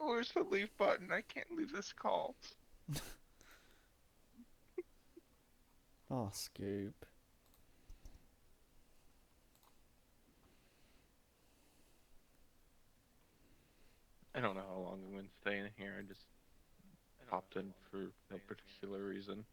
Where's the leave button? I can't leave this call. Oh, Scoop. I don't know how long I'm going to stay in here. I just popped in for no particular reason.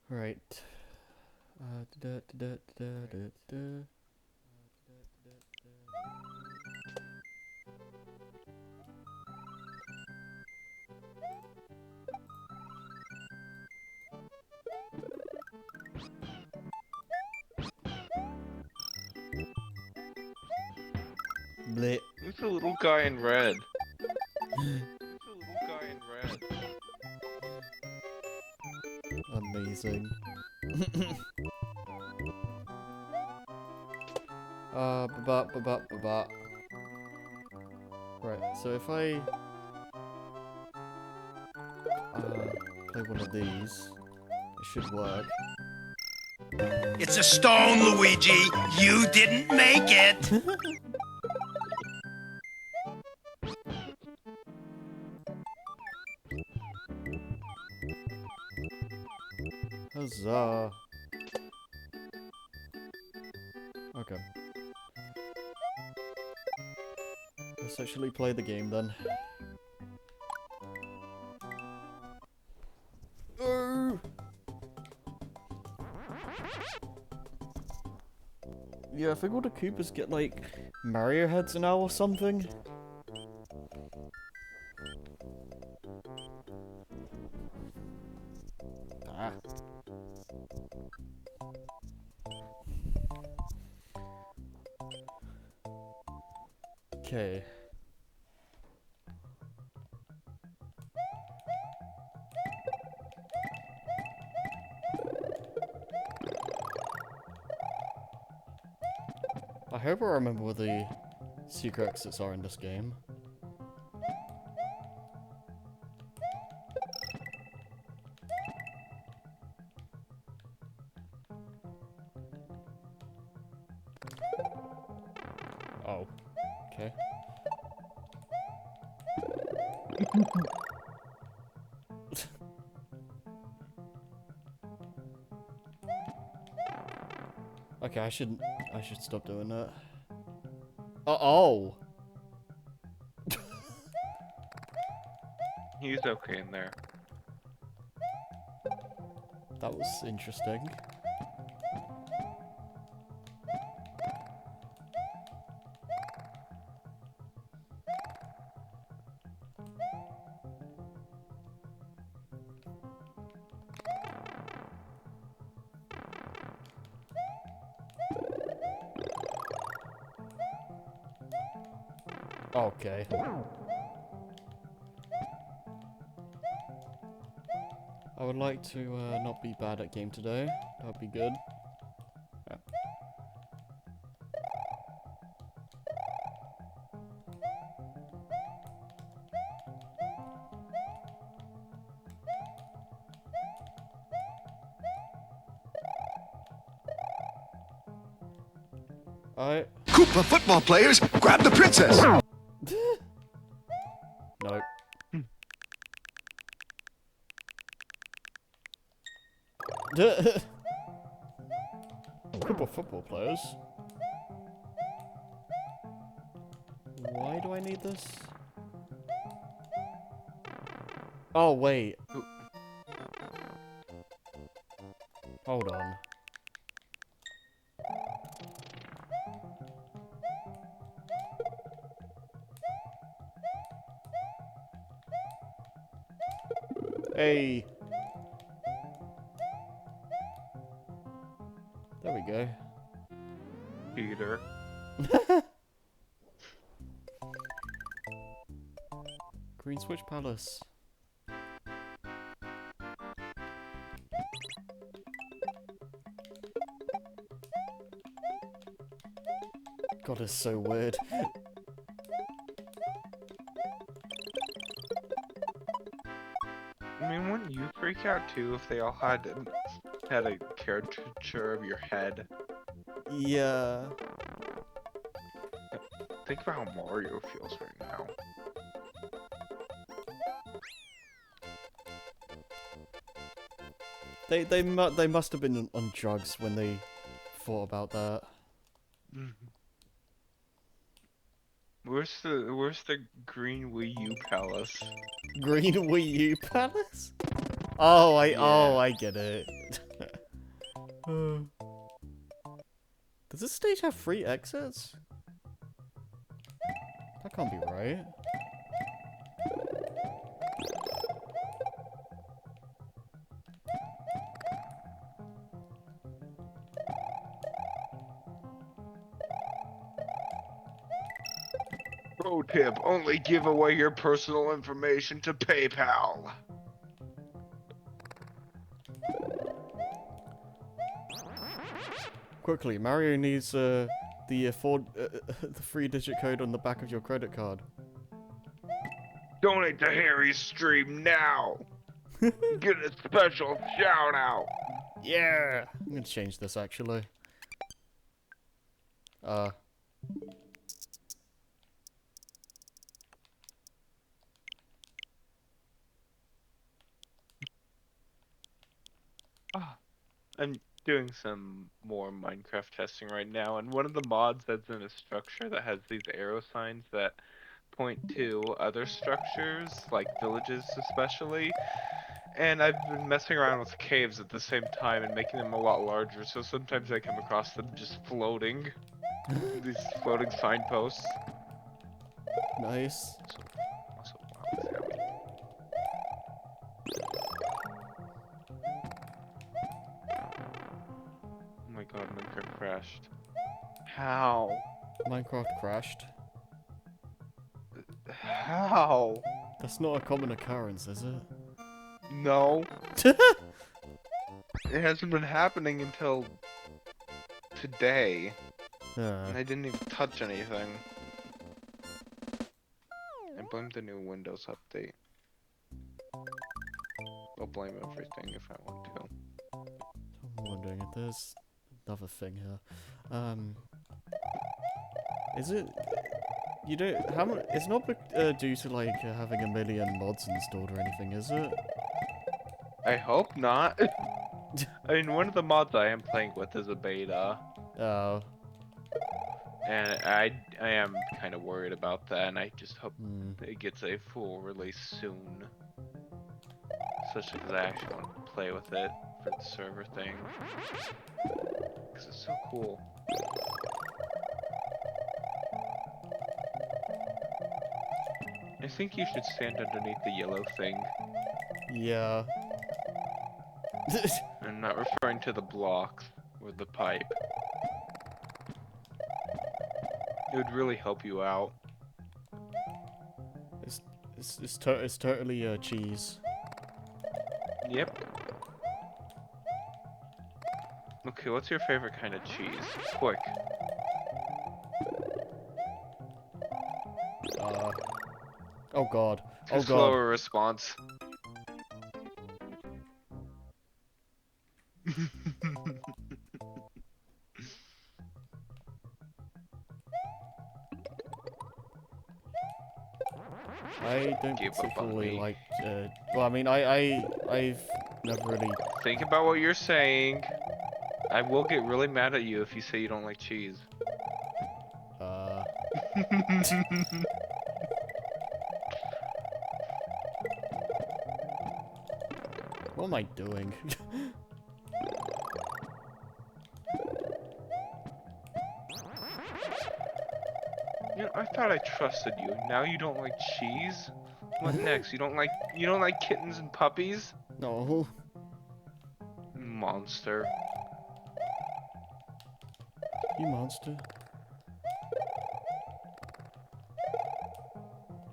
Right. Da, da, da, da, da. Bleh. Who's the little guy in red? Who's the little guy in red? Amazing. Ba ba ba ba ba. Right, so if I play one of these, it should work. It's a stone, Luigi. You didn't make it. Huzzah! Okay. Let's actually play the game then. Oh! Yeah, I think all the Koopas get like Mario heads now or something. Ah. Okay. I hope I remember where the secret exits are in this game. Oh. Okay. Okay, I should stop doing that. Oh. He's okay in there. That was interesting. Okay. I would like to not be bad at game today. That would be good. Yeah. Alright. Koopa football players, grab the princess. No. Koopa football players. Why do I need this? Oh, wait. Hold on. Hey. There we go. Peter. Green Switch Palace. God, it's so weird. I mean, wouldn't you freak out too if they all had a caricature of your head? Yeah. Think about how Mario feels right now. They must have been on drugs when they thought about that. Where's the green Wii U palace? Green Wii U Palace? Oh, Yeah. I get it. Does this stage have 3 exits? That can't be right. Pro tip: only give away your personal information to PayPal. Quickly, Mario needs the 3-digit code on the back of your credit card. Donate to Harry's stream now. Get a special shout out. Yeah! I'm gonna change this actually. I'm doing some more Minecraft testing right now, and one of the mods that's in a structure that has these arrow signs that point to other structures, like villages especially. And I've been messing around with caves at the same time and making them a lot larger, so sometimes I come across them just floating. These floating signposts. Nice. Also, wow, it's heavy. Oh my god, Minecraft crashed. How? Minecraft crashed. How? That's not a common occurrence, is it? No. It hasn't been happening until today. And I didn't even touch anything. I blame the new Windows update. I'll blame everything if I want to. I'm wondering if there's another thing here. Is it? You don't. How much? It's not due to like having a million mods installed or anything, is it? I hope not. I mean, one of the mods I am playing with is a beta. Oh. And I am kind of worried about that, and I just hope it gets a full release soon. Especially because I actually want to play with it for the server thing. Because it's so cool. I think you should stand underneath the yellow thing. Yeah. I'm not referring to the blocks or the pipe. It would really help you out. It's totally cheese. Yep. Okay, what's your favorite kind of cheese? Quick. Oh god. Oh god. Slower response. I don't Give up on particularly me. like. Well, I mean, I've never really. Think about what you're saying. I will get really mad at you if you say you don't like cheese. What am I doing? You know, I thought I trusted you. Now you don't like cheese? What next? You don't like kittens and puppies? No. Monster. You monster.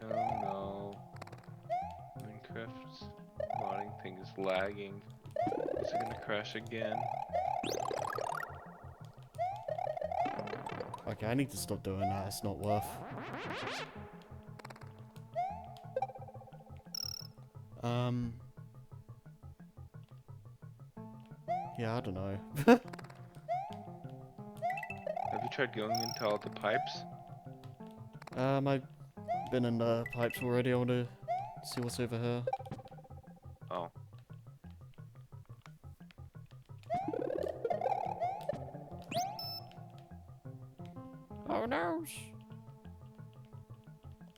Oh no. Minecraft's modding thing is lagging. Is it gonna crash again? Okay, I need to stop doing that. It's not worth. Yeah, I don't know. Have you tried going into all the pipes? I've been in the pipes already. I want to see what's over here. Oh. Oh no!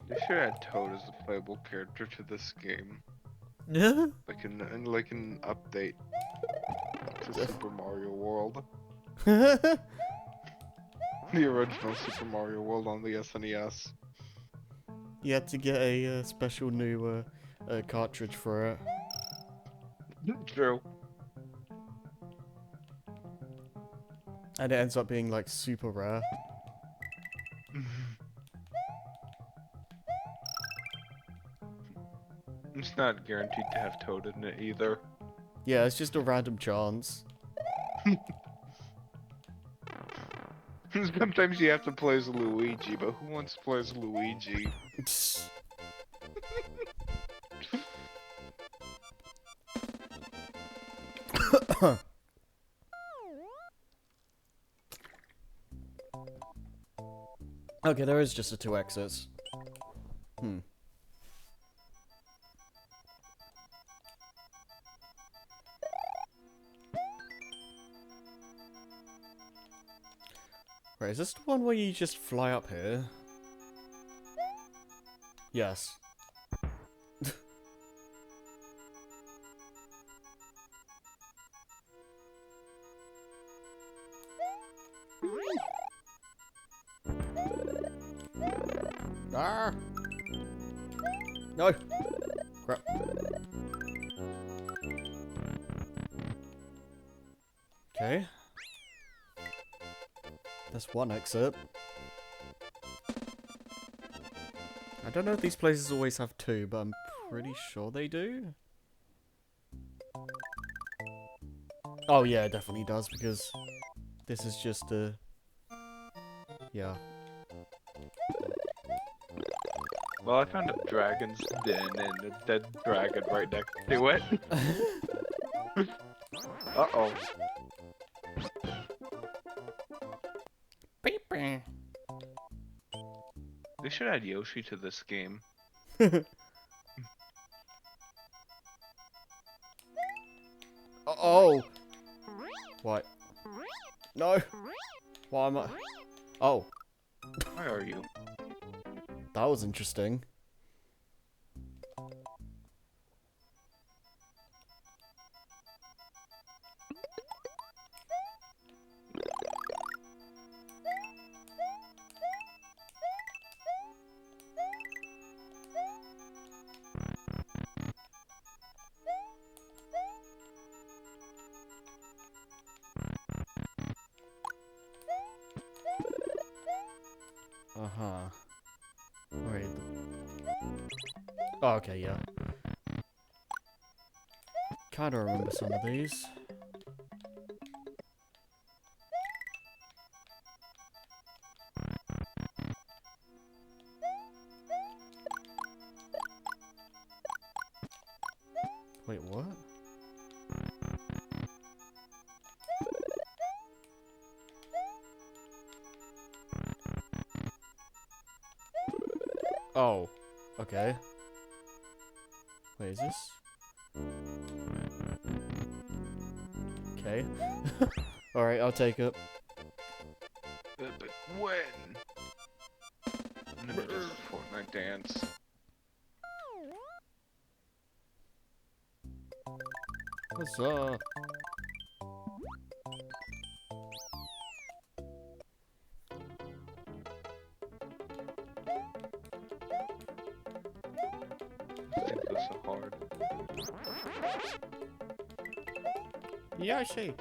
They should add Toad as a playable character to this game. Yeah. Like an update to Super Mario World. The original Super Mario World on the SNES. You had to get a special new cartridge for it. True. And it ends up being like super rare. It's not guaranteed to have Toad in it either. Yeah, it's just a random chance. Sometimes you have to play as Luigi, but who wants to play as Luigi? Okay, there is just the 2 exits. Hmm. Right, is this the one where you just fly up here? Yes. Ah! No! Crap. Okay. That's one exit. I don't know if these places always have 2, but I'm pretty sure they do. Oh yeah, it definitely does, because this is just a... Yeah. Well, I found a dragon's den and a dead dragon right next to it. Uh-oh. They should add Yoshi to this game. Oh! What? No! Why am I... Oh, Where are you? that was interesting. Uh-huh. Wait. Oh, okay, yeah. Kinda remember some of these. Wait, what? Oh, okay. Wait, is this? Okay. Alright, I'll take it. But when? I'm gonna do a Fortnite dance. Huzzah! I think that's so hard. Yoshi!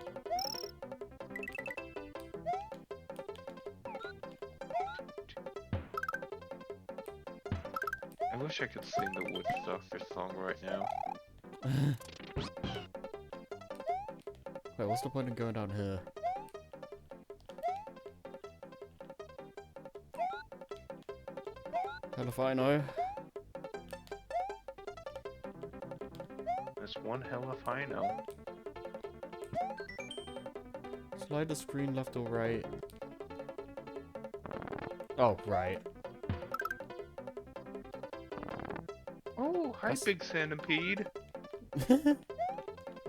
I wish I could sing the Woodstocker song right now. Wait, what's the point of going down here? Hell if I know. There's one hell if I know. Slide the screen left or right. Oh, right. Oh, hi, That's- big centipede.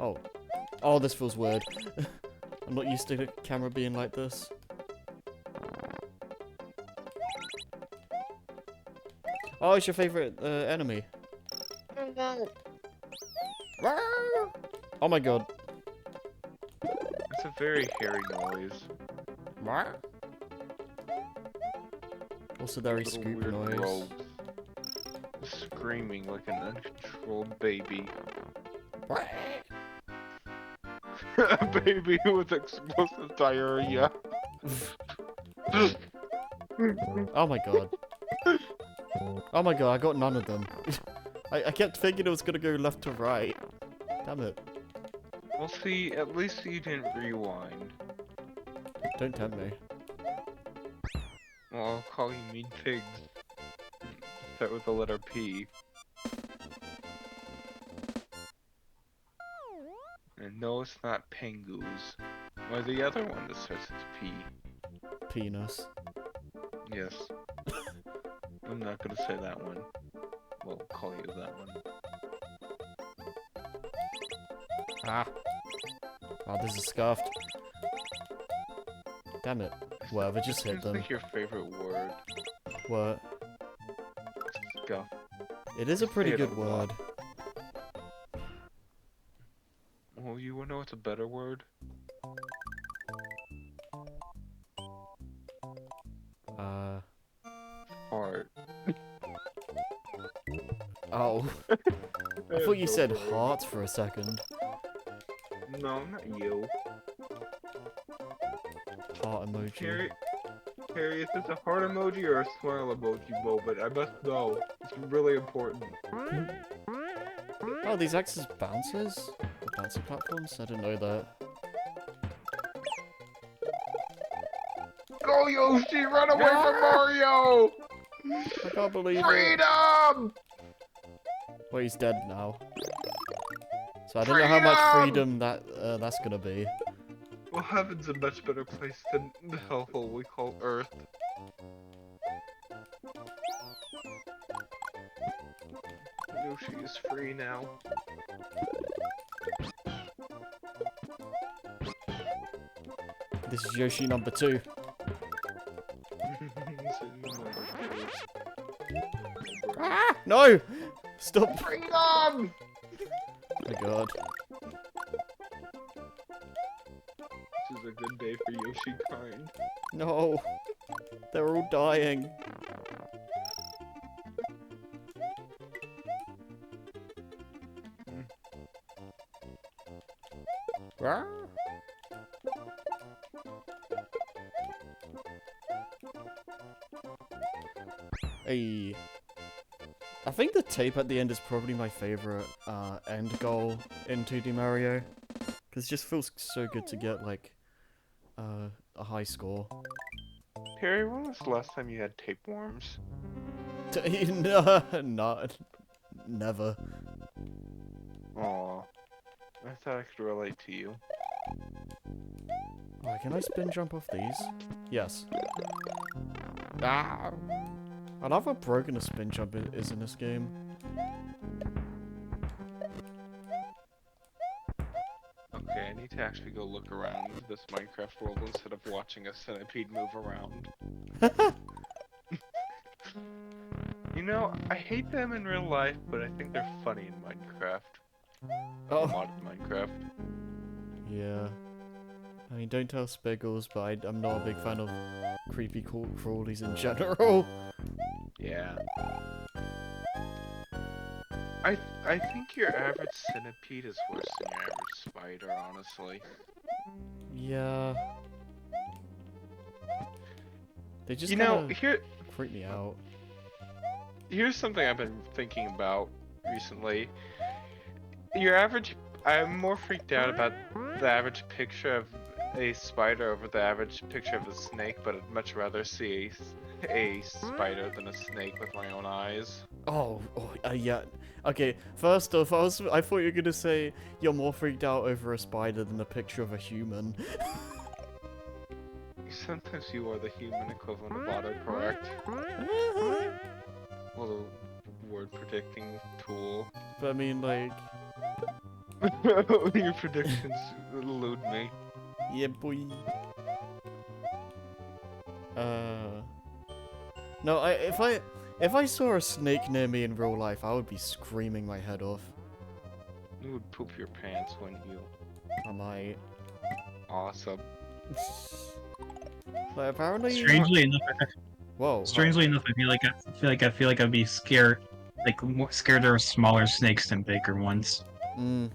Oh. Oh, this feels weird. I'm not used to the camera being like this. Oh, it's your favorite enemy. Oh my god. It's a very hairy noise. Also very Little scoop weird noise. robes. Screaming like an uncontrolled baby. A baby with explosive diarrhea. Oh my god. Oh my god, I got none of them. I kept thinking it was gonna go left to right. Damn it. Well, see, at least you didn't rewind. Don't tempt me. Well, I'll call you mean pigs. Start with the letter P. And no, it's not Pengoose. Or the other one that starts with P. Penis. Yes. I'm not gonna say that one. We'll call you that one. Ah. Oh, this is scuffed. Damn it. Whatever, just hit Seems them. like your favorite word. What? Scuff. It is a pretty Say it good a lot. word. Well, you wanna know what's a better word? Fart. Oh. I thought you said heart for a second. No, not you. Heart emoji. Harry, is this a heart emoji or a smile emoji moment? I must know. It's really important. Oh, these act as bouncers? Or bouncing platforms? I didn't know that. Go Yoshi, run away from Mario! I can't believe it. Freedom! Well, he's dead now. So I don't know how much Freedom! freedom that's gonna be. Well, heaven's a much better place than the hellhole we call Earth. Yoshi is free now. This is Yoshi number 2. Ah! No! Stop! Freedom! Oh my god. This is a good day for Yoshi kind. No! They're all dying. Ah! Hey. I think the tape at the end is probably my favorite end goal in 2D Mario. Because it just feels so good to get, like, a high score. Harry, when was the last time you had tapeworms? No, not. Never. Aw. I thought I could relate to you. Oh, can I spin jump off these? Yes. Ah! I love how broken a spin jump is in this game. Okay, I need to actually go look around this Minecraft world instead of watching a centipede move around. You know, I hate them in real life, but I think they're funny in Minecraft. Oh, Modded Minecraft. yeah. I mean, don't tell Spiggles, but I'm not a big fan of creepy crawlies in general. Yeah. I think your average centipede is worse than your average spider, honestly. Yeah. They just You know, kinda freak me out. here's something I've been thinking about recently. Your average, I'm more freaked out about the average picture of a spider over the average picture of a snake, but I'd much rather see a spider than a snake with my own eyes. Yeah. Okay, first off, I thought you were gonna say you're more freaked out over a spider than a picture of a human. Sometimes you are the human equivalent of autocorrect. Little word predicting tool. But I mean, like, Your predictions elude me. yeah, boy. No, if I saw a snake near me in real life, I would be screaming my head off. You would poop your pants, wouldn't you? I might. Awesome. Like apparently. Strangely enough, Whoa. strangely enough, I feel like I'd be scared, like more scared of smaller snakes than bigger ones.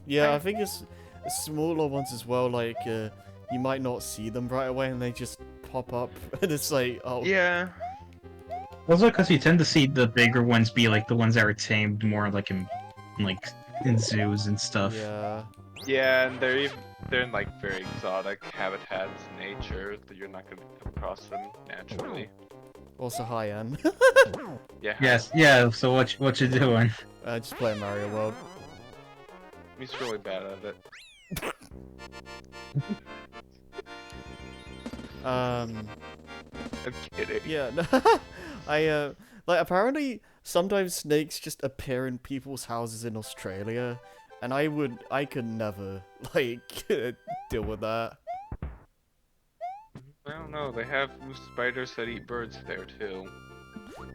Yeah, I think it's smaller ones as well. Like, you might not see them right away, and they just pop up, and it's like, oh. Yeah. Also, because you tend to see the bigger ones be like the ones that are tamed more like in zoos and stuff. Yeah. Yeah, and they're in like very exotic habitats in nature that you're not gonna come across them naturally. Also, hi, Ann. Yeah. Yes, yeah. So what you doing? Just playing Mario World. He's really bad at it. Um. I'm kidding. Yeah. Like apparently sometimes snakes just appear in people's houses in Australia, and I could never like deal with that. I don't know. They have spiders that eat birds there too.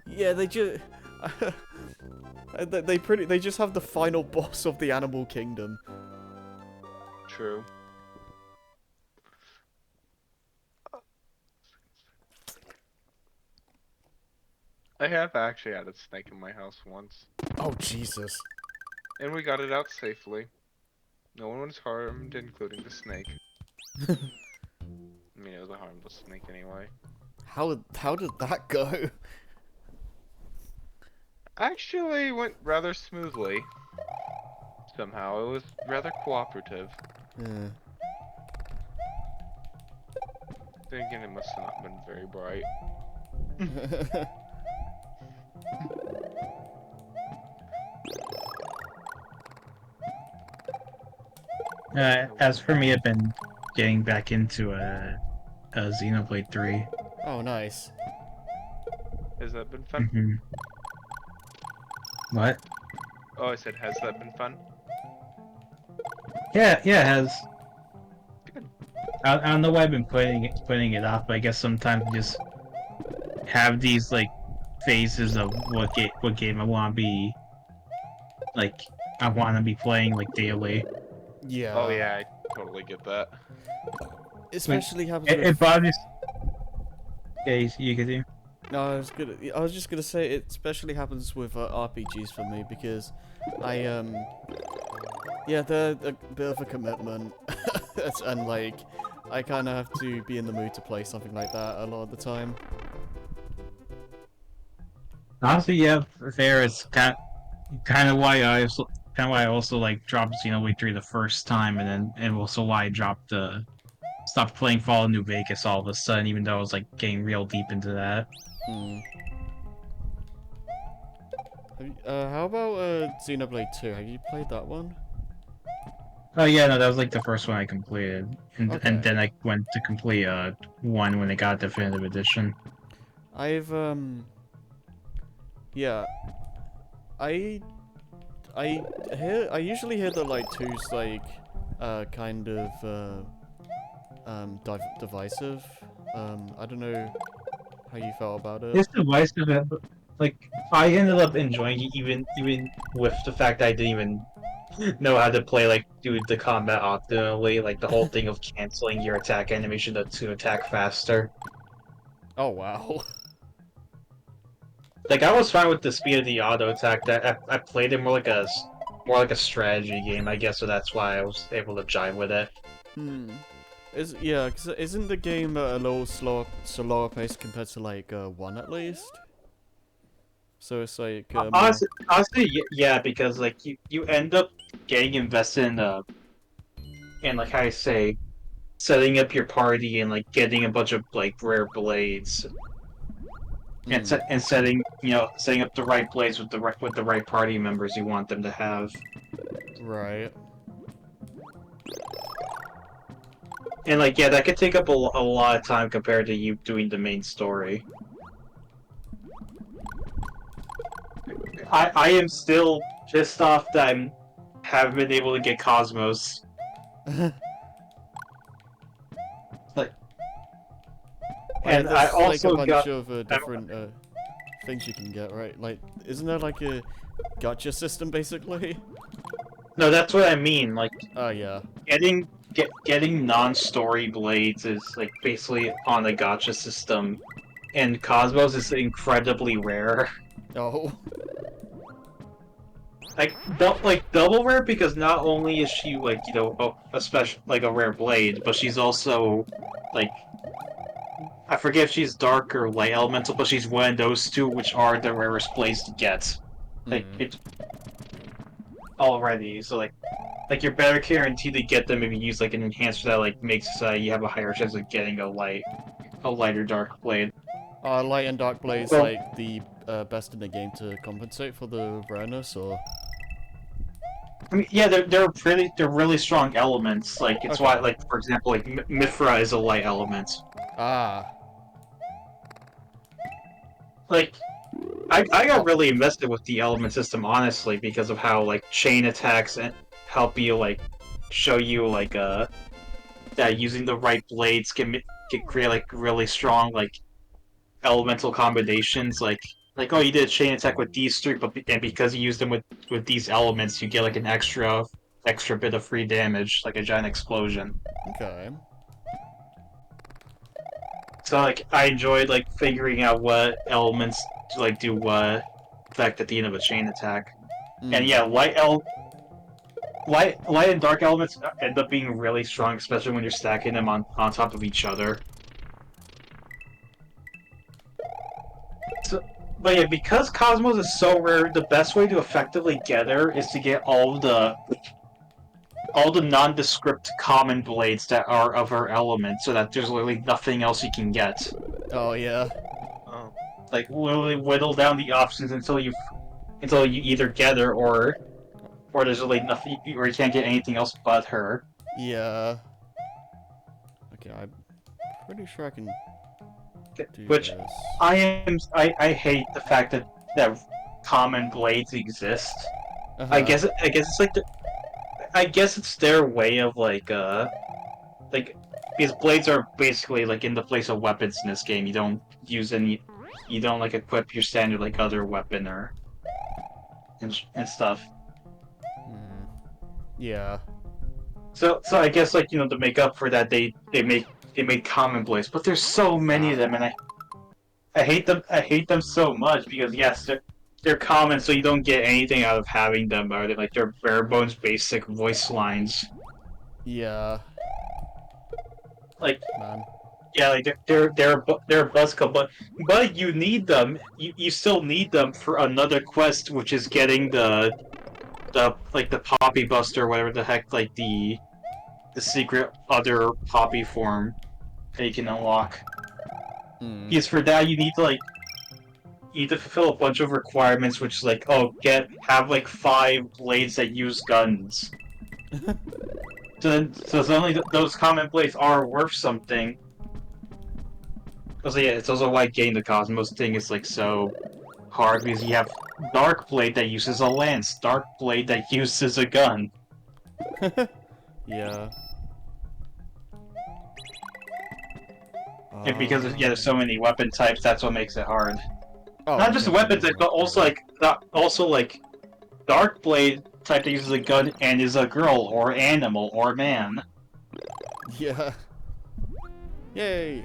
Yeah, they just they just have the final boss of the animal kingdom. True. I have actually had a snake in my house once, Oh Jesus. and we got it out safely. No one was harmed, including the snake. I mean, it was a harmless snake anyway. How did that go? Actually, went rather smoothly. Somehow, it was rather cooperative. Yeah. Then again, it must have not been very bright. As for me, I've been getting back into a Xenoblade 3. Oh, nice. Has that been fun? Mhm. What? Oh, I said, has that been fun? Yeah, it has. Good. I don't know why I've been putting it off, but I guess sometimes you just have these like phases of what game I want to be like. I want to be playing like daily. Yeah. Oh yeah, I totally get that. Especially happens It with... bothers. Yeah, you could do. No, I was just gonna say it especially happens with RPGs for me because yeah, they're a bit of a commitment, and like I kind of have to be in the mood to play something like that a lot of the time. Honestly, yeah, fair. It's kind of why I also like dropped Xenoblade 3 the first time, and also why I stopped playing Fallout New Vegas all of a sudden, even though I was like getting real deep into that. How about Xenoblade 2? Have you played that one? Oh yeah, no, that was like the first one I completed, and Okay. and then I went to complete 1 when it got definitive edition. I've yeah, I usually hear that like 2's like kind of divisive. I don't know how you felt about it. It's divisive, but like I ended up enjoying it even with the fact that I didn't even know how to play do the combat optimally, like the whole thing of canceling your attack animation to attack faster. Oh wow. Like I was fine with the speed of the auto attack. That I played it more like a strategy game, I guess, so that's why I was able to jive with it. Yeah, cause isn't the game a little slower paced compared to like 1 at least? So it's like Honestly, yeah, because like you end up getting invested in like how I say, setting up your party and like getting a bunch of like rare blades. and setting up the right blades with the right party members you want them to have. Right. And like, yeah, that could take up a lot of time compared to you doing the main story. I am still pissed off that I haven't been able to get Cosmos. Like, and I there's like a also bunch got of different things you can get, right? Like, isn't there like a gacha system basically? no, that's what I mean. Like, Oh yeah. getting non-story blades is like basically on the gacha system, and Cosmos is incredibly rare. Oh. Like double rare because not only is she like a special like a rare blade, but she's also like I forget if she's dark or light elemental, but she's one of those two which are the rarest blades to get. Like it's already so like you're better guaranteed to get them if you use like an enhancer that like makes you have a higher chance of getting a lighter dark blade. Are light and dark blades Well- like the best in the game to compensate for the rareness, or? I mean, yeah, they're really strong elements. Like it's Okay. why, like for example, like Mithra is a light element. Ah. Like I got really invested with the element system honestly because of how like chain attacks and help you like show you like that using the right blades can create like really strong like elemental combinations like oh you did a chain attack with these three and because you use them with these elements you get like an extra bit of free damage like a giant explosion. Okay. So like I enjoyed like figuring out what elements to like do what effect at the end of a chain attack. And yeah, light and dark elements end up being really strong, especially when you're stacking them on top of each other. So, but yeah, because Cosmos is so rare, the best way to effectively get her is to get all the nondescript common blades that are of her element, so that there's literally nothing else you can get. Oh yeah. Oh. Like literally whittle down the options until you either get her or there's really nothing, or you can't get anything else but her. Yeah. Okay, I'm pretty sure I can do Which this. I hate the fact that common blades exist. Uh-huh. I guess it's like I guess it's their way of like because blades are basically like in the place of weapons in this game. You don't like equip your standard like other weapon or and stuff. Hmm. Yeah. So I guess like to make up for that they made common blades, but there's so many of them and I hate them so much because yes they're common so you don't get anything out of having them or they're bare bones basic voice lines. Yeah. Like Man. yeah, like they're a buzzkill, but you need them. You still need them for another quest, which is getting the Poppy Buster, whatever the heck, like the secret other Poppy form that you can unlock. Hmm. Because for that you need to fulfill a bunch of requirements, which is like have like 5 blades that use guns. So suddenly those common blades are worth something. Also, yeah, it's also why getting the Cosmos thing is like so hard because you have Dark Blade that uses a lance, Dark Blade that uses a gun. Yeah. And because there's so many weapon types, that's what makes it hard. Oh, Not just okay, weapon okay. types, but also like Dark Blade type that uses a gun and is a girl or animal or man. Yeah. Yay.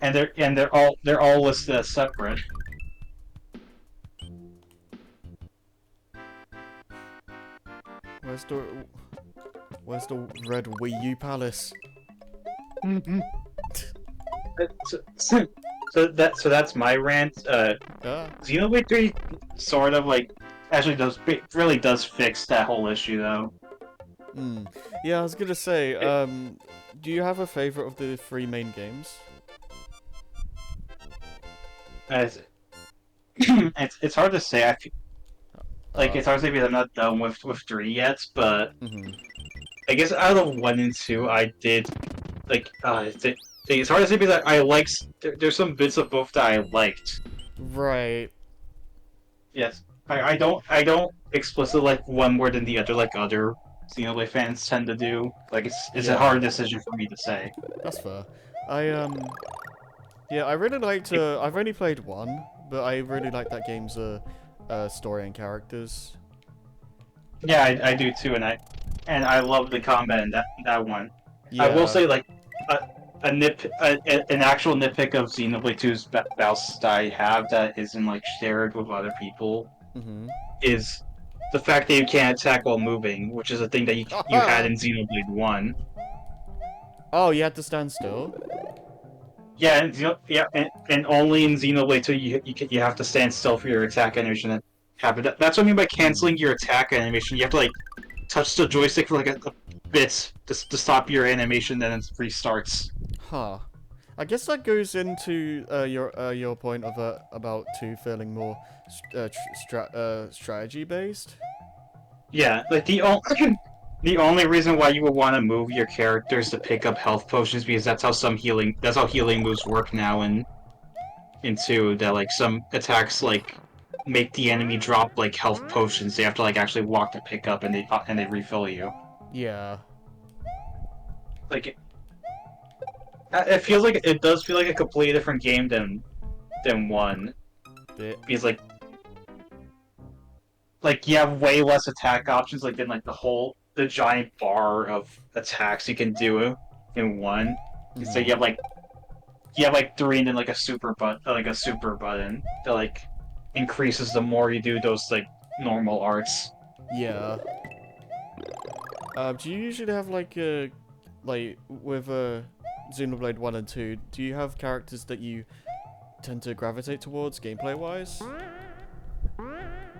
And they're all listed as separate. Where's the red Wii U palace? So that's my rant. Ah. Xenoblade 3 sort of like actually really does fix that whole issue though. Hmm. Yeah, I was gonna say, do you have a favorite of the 3 main games? It's, it's hard to say. It's hard to say because I'm not done with 3 yet, but Mhm. I guess out of 1 and 2, I did like it's hard to say because I like there's some bits of both that I liked. Right. Yes, I don't explicitly like one more than the other like other Xenoblade fans tend to do. Like it's a Yeah. hard decision for me to say. That's fair. I yeah, I really liked. I've only played one, but I really like that game's story and characters. Yeah, I do too, and I love the combat in that one. I will Yeah. say like an actual nitpick of Xenoblade 2's battle style I have that isn't like shared with other people Mhm. is the fact that you can't attack while moving, which is a thing that you had in Xenoblade 1. Oh, you had to stand still. Yeah, and only in Xenoblade 2 you have to stand still for your attack animation to happen. That's what I mean by canceling your attack animation. You have to like touch the joystick for like a bit to stop your animation, then it restarts. Huh. I guess that goes into your point of about two feeling more strategy based. Yeah, like the only reason why you would want to move your characters to pick up health potions because that's how healing moves work now in 2, that like some attacks like make the enemy drop like health potions. They have to like actually walk to pick up and they refill you. Yeah. Like it feels like it does feel like a completely different game than 1 Bit. because like you have way less attack options like than like the giant bar of attacks you can do in 1. So Mhm. you have like 3 and then like a super button that like increases the more you do those like normal arts. Yeah. Do you usually have like with Xenoblade 1 and 2, do you have characters that you tend to gravitate towards gameplay wise?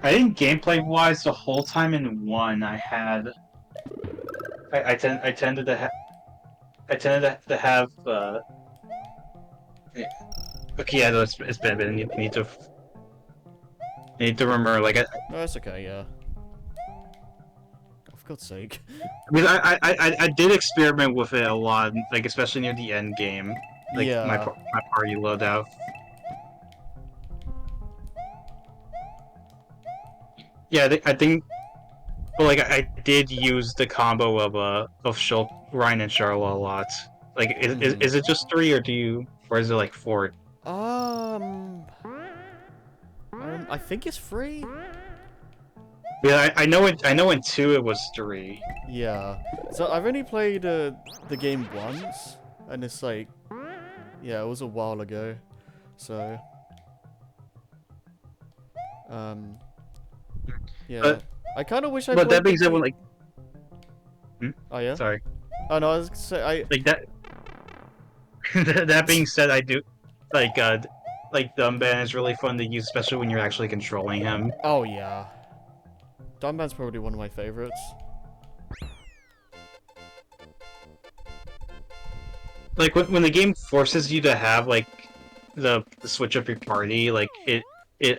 I think gameplay wise the whole time in 1 I tended to have okay, yeah, no, it's been a bit. I need to remember like No, that's okay, yeah. Oh, for God's sake. because I did experiment with it a lot, like especially near the end game, like Yeah. my party loadout. Yeah, I think well, like I did use the combo of Ryan and Charlotte a lot. Like, Mhm. is it just 3 or is it like 4? I think it's free. Yeah, I know in 2 it was 3. Yeah. So I've only played the game once, and it's like, yeah, it was a while ago. So, um, yeah. But I kind of wish I but that played the being said, when game. like Oh yeah. sorry, Oh no, I was gonna say like that that being said, I do like Dumban is really fun to use, especially when you're actually controlling him. Oh yeah. Dunban's probably one of my favorites. Like when the game forces you to have like the switch up your party, like it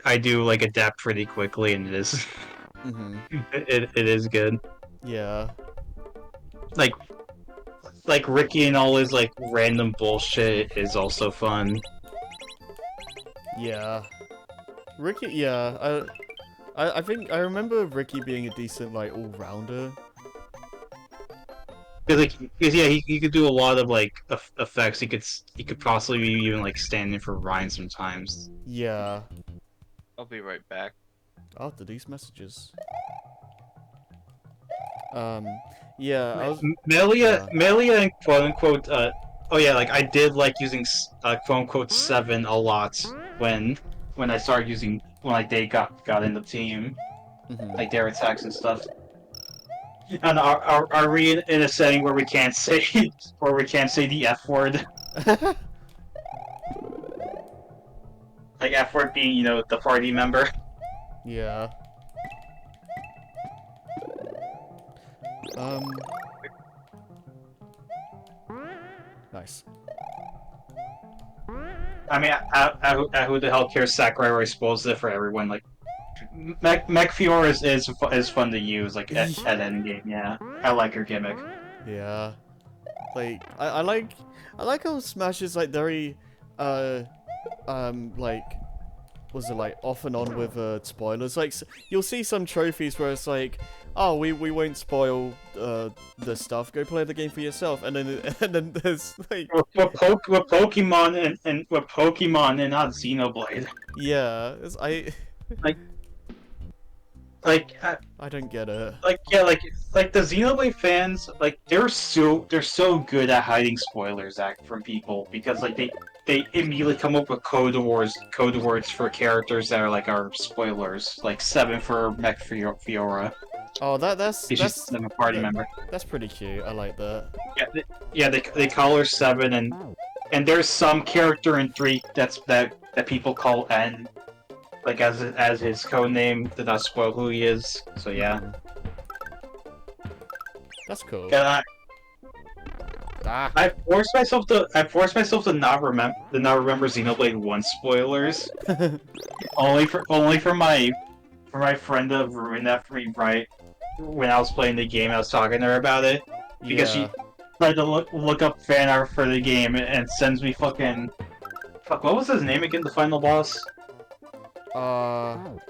I do like adapt pretty quickly, and it is Mhm. it is good. Yeah. Like Ricky and all his like random bullshit is also fun. Yeah. Ricky. Yeah. I think I remember Ricky being a decent like all rounder. Because yeah, he could do a lot of like effects. He could possibly be even like standing for Ryan sometimes. Yeah. I'll be right back. After these messages. Yeah. I was. Melia, Yeah. Melia, and quote unquote. Oh yeah, like I did like using quote unquote 7 a lot when I started using when like they got in the team, Mhm. like their attacks and stuff. And are we in a setting where we can't say the F word? Like F word being the party member. Yeah. Um. Nice. I mean, who the hell cares? Sakurai already spoils it for everyone. Like, Mech Fiora is fun to use. Like at endgame, yeah. I like her gimmick. Yeah. Like I like how Smash is like very like was it like off and on with spoilers. Like you'll see some trophies where it's like, oh, we won't spoil the stuff. Go play the game for yourself. And then there's like With Pokemon and with Pokemon and not Xenoblade. yeah, Like I don't get it. like the Xenoblade fans, like they're so good at hiding spoilers from people because like they immediately come up with code words for characters that are like our spoilers, like 7 for Mech Fiora. Oh, that's She's a party member. that's pretty cute. I like that. Yeah, they call her 7, and there's some character in 3 that people call N, like as his code name to not spoil who he is. So yeah. That's cool. Yeah, Ah. I forced myself to not remember Xenoblade 1 spoilers. only for my friend to ruin that for me right when I was playing the game. I was talking to her about it because Yeah. she tried to look up fan art for the game and sends me fuck, what was his name again, the final boss?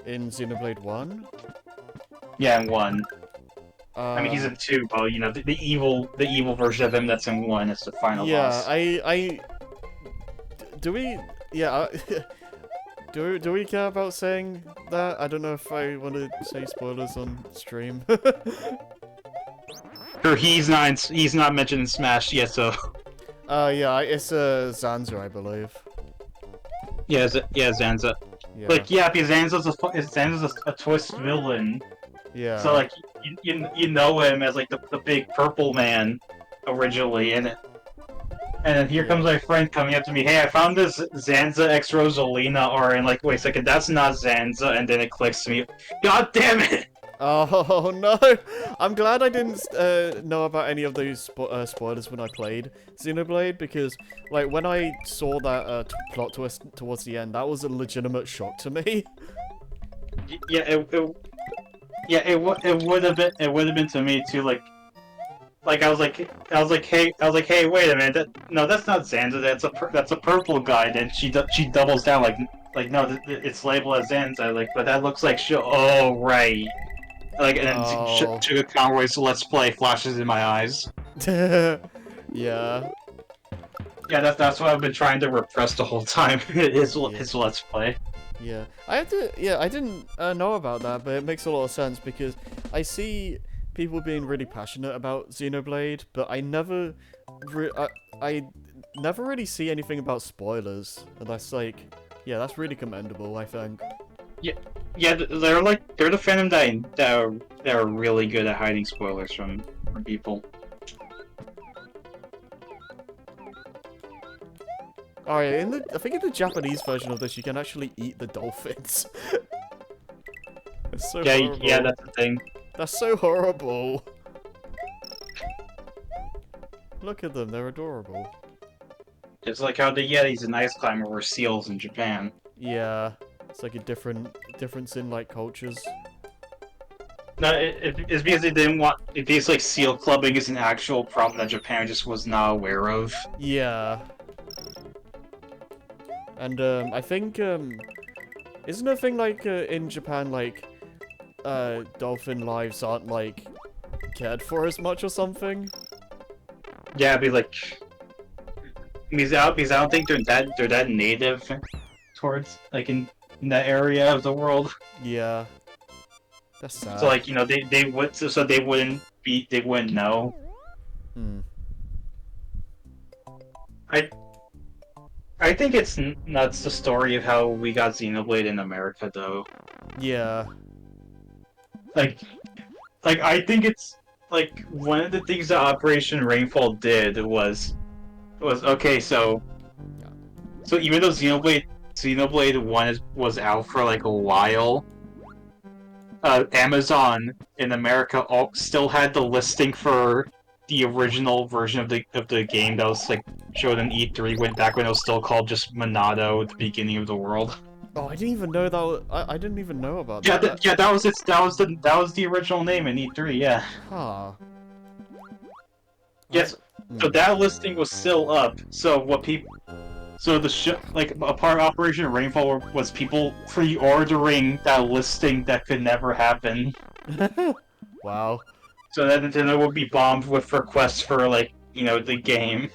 In Xenoblade 1? Yeah, in 1. I mean, he's Uh, in 2, but you know the evil version of him that's in 1 is the final boss. Do we, yeah, do we care about saying that? I don't know if I want to say spoilers on stream. Or he's not mentioned in Smash yet, so Yeah, it's Zanza, I believe. yeah, Zanza. Yeah. Like, yeah, because Zanza's a twist villain. Yeah. So, like, you know him as, like, the big purple man originally, and then here comes my friend coming up to me, hey, I found this Zanza X Rosalina art, and like, wait a second, that's not Zanza, and then it clicks to me. God damn it! Oh no! I'm glad I didn't know about any of those spoilers when I played Xenoblade, because like when I saw that plot twist towards the end, that was a legitimate shock to me. Yeah, it would have been to me too. Like I was like, hey, wait a minute, that's not Zanza. That's a purple guy. And she doubles down like no, it's labeled as Zanza. Like, but that looks like oh right. Like, and then Sugar Conroy's Let's Play flashes in my eyes. Yeah. Yeah, that's what I've been trying to repress the whole time. his Let's Play. Yeah, I didn't know about that, but it makes a lot of sense because I see people being really passionate about Xenoblade, but I never really see anything about spoilers, and that's like, yeah, that's really commendable, I think. Yeah, they're the fandom that are really good at hiding spoilers from people. Oh yeah, I think in the Japanese version of this, you can actually eat the dolphins. It's so horrible. Yeah, that's the thing. That's so horrible. Look at them, they're adorable. It's like how the Yetis in Ice Climber were seals in Japan. Yeah, it's like a difference in like cultures. No, it's because they didn't want. It feels like seal clubbing is an actual problem that Japan just was not aware of. Yeah. And I think isn't a thing like in Japan like dolphin lives aren't like cared for as much or something? Yeah, it'd be like because I don't think they're that native towards like in that area of the world. Yeah. That's sad. So like, you know, they would so they wouldn't know. Hmm. I think it's nuts the story of how we got Xenoblade in America though. Yeah. Like I think it's like one of the things that Operation Rainfall did was okay, so even though Xenoblade 1 was out for like a while, Amazon in America still had the listing for the original version of the game that was like showed in E3 went back when it was still called just Monado, the beginning of the world. Oh, I didn't even know that. I didn't even know about Yeah, that. yeah, that was its that was the original name in E3. Yeah. Huh. Yes. So Hmm. that listing was still up. So what people, so the like a part of Operation Rainfall was people pre-ordering that listing that could never happen. Wow. So that Nintendo would be bombed with requests for like the game.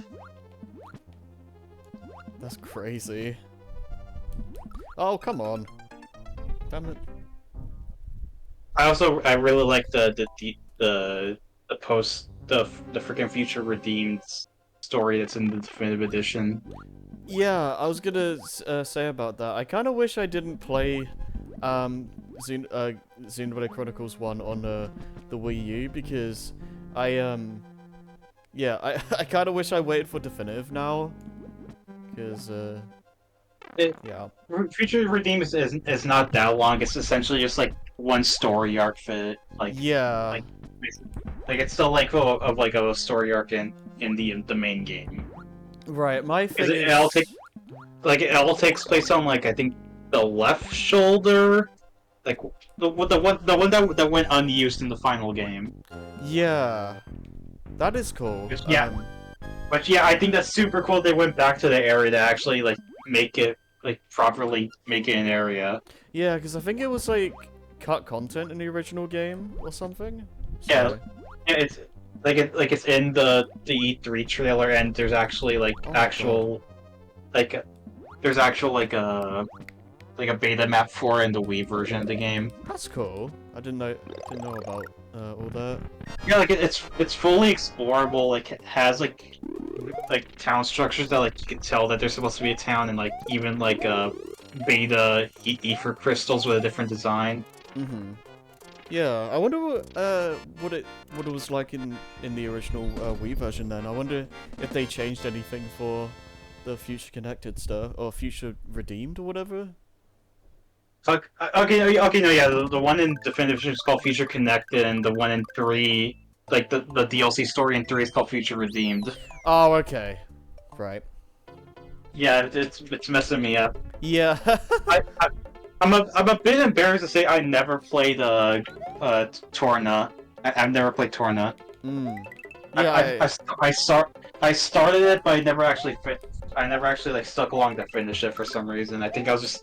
That's crazy. Oh, come on. Damn it. I really like the post the freaking Future Redeemed story that's in the definitive edition. Yeah, I was gonna say about that. I kind of wish I didn't play Xenoblade Chronicles 1 on the Wii U because yeah, I kind of wish I waited for definitive now because yeah. Future Redeemed is not that long. It's essentially just like one story arc fit. Yeah. Like it's still like of like a story arc in the main game. Right, my thing It is... all it all takes place on like I think the left shoulder, like the one that went unused in the final game. Yeah. That is cool. Yeah. But yeah, I think that's super cool. They went back to the area to actually like make it like properly make it an area. Yeah, because I think it was like cut content in the original game or something. Yeah. So- Yeah, it's it's in the E3 trailer, and there's actually like Oh my actual like there's actual like a beta map for it in the Wii version of the game. That's cool. I didn't know about all that. Yeah, like it's fully explorable. Like it has like town structures that like you can tell that there's supposed to be a town, and like even like beta ether crystals with a different design. Mm-hmm. Yeah, I wonder what it was like in the original Wii version. Then I wonder if they changed anything for the Future Connected stuff or Future Redeemed or whatever. Okay, no, yeah, the one in Definitive Edition is called Future Connected, and the one in 3, like the DLC story in 3 is called Future Redeemed. Oh, okay, right. Yeah, it's messing me up. Yeah. I'm a bit embarrassed to say I never played Torna. I've never played Torna. Mm. Yeah. I started it, but I never actually like stuck along to finish it for some reason. I think I was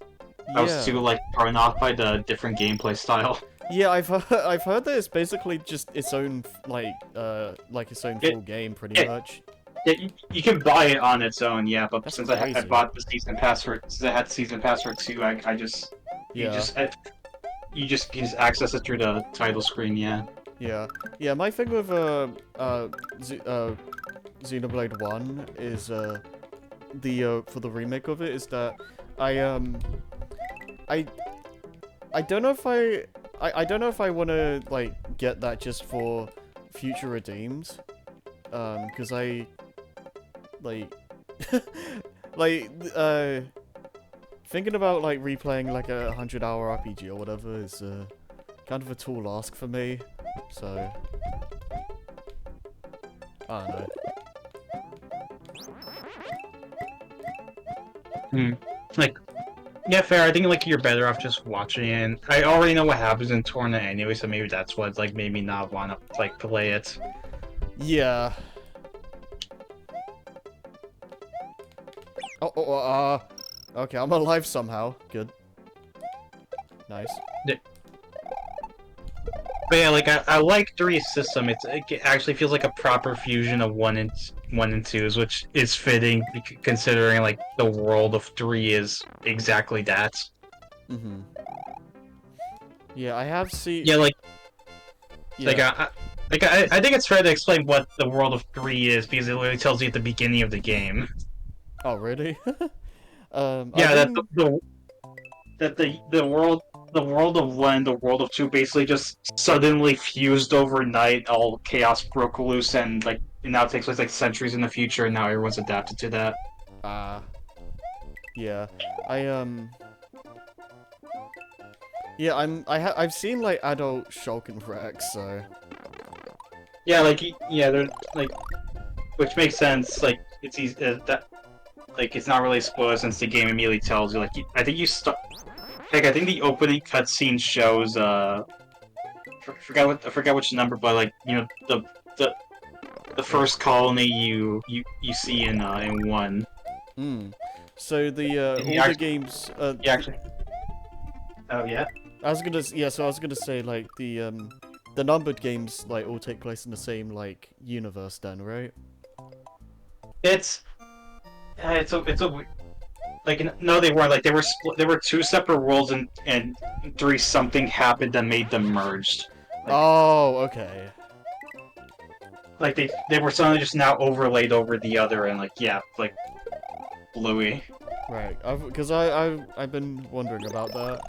too like thrown off by the different gameplay style. Yeah, I've heard that it's basically just its own like its own full game pretty much. Yeah, you can buy it on its own, yeah. But That's since I crazy. bought the season pass for, since I had the season pass for 2, I just you just can access it through the title screen, yeah. Yeah. My thing with Xenoblade 1 is for the remake of it is that I don't know if I don't know if I want to like get that just for Future Redeemed, because I like thinking about like replaying like a 100-hour RPG or whatever is kind of a tall ask for me, so I don't know. Like, yeah, fair. I think like you're better off just watching it. I already know what happens in Torna anyway, so maybe that's what like made me not want to like play it. Yeah. Okay, I'm alive somehow. Good. Nice. But yeah, like I like 3's system. It actually feels like a proper fusion of 1 and 2's, which is fitting considering like the world of 3 is exactly that. Mm-hmm. Yeah, I have seen. Yeah, like Yeah. I think it's fair to explain what the world of 3 is because it literally tells you at the beginning of the game. Oh, really? Yeah, that the world of 1 and the world of 2 basically just suddenly fused overnight. All chaos broke loose, and like it now takes place like centuries in the future, and now everyone's adapted to that. Yeah. Yeah, I've seen like adult Shulk and Rex, so Yeah, like yeah, they're like, which makes sense. Like it's easy that like it's not really a spoiler since the game immediately tells you. Like I think you start. Like I think the opening cutscene shows I forgot which number, but like the the first colony you see in one. Hmm. So the And all the games. you actually. Oh yeah. So I was gonna say like the numbered games like all take place in the same like universe then, right? It's a like no they weren't like they were split, there were two separate worlds and three something happened that made them merged. Like, Oh, okay. like they were suddenly just now overlaid over the other and like yeah like bluey. Right. Because I've been wondering about that.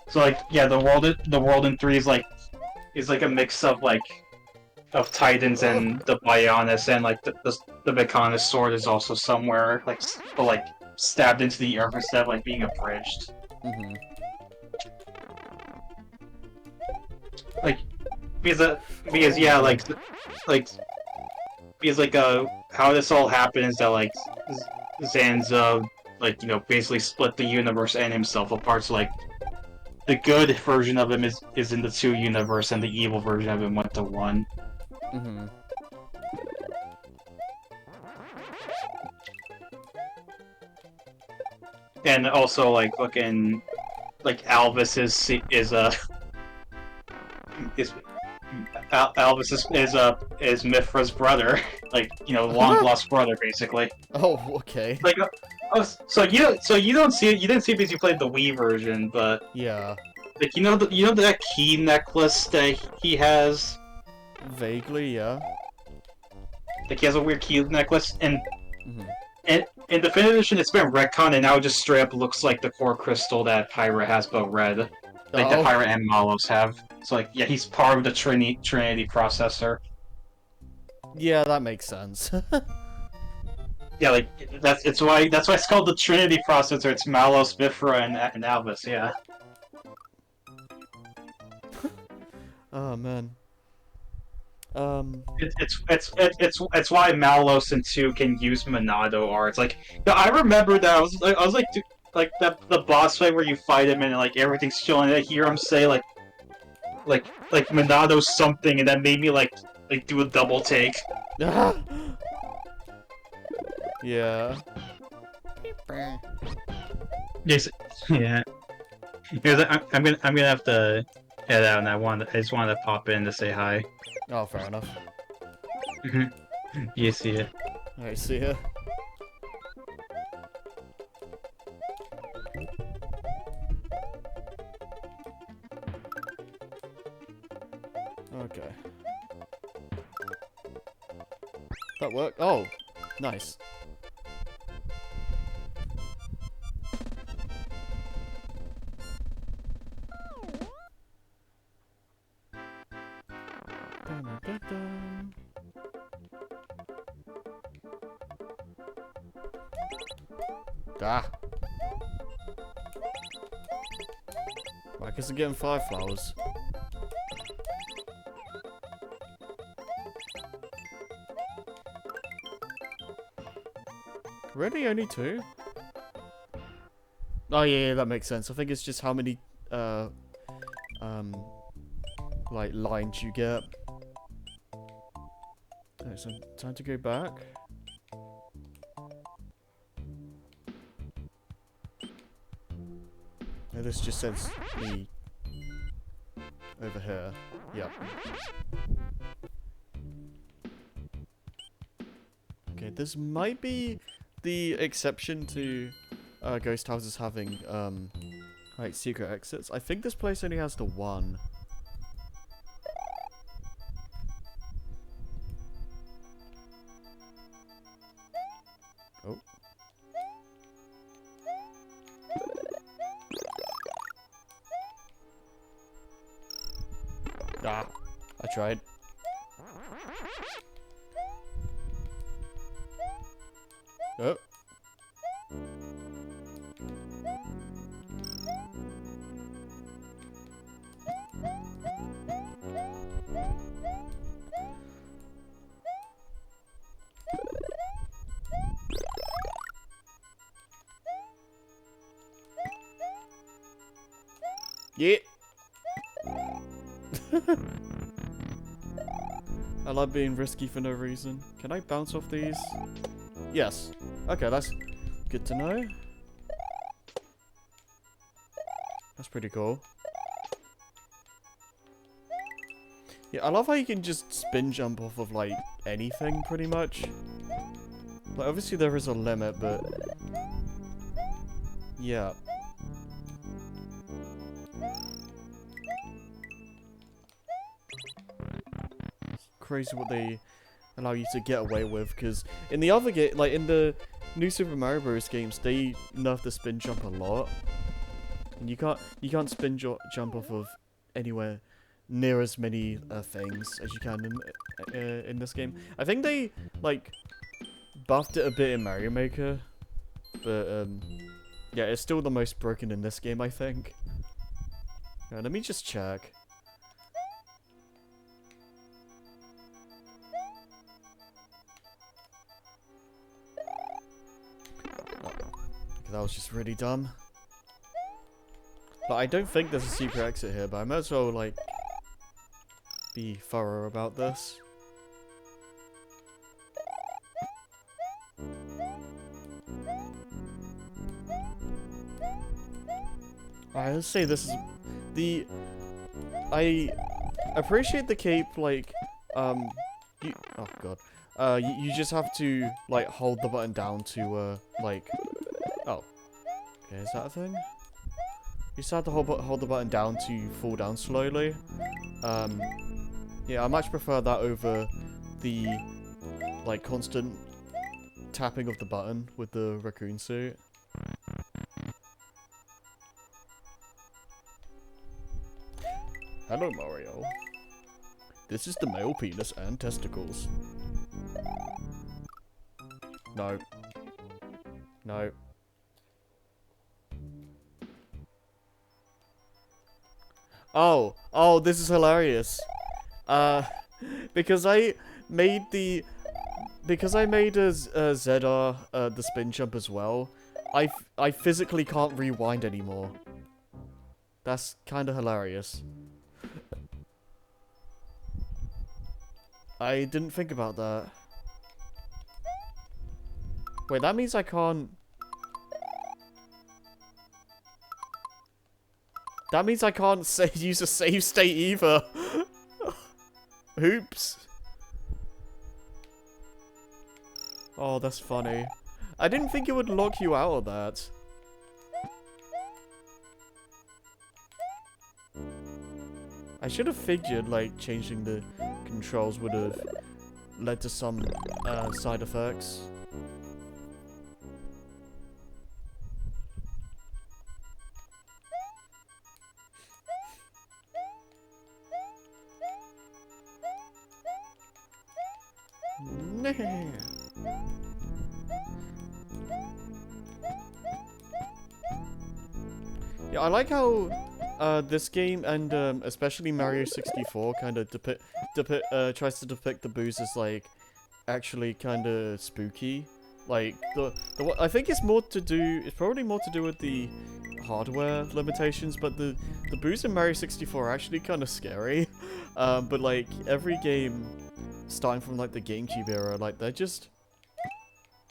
So like yeah the world in three is like a mix of like of Titans and the Bionis and like the Mechonis sword is also somewhere like stabbed into the earth instead of like being abridged. Mhm. Like because yeah like because like how this all happened is that like Zanza like basically split the universe and himself apart. So like the good version of him is in the two universe and the evil version of him went to one. Mhm. And also like fucking like Alvis is Alvis is Mithra's brother, like long lost brother basically. Oh, okay. Like so you don't see it. You didn't see it because you played the Wii version, but Yeah. like that key necklace that he has. Vaguely, yeah. Like he has a weird key necklace, and Mhm. in Definitive Edition it's been retconned, and now it just straight up looks like the core crystal that Pyra has, but red. Like that Oh. Pyra and Malos have. So like yeah, he's part of the Trinity processor. Yeah, that makes sense. Yeah, like that's why it's called the Trinity processor. It's Malos, Mithra, and Alvis. Yeah. Oh man. It's why Malos and 2 can use Monado arts. Like I remember that I was like like the boss fight where you fight him and like everything's chilling. And I hear him say like Monado something, and that made me like do a double take. Yeah. Yes. Yeah. Because I'm gonna have to head out, and I just wanted to pop in to say hi. Oh, fair enough. You see it. Alright, see ya. Okay. That worked? Oh, nice. Dun-dun-dun-dun. Ah. I guess I'm getting 5 flowers. Really? Only 2? Oh yeah, that makes sense. I think it's just how many, like, lines you get. Alright, so time to go back. No, this just says me over here. Yep. Okay, this might be the exception to ghost houses having like secret exits. I think this place only has the one. Oh. Ah, I tried. Oh. Yeah. I love being risky for no reason. Can I bounce off these? Yes. Okay, that's good to know. That's pretty cool. Yeah, I love how you can just spin jump off of, like, anything, pretty much. Like, obviously there is a limit, but... yeah. It's crazy what they allow you to get away with, because in the other game, like, in the new Super Mario Bros. Games, they nerf the spin jump a lot. And you can't spin jump off of anywhere near as many things as you can in this game. I think they like buffed it a bit in Mario Maker, but yeah, it's still the most broken in this game, I think. Let me just check. Okay, that was just really dumb. But I don't think there's a secret exit here, but I might as well like be thorough about this. Alright, let's say this is the... I appreciate the cape, like, you... oh god. You just have to, like, hold the button down to, like... oh. Okay, is that a thing? You just have to hold the button down to fall down slowly. Yeah, I much prefer that over the, like, constant tapping of the button with the raccoon suit. Hello, Mario. This is the male penis and testicles. No. No. Oh, this is hilarious. Because I made a ZR, the spin jump as well, I physically can't rewind anymore. That's kinda hilarious. I didn't think about that. Wait, that means I can't... that means I can't use a save state either. Oops. Oh, that's funny. I didn't think it would lock you out of that. I should have figured, like, changing the controls would have led to some side effects. Yeah, I like how this game and especially Mario 64 kind of tries to depict the boos as like actually kind of spooky. Like I think it's more to do. It's probably more to do with the hardware limitations, but the boos in Mario 64 are actually kind of scary. But like every game starting from like the GameCube era, like they're just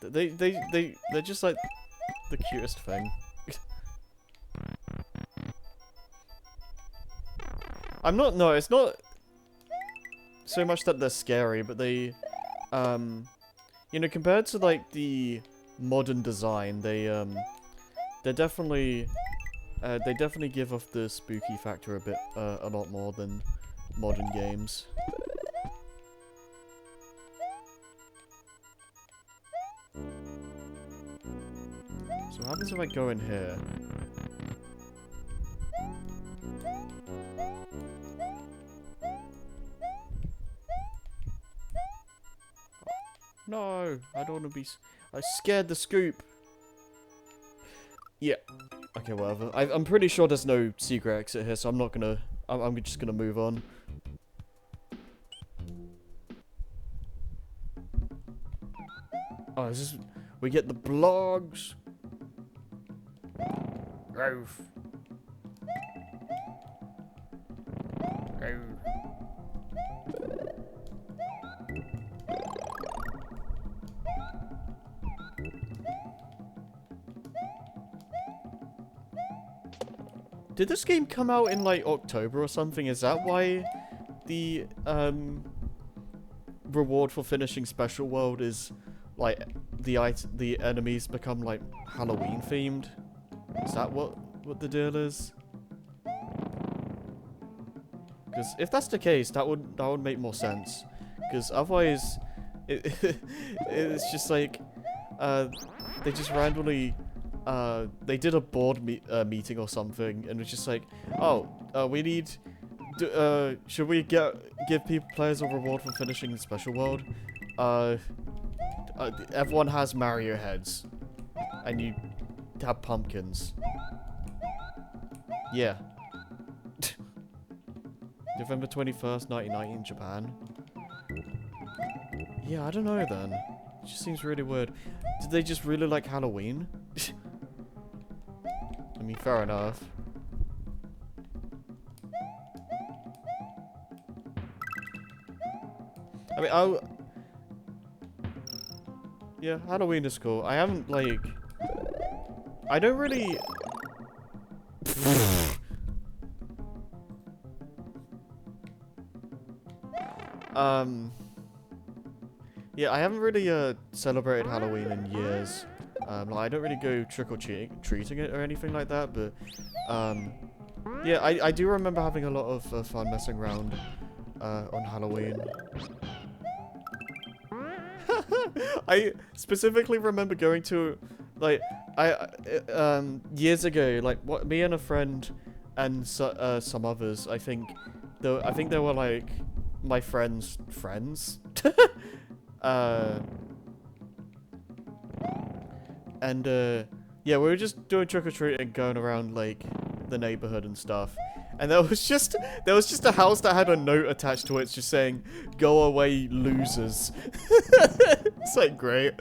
they're just like the cutest thing. No, it's not so much that they're scary, but they, you know, compared to, like, the modern design, they definitely give off the spooky factor a bit, a lot more than modern games. So what happens if I go in here? No, I don't want to be... I scared the scoop. Yeah. Okay, whatever. I'm pretty sure there's no secret exit here, so I'm not gonna... I'm just gonna move on. Oh, is this... We get the blogs. Growth. Did this game come out in like October or something? Is that why the reward for finishing Special World is like the enemies become like Halloween themed? Is that what the deal is? Because if that's the case, that would make more sense. Because otherwise, it's just like they just randomly they did a board meeting or something, and it's just like, oh, we need. Should we give players a reward for finishing the Special World? Everyone has Mario heads, and you have pumpkins. Yeah. November 21st, 1990 in Japan. Yeah, I don't know then. It just seems really weird. Did they just really like Halloween? I mean, fair enough. I mean, yeah, Halloween is cool. I haven't, like... I don't really... Yeah, I haven't really, celebrated Halloween in years. Like, I don't really go trick-or-treating it or anything like that, but, yeah, I do remember having a lot of fun messing around, on Halloween. I specifically remember going to, like, years ago, like, me and a friend and some others, I think they were, like, my friends' friends. Yeah, we were just doing trick-or-treating, going around, like, the neighborhood and stuff. And there was just a house that had a note attached to it just saying, "Go away, losers." It's like great.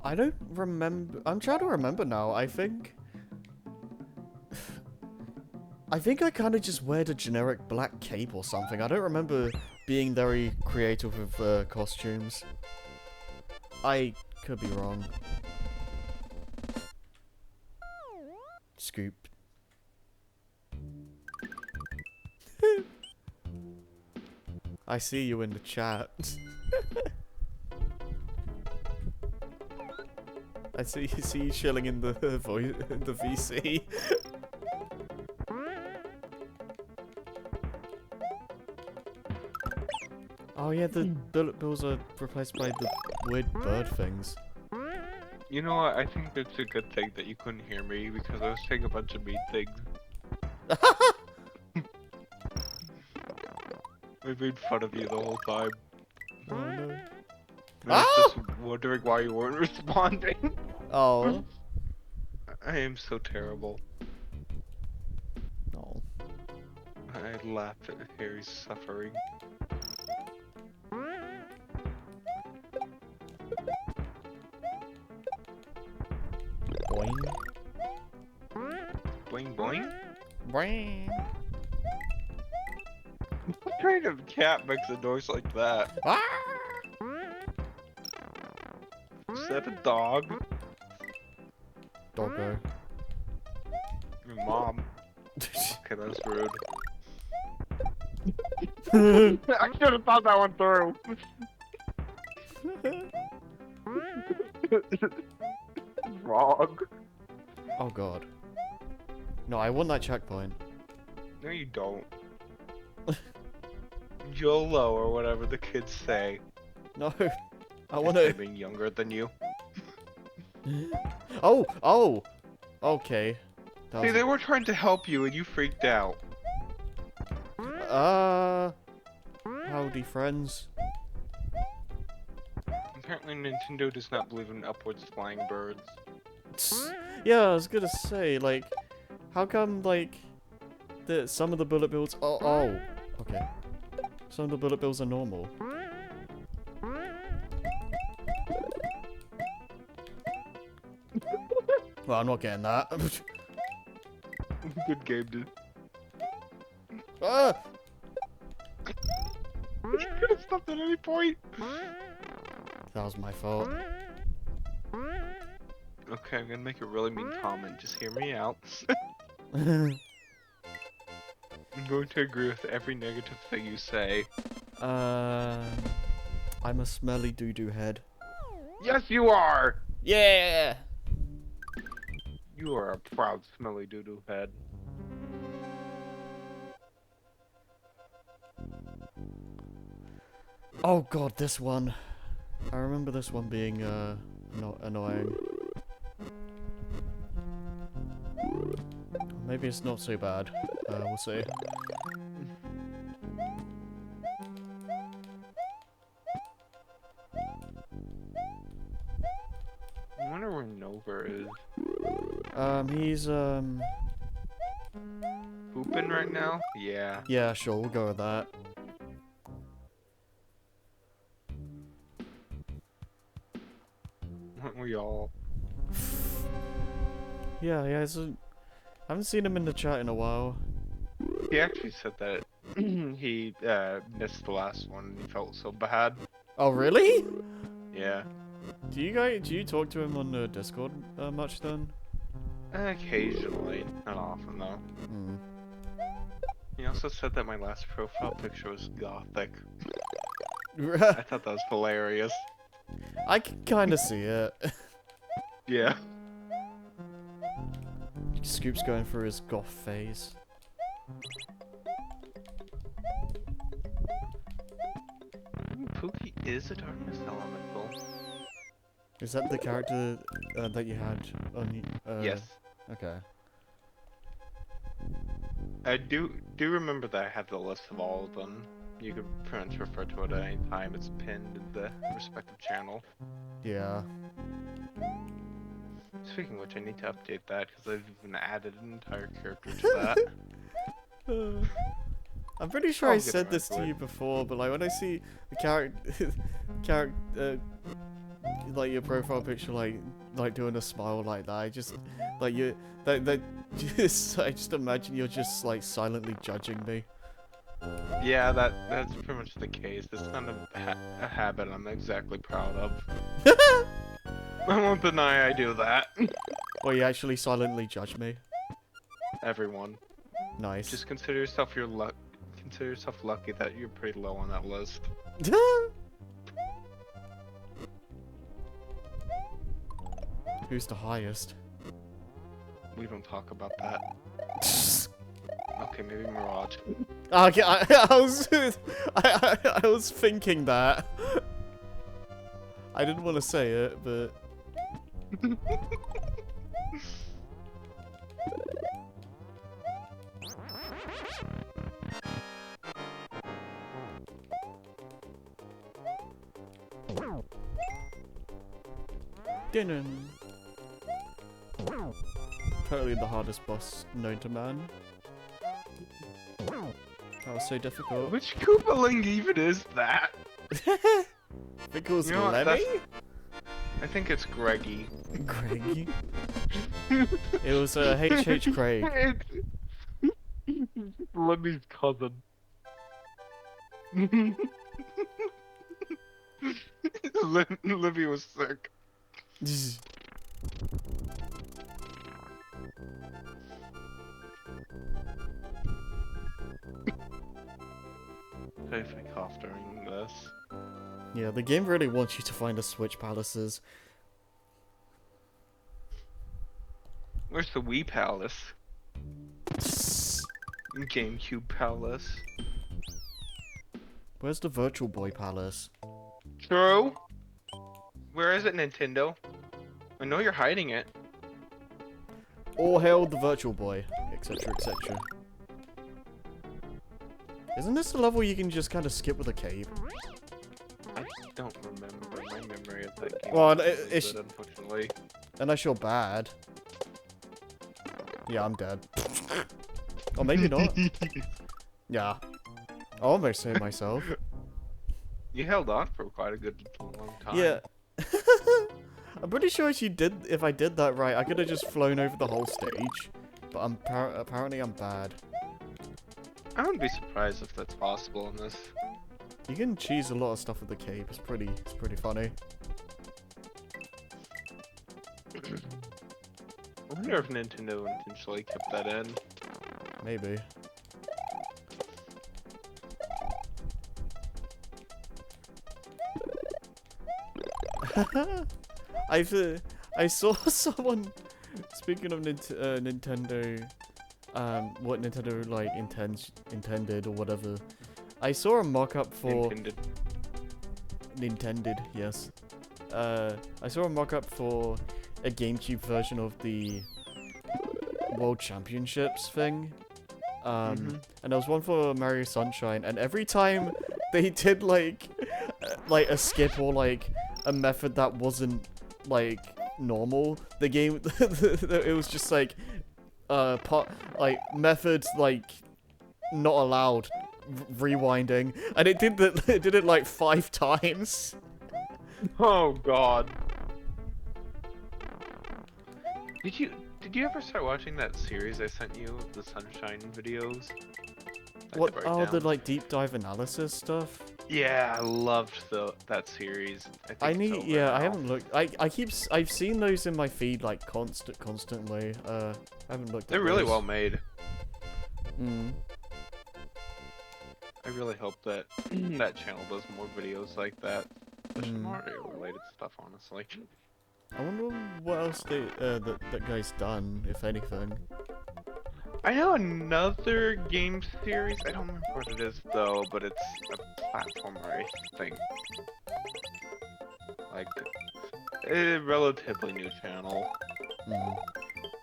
I don't remember. I'm trying to remember now. I think I kind of just wear the generic black cape or something. I don't remember being very creative with costumes. I could be wrong. Scoop. I see you in the chat. I see you chilling in the VC. Oh yeah, the bullet bills are replaced by the weird bird things. You know what? I think it's a good thing that you couldn't hear me because I was saying a bunch of mean things. I made fun of you the whole time. Oh no. I was just wondering why you weren't responding. Oh. I am so terrible. No. I laugh at Harry's suffering. Boing. Boing boing? Boing. What kind of cat makes a noise like that? Ah! Is that a dog? Doggo. Your mom. Okay, that's rude. I should have thought that one through. Wrong. Oh god. No, I want that checkpoint. No, you don't. YOLO or whatever the kids say. No. I want to. Being younger than you. Oh! Okay. That See, was... they were trying to help you and you freaked out. Howdy, friends. Apparently, Nintendo does not believe in upwards flying birds. Yeah, I was gonna say, like, how come, like, some of the bullet bills... Oh, okay. Some of the bullet bills are normal. Well, I'm not getting that. Good game, dude. Ah! You could have stopped at any point. That was my fault. Okay, I'm gonna make a really mean comment. Just hear me out. Um, I'm going to agree with every negative thing you say. I'm a smelly doo-doo head. Yes, you are! Yeah! You are a proud, smelly doo-doo head. Oh god, this one. I remember this one being, not annoying. Maybe it's not so bad. We'll see. I wonder where Nova is. He's, Pooping right now? Yeah. yeah, sure, we'll go with that. Aren't we all? Yeah, I haven't seen him in the chat in a while. He actually said that he missed the last one and he felt so bad. Oh, really? Yeah. Do you talk to him on the Discord much then? Occasionally. Not often, though. Hmm. He also said that my last profile picture was gothic. I I thought that was hilarious. can kind of see it. Yeah. Scoop's going through his goth phase. Pookie is a darkness elemental. Is that the character that you had on? Yes. Okay. I do remember that I have the list of all of them. You could pretty much refer to it at any time. It's pinned in the respective channel. Yeah. Speaking of which, I need to update that because I've even added an entire character to that. I'm pretty sure I'll I get said around this to to it. you before, but like when I see the like your profile picture, like doing a smile like that, I just like that just I just imagine you're just like silently judging me. Yeah, that's pretty much the case. It's not a habit I'm exactly proud of. I won't deny I do that. Or you actually silently judge me. Everyone, Nice. just consider yourself consider yourself lucky that you're pretty low on that list. Who's the highest? We don't talk about that. Okay, maybe Mirage. Okay, I was I was thinking that. I didn't want to say it, but Dinin. Totally the hardest boss known to man. That was so difficult. Which Koopaling even is that? I think it was You know what, Lemmy? I think it's Greggy. Craig. It was H.H. Craig. Lemmy's cousin. Livy was sick. Sorry if I cough during this. Yeah, the game really wants you to find the Switch Palaces. Where's the Wii Palace? GameCube Palace. Where's the Virtual Boy Palace? True. Where is it, Nintendo? I know you're hiding it. All hail the Virtual Boy, etc., etc. Isn't this the level you can just kind of skip with a cape? I don't remember. My memory of that game Well, is not really it's- good, unfortunately. Unless you're bad. Yeah, I'm dead. Or maybe not. Yeah. I almost hit myself. You held on for quite a good long time. Yeah. I'm pretty sure if I did that right, I could have just flown over the whole stage. But apparently I'm bad. I wouldn't be surprised if that's possible in this. You can cheese a lot of stuff with the cape. It's pretty funny. I wonder if Nintendo intentionally kept that in. Maybe. I saw someone, speaking of Nintendo, what Nintendo like intended or whatever. I saw a mock-up for Nintended, yes. I saw a mock-up for a GameCube version of the World Championships thing. And there was one for Mario Sunshine, and every time they did like a skip or like a method that wasn't like normal, the game it was just like methods like not allowed rewinding, and it did it like 5 times. Oh god. Did you ever start watching that series I sent you of the Sunshine videos? Like the What? Oh, the breakdowns? like deep dive analysis stuff. Yeah, I loved that series. I think it's over I now. haven't looked. I've seen those in my feed like constantly. I haven't looked. They're at really those. well made. Mm. I really hope that that channel does more videos like that. Especially Mm. Mario related stuff, honestly. I wonder what else that guy's done, if anything. I know another game series. I don't remember what it is though, but it's a platformer thing. Like a relatively new channel. Mm.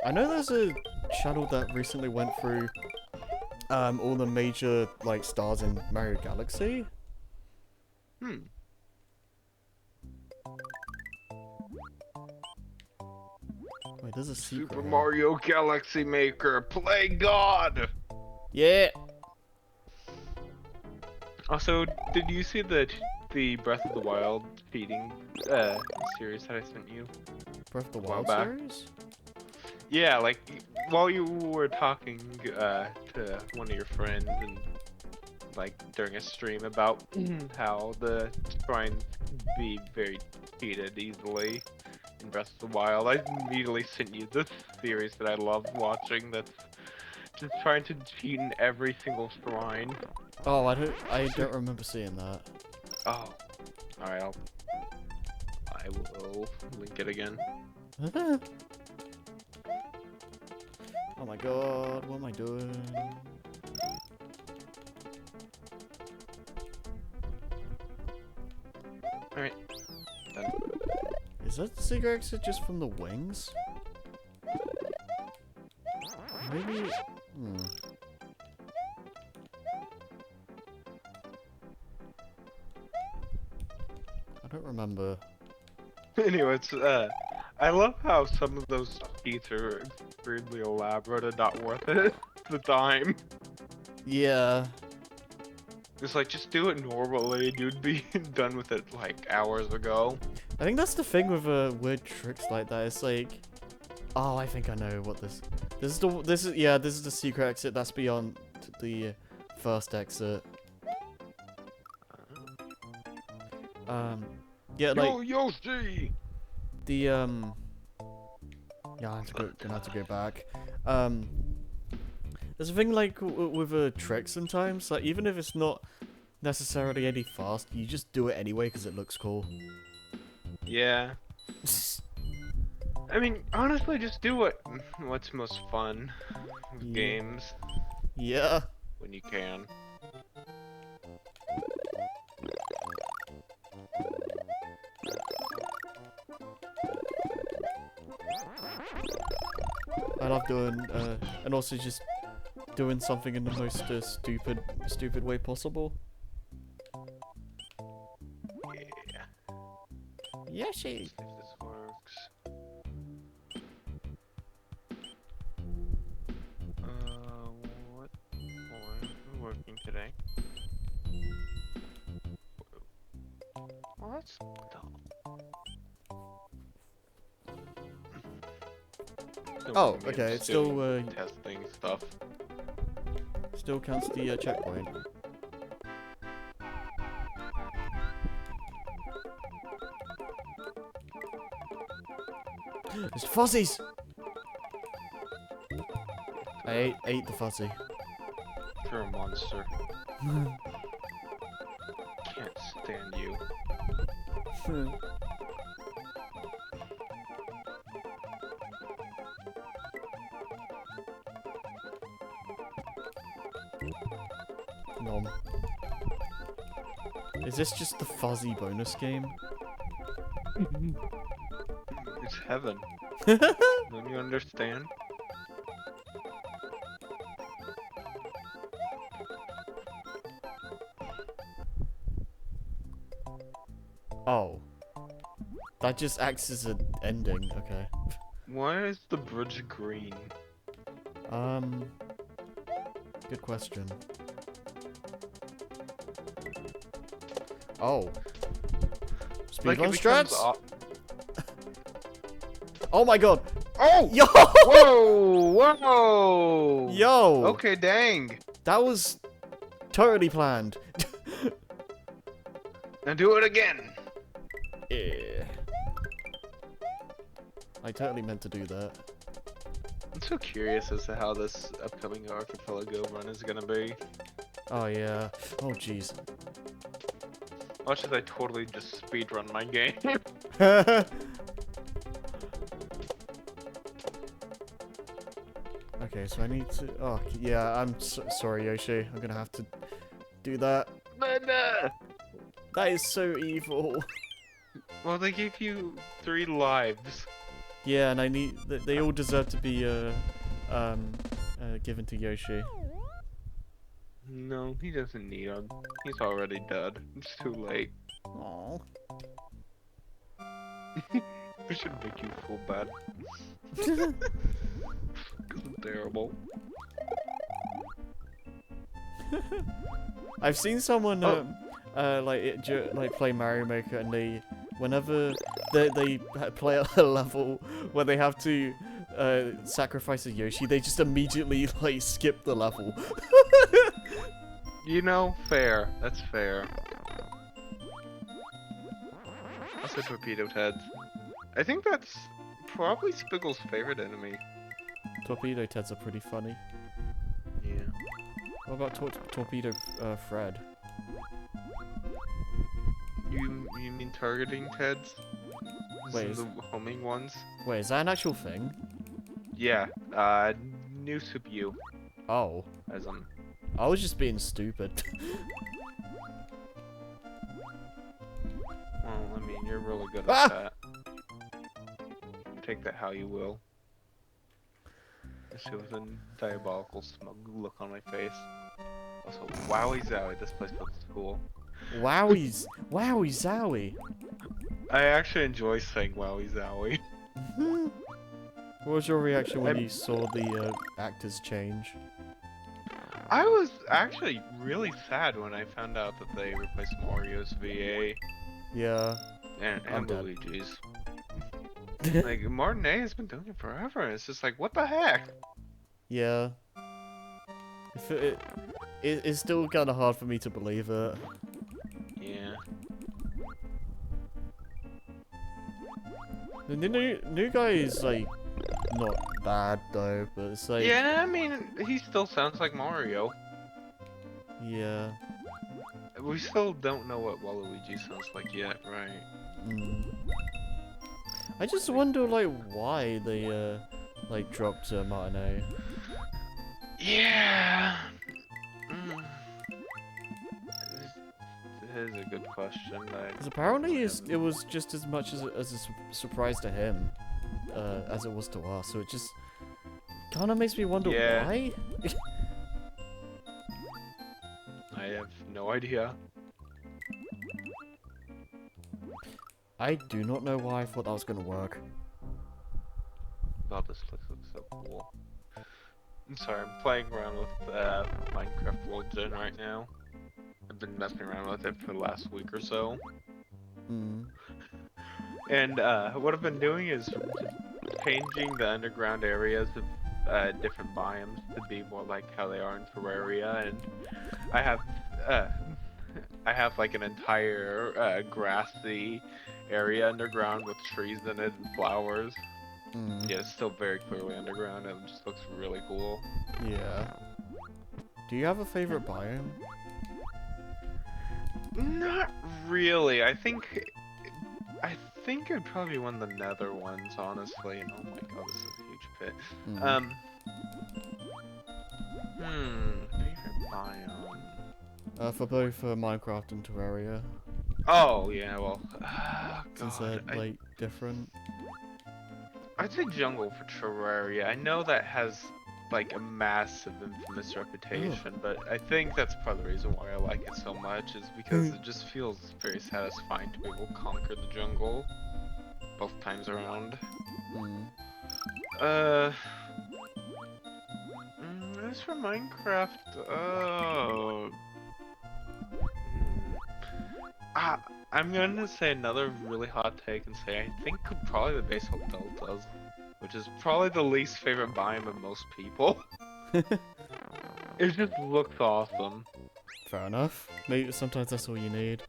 I know there's a channel that recently went through all the major like stars in Mario Galaxy. Hmm. Wait, there's a secret. Super here. Mario Galaxy Maker, play God! Yeah. Also, did you see the Breath of the Wild cheating series that I sent you? Breath of the While Wild back. series? Yeah, like while you were talking to one of your friends and like during a stream about how the shrines be very cheated easily in Breath of the Wild, I immediately sent you this series that I love watching that's just trying to cheat in every single shrine. Oh, I don't remember seeing that. Oh, alright, I will link it again. Oh my god, what am I doing? Alright, done. Is that the secret exit just from the wings? Maybe. I don't remember. Anyways, I love how some of those cheats are extremely elaborate and not worth it at the time. Yeah. It's like, just do it normally and you'd be done with it like hours ago. I think that's the thing with weird tricks like that. It's like, oh, I think I know what this. This is the secret exit that's beyond the first exit. Yeah, like Yo, Yoshi! the yeah, gonna have to go back. There's a thing like with a trick sometimes, like even if it's not necessarily any fast, you just do it anyway because it looks cool. Yeah. I mean, honestly, just do what's most fun with Yeah. games Yeah. when you can. I love doing and also just doing something in the most stupid way possible. Yeah. Yoshi! See if this works. What? Why working today? What? Oh, okay, it's still testing stuff. still counts the checkpoint. It's fuzzies! I ate the fuzzy. You're a monster. Can't stand you. Nom. Is this just the fuzzy bonus game? It's heaven. Don't you understand? Oh. That just acts as an ending, okay. Why is the bridge green? Good question. Oh. Like, Speedrun it becomes strats? Oh my god! Oh! Yo! Whoa! Whoa! Yo! Okay, dang. That was totally planned. Now do it again. Yeah. I totally meant to do that. I'm so curious as to how this upcoming archipelago run is gonna be. Oh yeah. Oh jeez. Watch as I totally just speedrun my game. Okay, so I need to. Oh yeah, I'm sorry, Yoshi. I'm gonna have to do that. That is so evil. Well, they gave you 3 lives. Yeah, and I need. They all deserve to be given to Yoshi. No, he doesn't need them. He's already dead. It's too late. Aww. We should make you feel bad. Cause I'm terrible. I've seen someone Oh. like play Mario Maker, and whenever they play a level where they have to sacrifice a Yoshi, they just immediately like skip the level. You know, fair. That's fair. Also Torpedo Teds. I think that's probably Spiggle's favorite enemy. Torpedo Teds are pretty funny. Yeah. What about Torpedo Fred? You mean targeting Teds? Wait, The homing ones? Wait, is that an actual thing? Yeah. Noosup Oh, as I was just being stupid. Well, I mean, you're really good Ah! at that. Take that how you will. I see with a diabolical smug look on my face. Also, wowie zowie, this place looks cool. Wowie zowie. I actually enjoy saying wowie zowie. What was your reaction when you saw the actors change? I was actually really sad when I found out that they replaced Mario's VA Yeah. and I'm dead. Luigi's. Like, Martinet has been doing it forever, and it's just like, what the heck? Yeah. It's still kind of hard for me to believe it. Yeah. The new guy is like not bad though, but it's like Yeah, I mean, he still sounds like Mario. yeah. We still don't know what Waluigi sounds like yet, right? Mm. I just wonder like why they like dropped Martinet. Yeah. Mm. This is a good question. Because apparently it was just as much as a surprise to him as it was to us. So it just kind of makes me wonder Yeah. why. have no idea. I do not know why I thought that was gonna work. Oh, this looks so cool. I'm sorry, I'm playing around with Minecraft World Gen right now. I've been messing around with it for the last week or so. Mm. And what I've been doing is just changing the underground areas of different biomes to be more like how they are in Terraria. And I have like an entire grassy area underground with trees in it and flowers. Mm. Yeah, it's still very clearly underground and it just looks really cool. Yeah. Do you have a favorite biome? Not really. I think it'd probably be one of the nether ones, honestly. And oh my god, this is a huge pit. Mm. Favorite biome. For both Minecraft and Terraria, Oh yeah, well, since they're God, like different. I'd say jungle for Terraria. I know that has like a massive infamous reputation, but I think that's part of the reason why I like it so much is because it just feels very satisfying to be able to conquer the jungle both times around. Mm. As for Minecraft, I'm gonna say another really hot take and say I think probably the Basalt Deltas, which is probably the least favorite biome of most people. It just looks awesome. Fair enough. Maybe sometimes that's all you need.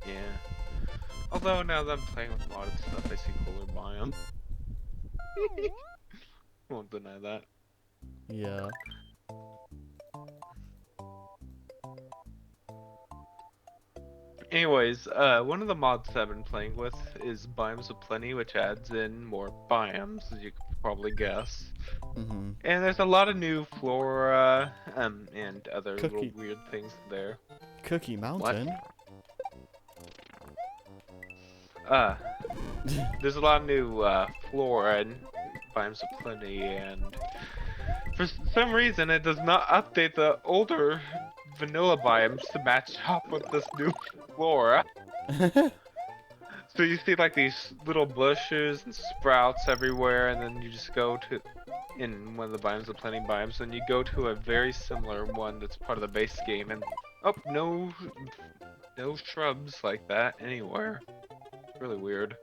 Yeah. Although now that I'm playing with modded stuff, I see cooler biome. Won't deny that. Yeah. Anyways, one of the mods I've been playing with is Biomes of Plenty, which adds in more biomes, as you could probably guess. Mhm. And there's a lot of new flora, and other little Cookie. weird things there. Cookie Mountain. There's a lot of new flora and Biomes of Plenty, and for some reason it does not update the older vanilla biomes to match up with this new flora. So you see like these little bushes and sprouts everywhere, and then you just go to, in one of the Biomes of Plenty biomes, and you go to a very similar one that's part of the base game, and oh, no shrubs like that anywhere. Really weird.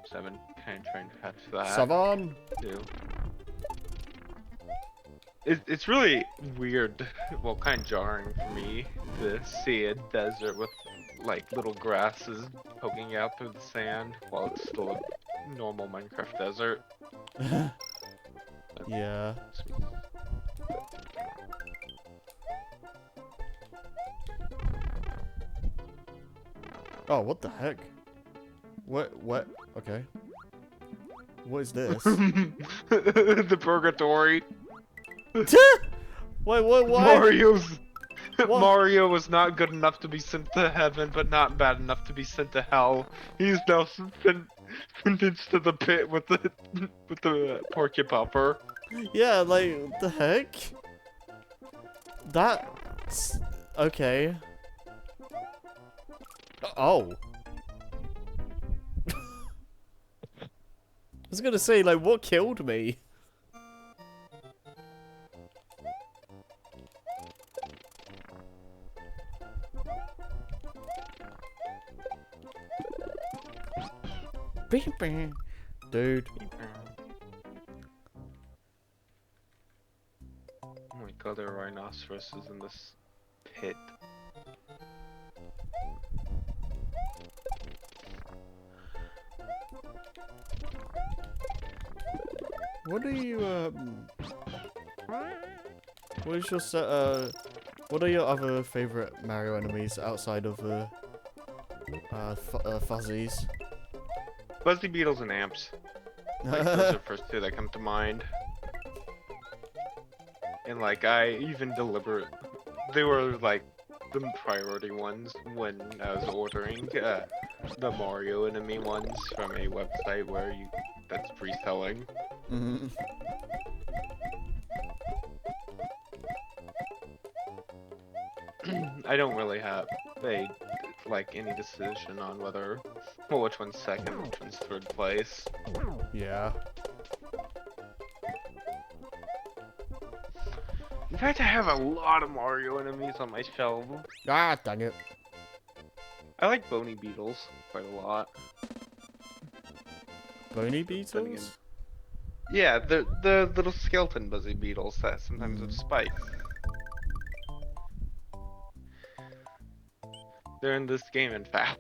So I've been kind of trying to catch that Savan. too. It's really weird, well, kind of jarring for me to see a desert with like little grasses poking out through the sand while it's still a normal Minecraft desert. Yeah. Oh, what the heck? What? Okay. What is this? The purgatory. What? Mario was not good enough to be sent to heaven, but not bad enough to be sent to hell. He's now sentenced to the pit with the porcupopper. Yeah, like, what the heck? That's... okay. Oh. I was gonna say, like, what killed me? Dude. Oh my god, there are rhinoceroses in this pit. What are you, what is your what are your other favorite Mario enemies outside of Fuzzies? Fuzzy beetles and amps. Like, those are the first two that come to mind. And like, I even they were like the priority ones when I was ordering the Mario enemy ones from a website where that's pre-selling. Mhm. I don't really have a like any decision on whether which one's second, which one's third place. Yeah. In fact, I have a lot of Mario enemies on my shelf. Ah, dang it. I like bony beetles quite a lot. Bony Then again- beetles? Yeah, the little skeleton buzzy beetles that sometimes have spikes. They're in this game, in fact.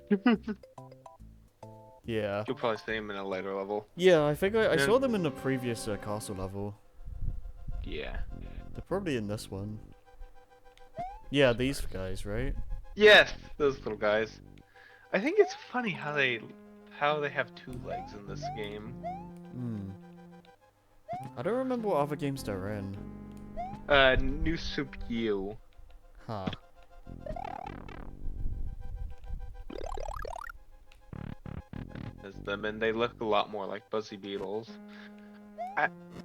Yeah. You'll probably see them in a later level. Yeah, I think I Yeah. saw them in the previous castle level. Yeah. They're probably in this one. Yeah, these guys, right? Yes, those little guys. I think it's funny how they have 2 legs in this game. Hmm. I don't remember what other games they're in. New Soup U. Huh. As them, and they look a lot more like Buzzy Beetles.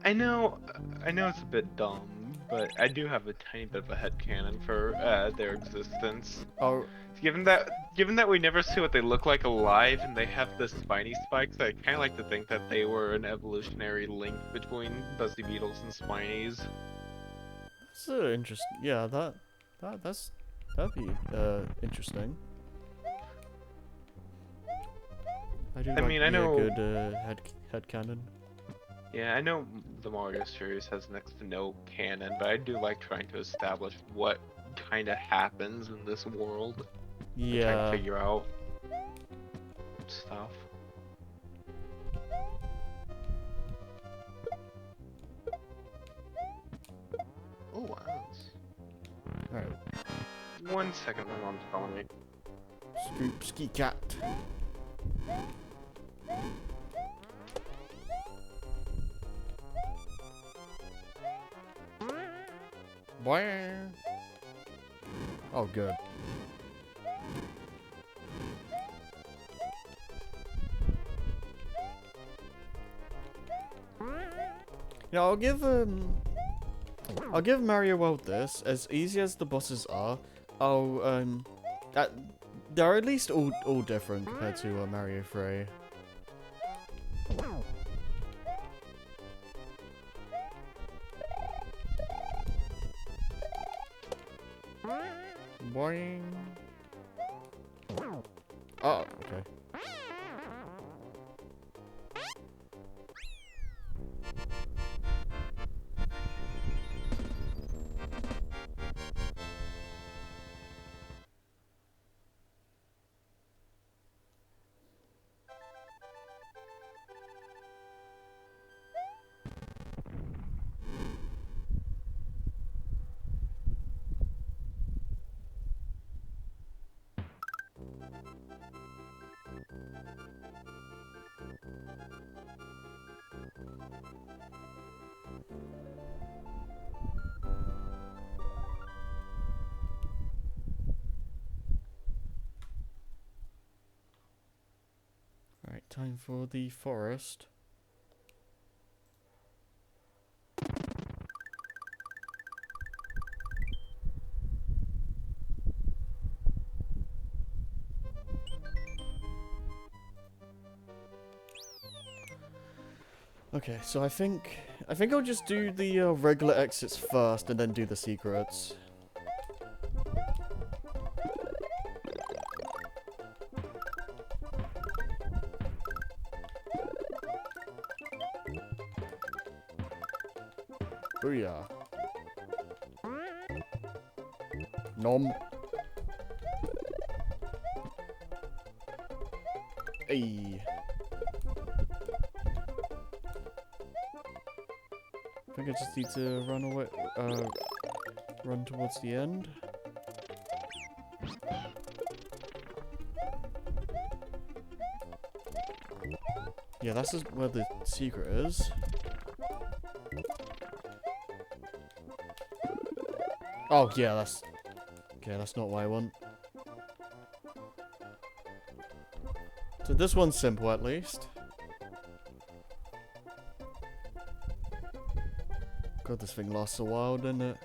I know it's a bit dumb, but I do have a tiny bit of a headcanon for their existence. Oh, Given that we never see what they look like alive, and they have the spiny spikes, I kind of like to think that they were an evolutionary link between Buzzy Beetles and Spinies. that's interesting. Yeah, that'd be interesting. I do I like mean, I me a know- good head cannon. Yeah, I know the Mario series has next to no canon, but I do like trying to establish what kind of happens in this world. Trying to Yeah. figure out stuff. Oh, wow. Alright. 1 second, my mom's calling me. Scoop ski cat. Boing. Oh, good. Yeah, I'll give Mario World this. As easy as the bosses are, they're at least all different compared to Mario 3. Boing. Oh, okay. Alright, time for the forest. Okay, so I think I'll just do the regular exits first and then do the secrets. Booyah. Nom. Hey. I think I just need to run away, run towards the end. Yeah, that's just where the secret is. Oh, yeah, that's... Okay, that's not what I want. So this one's simple, at least. God, this thing lasts a while, doesn't it?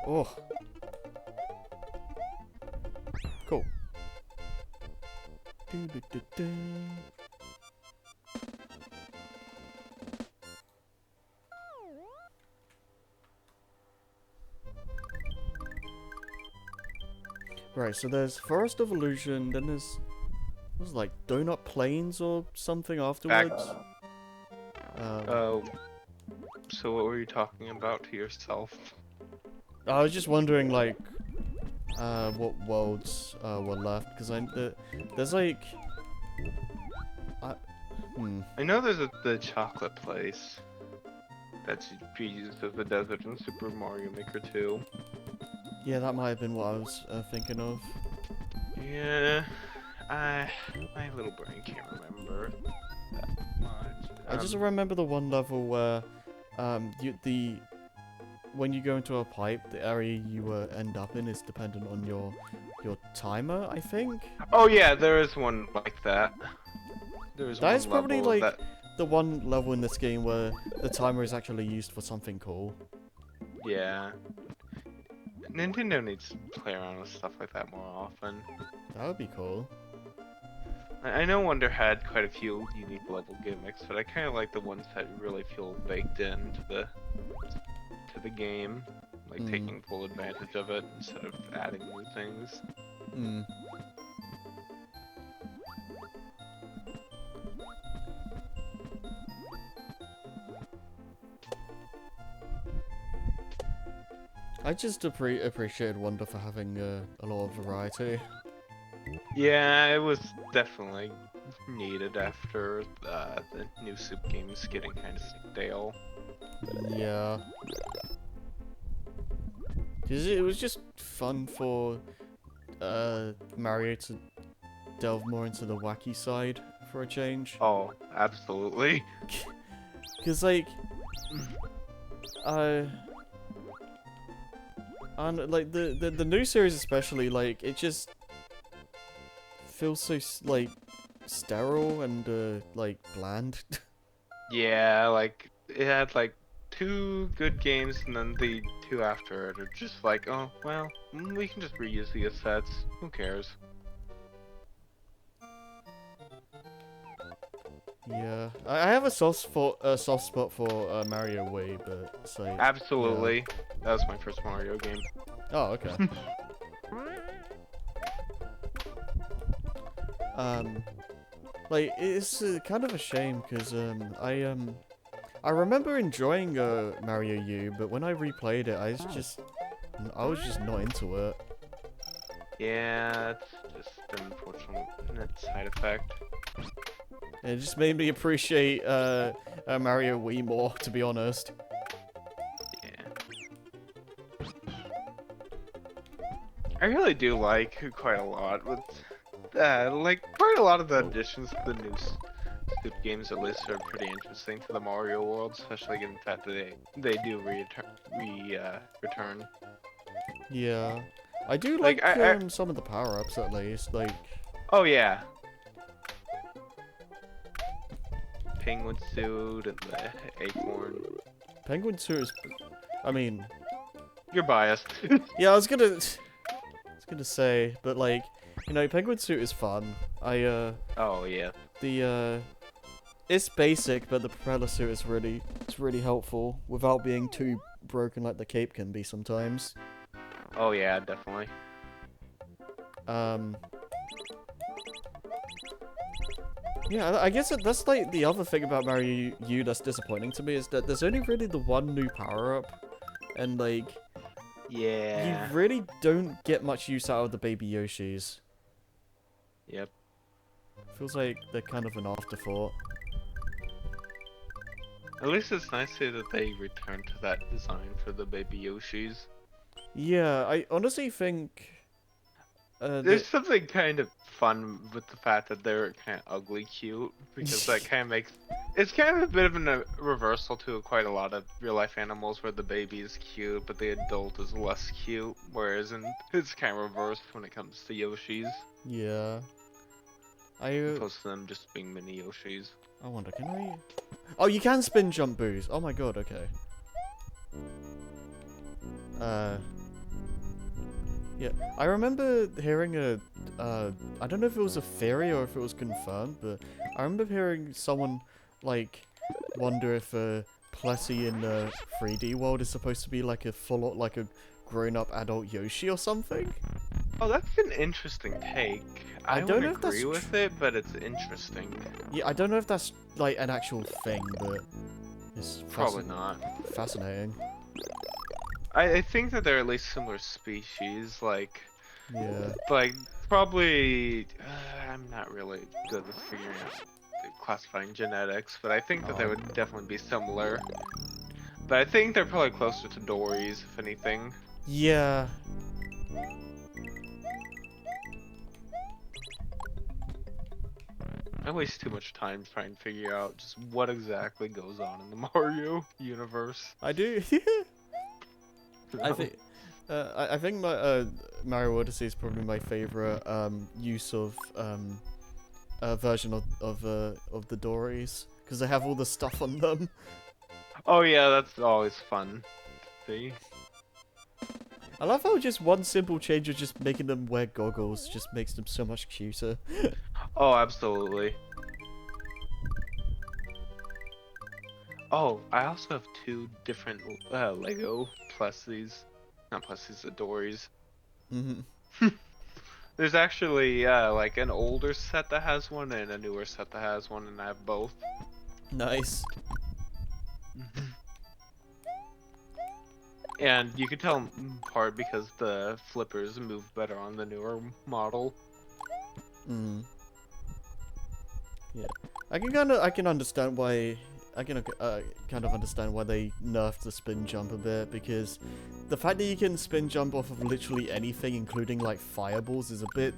Oh. Cool. Do-do-do-do. Right, so there's Forest of Illusion, then there's was like Donut Plains or something afterwards. Oh, so what were you talking about to yourself? I was just wondering like what worlds were left because there's like I know there's the chocolate place that's used as the desert in Super Mario Maker 2. yeah, that might have been what I was thinking of. Yeah, my little brain can't remember that much. I just remember the one level where when you go into a pipe, the area you end up in is dependent on your timer, I think. Oh yeah, there is one like that. There is That one is probably level like that. the one level in this game where the timer is actually used for something cool. Yeah. Nintendo needs to play around with stuff like that more often. That would be cool. I know Wonder had quite a few unique level gimmicks, but I kind of like the ones that really feel baked into the game, like taking full advantage of it instead of adding new things. Hmm. I just appreciated Wonder for having a lot of variety. Yeah, it was definitely needed after the new Soup games getting kind of stale. Yeah. Cause it was just fun for Mario to delve more into the wacky side for a change. Oh, absolutely. Cause like, and like the new series especially, like it just feels so like sterile and like bland. Yeah, like it had like 2 good games, and then the 2 after it are just like, oh well, we can just reuse the assets. Who cares? Yeah, I have a soft spot for Mario Wii, but it's like Absolutely. That was my first Mario game. oh okay. Like it's kind of a shame because I remember enjoying Mario U, but when I replayed it, I was just not into it. Yeah, it's just an unfortunate side effect. It just made me appreciate Mario Wii more, to be honest. Yeah. I really do like quite a lot with like quite a lot of the additions to the new Soup games at least are pretty interesting to the Mario world, especially given the fact that they do return. Yeah, I do Like, like some of the power-ups at least. Like, Oh yeah. Penguin suit and the acorn. Penguin Suit is, I mean, You're biased. yeah, I was gonna say, but like, you know, Penguin Suit is fun. Oh yeah. It's basic, but the propeller suit is really helpful without being too broken like the cape can be sometimes. Oh yeah, definitely. Yeah, I guess that's like the other thing about Mario U that's disappointing to me is that there's only really the one new power-up, and like, Yeah. you really don't get much use out of the baby Yoshis. Yep. Feels like they're kind of an afterthought. At least it's nice to see that they returned to that design for the baby Yoshis. Yeah, I honestly think There's something kind of fun with the fact that they're kind of ugly cute, because that kind of makes... It's kind of a bit of a reversal to quite a lot of real-life animals where the baby is cute, but the adult is less cute, whereas it's kind of reversed when it comes to Yoshis, yeah. opposed to them just being mini Yoshis. I wonder, can I... Oh, you can spin jump boost. Oh my god, okay. Yeah, I remember hearing I don't know if it was a theory or if it was confirmed, but I remember hearing someone, like, wonder if Plessy in the 3D world is supposed to be like like a grown-up adult Yoshi or something. Oh, that's an interesting take. I I don't wouldn't know if that's agree with it, but it's interesting. Yeah, I don't know if that's, like, an actual thing, but it's Probably not. fascinating. I think that they're at least similar species, like Yeah. probably. I'm not really good at figuring out classifying genetics, but I think that they would definitely be similar. But I think they're probably closer to Dories, if anything. Yeah. I waste too much time trying to figure out just what exactly goes on in the Mario universe. I do. I think. I think my Mario Odyssey is probably my favorite use of version of the Dories because they have all the stuff on them. Oh yeah, that's always fun. See? I love how just one simple change of just making them wear goggles just makes them so much cuter. Oh, absolutely. Oh, I also have two different Lego Pluslies. Not Pluslies, the Dories. Hmm. There's actually like an older set that has one and a newer set that has one, and I have both. Nice. And you can tell in part because the flippers move better on the newer model. Mm. Yeah, I can understand why. I can kind of understand why they nerfed the spin jump a bit, because the fact that you can spin jump off of literally anything, including like fireballs, is a bit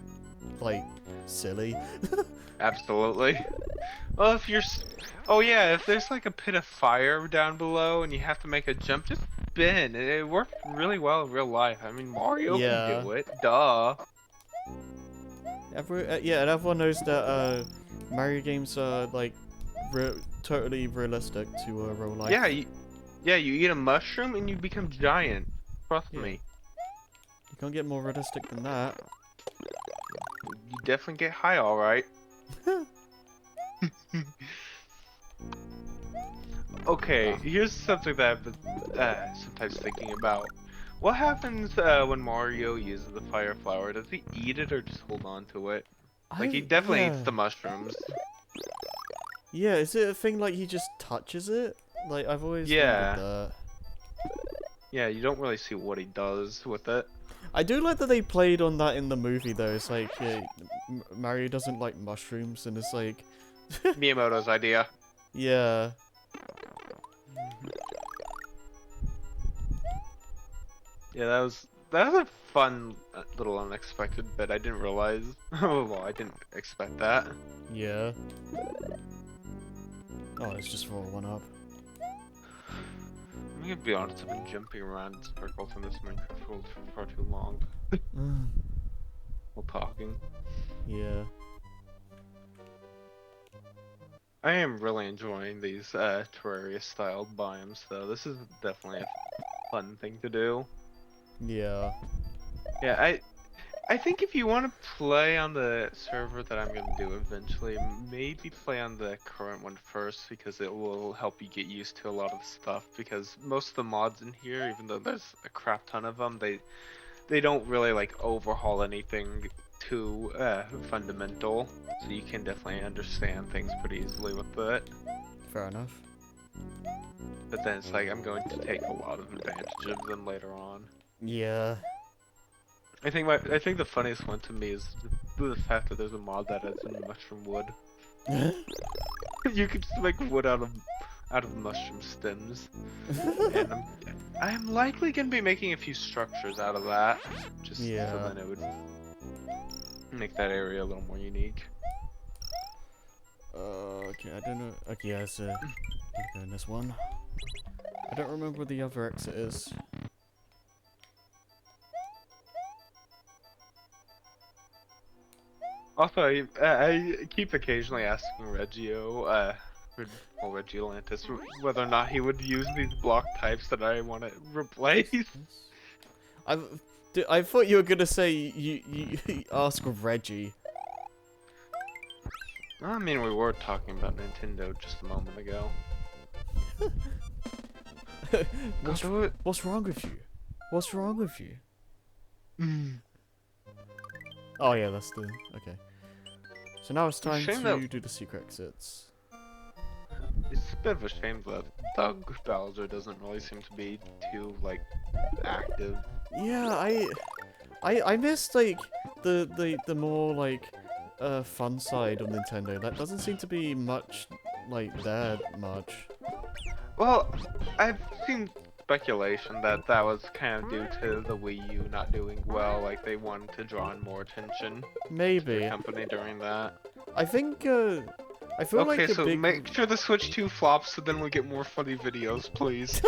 like silly. Absolutely. Well, if you're, oh yeah, if there's like a pit of fire down below and you have to make a jump, just spin. It worked really well in real life. I mean, Mario Yeah. can do it. Duh. Yeah, and everyone knows that Mario games are like totally realistic to real life. Yeah, you eat a mushroom and you become giant. Trust Yeah. me. You can't get more realistic than that. You definitely get high, all right. Okay, here's something that I've been sometimes thinking about. What happens when Mario uses the fire flower? Does he eat it or just hold on to it? Like, he definitely eats the mushrooms. Yeah, is it a thing like he just touches it? Like, I've always Yeah. wondered that. Yeah, you don't really see what he does with it. I do like that they played on that in the movie, though. It's like, Mario doesn't like mushrooms, and it's like... Miyamoto's idea. Yeah. Yeah, that was a fun little unexpected bit. I didn't realize. Well, I didn't expect that. Yeah. Oh, it's just for a one-up. I'm gonna be honest, I've been jumping around in circles in this Minecraft world for far too long while talking. Yeah. I am really enjoying these Terraria-styled biomes, though. This is definitely a fun thing to do. Yeah. Yeah, I think if you want to play on the server that I'm gonna do eventually, maybe play on the current one first, because it will help you get used to a lot of the stuff. Because most of the mods in here, even though there's a crap ton of them, they don't really like overhaul anything too fundamental, so you can definitely understand things pretty easily with it. Fair enough. But then it's like I'm going to take a lot of advantage of them later on. Yeah. I think the funniest one to me is the fact that there's a mod that adds in mushroom wood. You can just make wood out of mushroom stems, and I'm likely gonna be making a few structures out of that, just Yeah. so then it would make that area a little more unique. Okay, I don't know. Okay, yeah, it's gonna go in this one. I don't remember where the other exit is. Also, I keep occasionally asking Reggio, Regiolantis, whether or not he would use these block types that I want to replace. I thought you were gonna say you ask Reggie. I mean, we were talking about Nintendo just a moment ago. what's, Do it. what's wrong with you? What's wrong with you? Mm. Oh yeah, that's the okay. So now it's time Shame to that- do the secret exits. It's a bit of a shame that Doug Bowser doesn't really seem to be too like active. Yeah, I missed like the more like fun side of Nintendo. That doesn't seem to be much like there much. Well, I've seen speculation that that was kind of due to the Wii U not doing well. Like they wanted to draw in more attention to the Maybe. company during that. I think I feel Okay, like a so big make sure the Switch 2 flops so then we get more funny videos, please.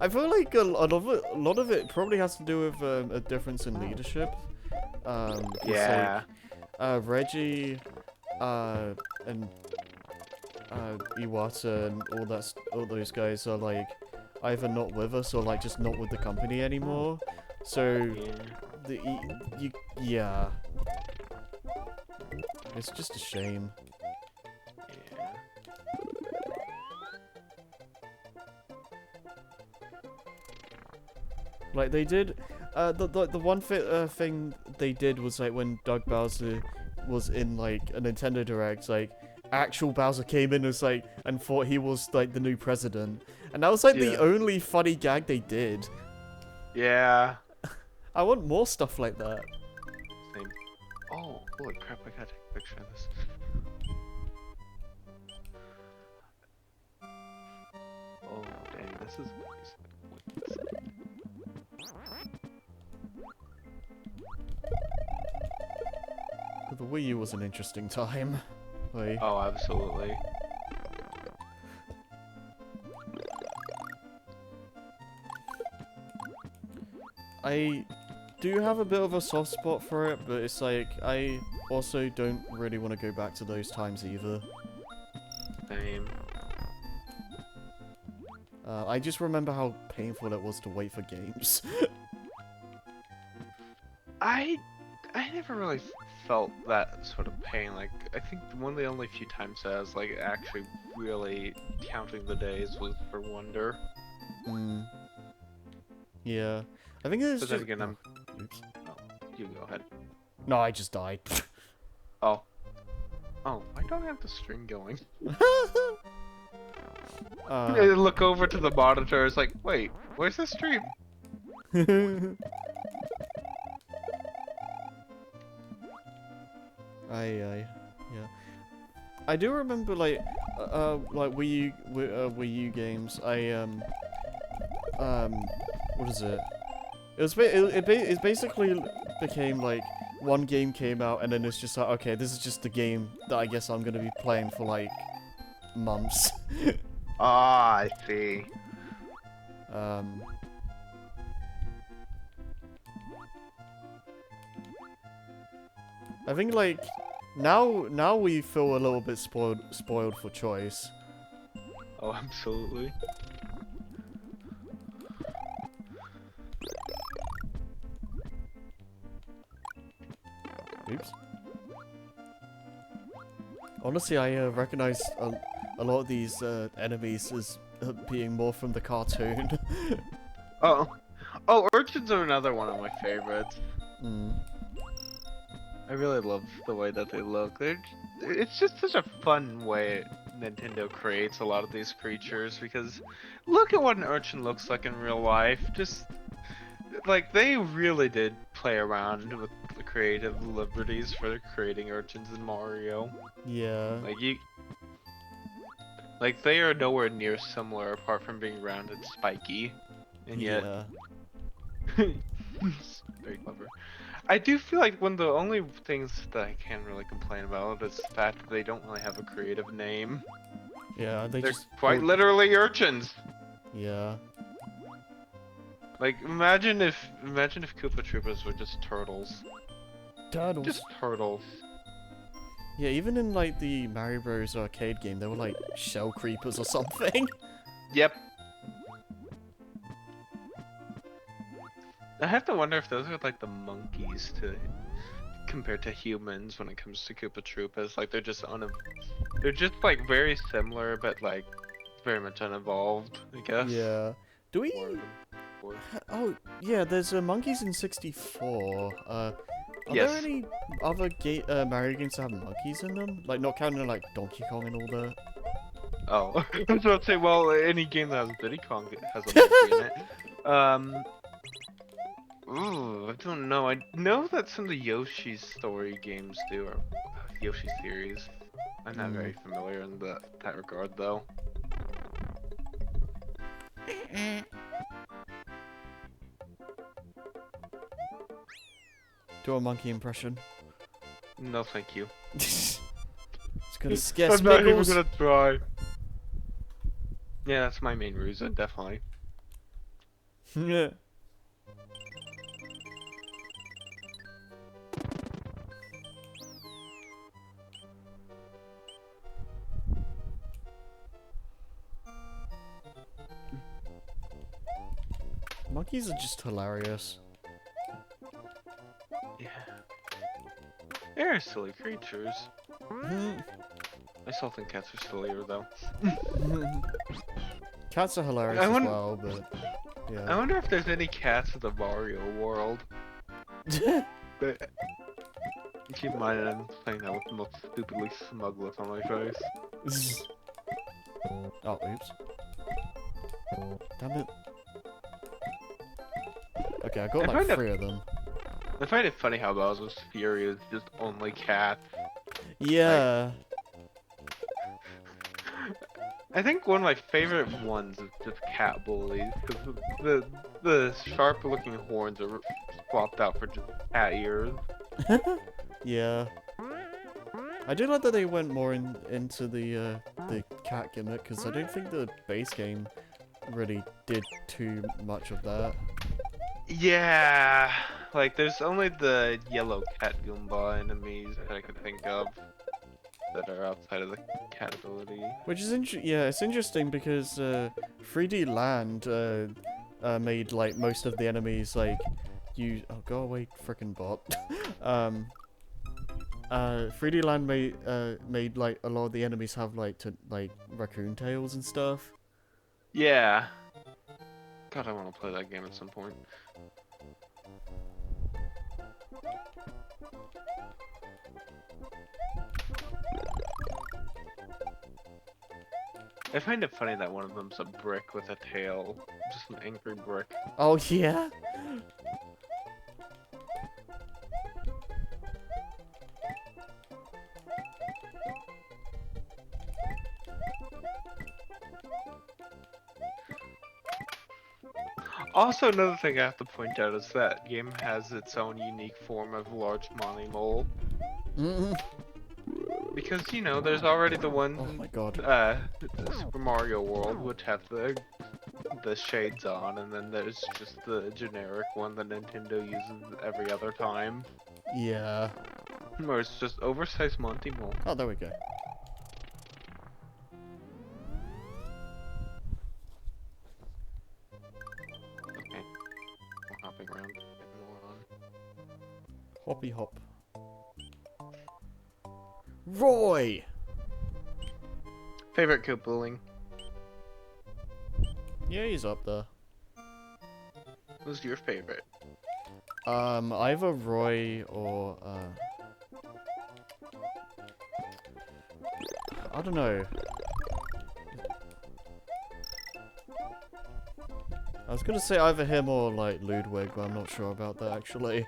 I feel like a lot of it probably has to do with a difference in leadership. 'Cause, Yeah. like, Reggie, and Iwata and all those guys are like either not with us or like just not with the company anymore. So yeah, it's just a shame. Yeah. Like they did, the one thing they did was like when Doug Bowser was in like a Nintendo Direct, like actual Bowser came in as like and thought he was like the new president, and that was like the Yeah. only funny gag they did. Yeah. I want more stuff like that. Same. Oh, holy crap, I gotta take a picture of this. Oh, dang, this is nice. The Wii U was an interesting time. Like, Oh, absolutely. I do have a bit of a soft spot for it, but it's like I also don't really want to go back to those times either. Same. I just remember how painful it was to wait for games. I never really felt that sort of pain. Like, I think one of the only few times that I was like actually really counting the days was for Wonder. Hmm. Yeah. I think it's But just... then again, oh, oops. you go ahead. No, I just died. Oh. Oh, I don't have the string going. I look over to the monitor, it's like, wait, where's the stream? Yeah. I do remember like Wii U games. What is it? It basically became like one game came out and then it's just like, okay, this is just the game that I guess I'm gonna be playing for like months. Ah, I see. I think like now we feel a little bit spoiled for choice. Oh, absolutely. Oops. Honestly, I recognize a lot of these enemies as being more from the cartoon. Oh. Oh, urchins are another one of my favorites. Mm. I really love the way that they look. It's just such a fun way Nintendo creates a lot of these creatures, because look at what an urchin looks like in real life. Just like they really did play around with the creative liberties for creating urchins in Mario. Yeah. Like they are nowhere near similar apart from being round and spiky, and yet Yeah. it's very clever. I do feel like one of the only things that I can really complain about is the fact that they don't really have a creative name. Yeah, They're just quite called- literally urchins. Yeah. Like imagine if Koopa Troopas were just turtles. Turtles. Just turtles. Yeah, even in like the Mario Bros arcade game, they were like shell creepers or something. Yep. I have to wonder if those are like the monkeys to compared to humans when it comes to Koopa Troopas. Like they're just like very similar, but like very much unevolved, I guess. Yeah. Do we? More of them, or- Oh, yeah. There's monkeys in 64. Are Yes. there any other Mario games that have monkeys in them? Like not counting like Donkey Kong and all that. Oh, I was about to say, well, any game that has Diddy Kong has a monkey in it. Ooh, I don't know. I know that some of the Yoshi story games do, or Yoshi series. I'm not very familiar in that regard, though. Do a monkey impression. No, thank you. It's gonna scare I'm not even Smiggles. gonna try. Yeah, that's my main reason, definitely. Yeah. Monkeys are just hilarious. Yeah. They're silly creatures. I still think cats are sillier, though. Cats are hilarious I as wouldn't- well, but I yeah. wonder if there's any cats in the Mario world. But keep in mind, I'm saying that with the most stupidly smug look on my face. Oh, oops. Damn it. Okay, I got I like find that- 3 of them. I find it funny how Bowser's Fury is just only cats. Yeah. I think one of my favorite ones is just cat bullies, because the sharp looking horns are swapped out for just cat ears. Yeah. I do like that they went more into the cat gimmick, because I don't think the base game really did too much of that. Yeah, like there's only the yellow cat Goomba enemies that I could think of that are outside of the cat ability. Which is it's interesting because 3D Land made like most of the enemies like use. Oh, go away, frickin' bot. 3D Land made like a lot of the enemies have like raccoon tails and stuff. Yeah. God, I want to play that game at some point. I find it funny that one of them's a brick with a tail. Just an angry brick. Oh yeah. Also, another thing I have to point out is that game has its own unique form of large Monty Mole. Because, you know, there's already the one Oh my god. Super Mario World, which have the shades on, and then there's just the generic one that Nintendo uses every other time, Yeah. where it's just oversized Monty Mole. Oh, there we go. Okay, we're hopping around, getting more on. Hoppy hop. Roy. Favorite Koopaling? Yeah, he's up there. Who's your favorite? Either Roy or I don't know. I was gonna say either him or like Ludwig, but I'm not sure about that actually.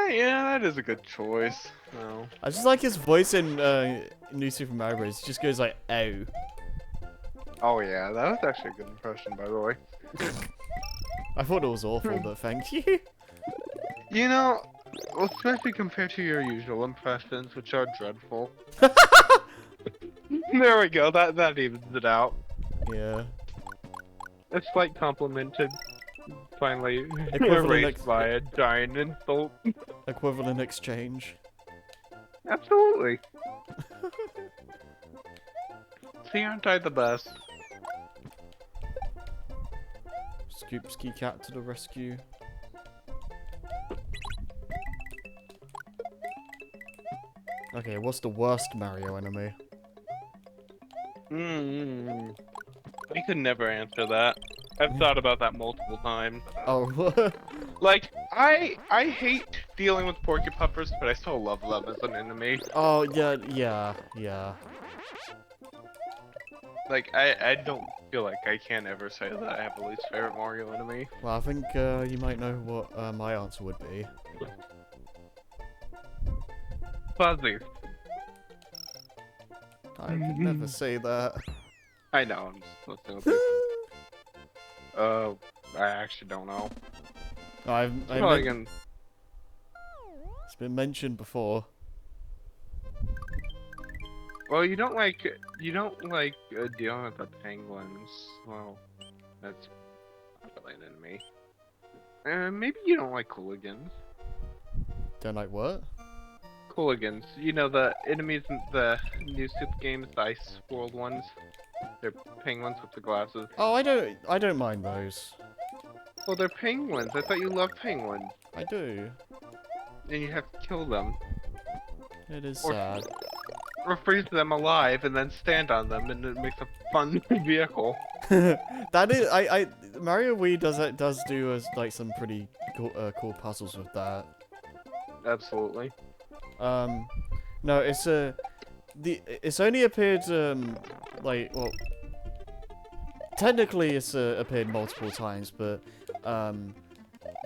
Yeah, that is a good choice. No. I just like his voice in New Super Mario Bros. It just goes like, "Ow." Oh yeah, that was actually a good impression, by the way. I thought it was awful, but thank you. You know, especially compared to your usual impressions, which are dreadful. There we go, that evens it out. Yeah. A slight compliment to finally Equivalent erased by a giant insult. Equivalent exchange. Absolutely. See, aren't I the best? Scoopsky Cat to the rescue. Okay, what's the worst Mario enemy? I could never answer that. I've thought about that multiple times. Oh, Like, I hate dealing with porcupuppers, but I still love them as an enemy. oh yeah. Like, I don't feel like I can ever say that I have a least favorite Mario enemy. Well, I think you might know what my answer would be. Fuzzy. I could never say that. I know, I'm just listening with you. I actually don't know. Probably gonna... It's been mentioned before. Well, you don't like dealing with the penguins. Well, that's not really an enemy. Maybe you don't like hooligans. Don't like what? Hooligans. You know the enemies in the new Super games, the Ice World ones. They're penguins with the glasses. Oh, I don't mind those. Well, they're penguins. I thought you loved penguins. I do. And you have to kill them. It is Or- sad. Or freeze them alive and then stand on them, and it makes a fun vehicle. That is, Mario Wii does do like some pretty cool puzzles with that. Absolutely. No, it's only appeared like, well, technically it's appeared multiple times, but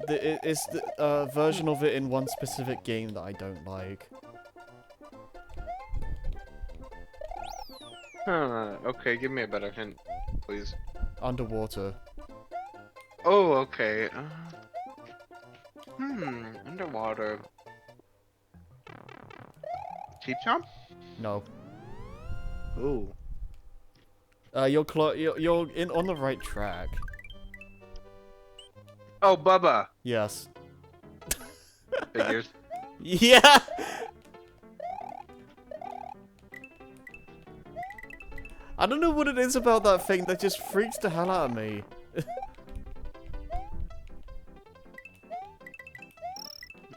it's the version of it in one specific game that I don't like. Huh. Okay, give me a better hint, please. Underwater. Oh, okay. Underwater. Cheap Chomp? No. Ooh. You're on the right track. Oh, Bubba. Yes. Figures. Yeah. I don't know what it is about that thing that just freaks the hell out of me.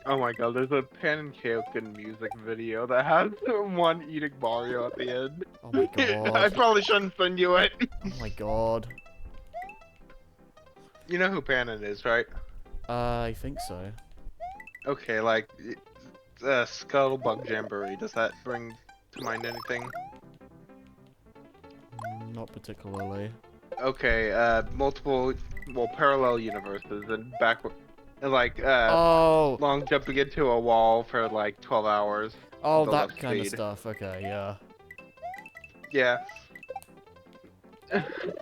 Oh my god, there's a Panenkoken music video that has one eating Mario at the end. Oh my I god. probably shouldn't send you it. Oh my god. You know who Panon is, right? I think so. Okay, like, Scuttlebug Jamboree, does that bring to mind anything? Not particularly. Okay, multiple, well, parallel universes and Oh, long jumping into a wall for like 12 hours. oh, build up that kind of speed. stuff. Okay, yeah. Yeah.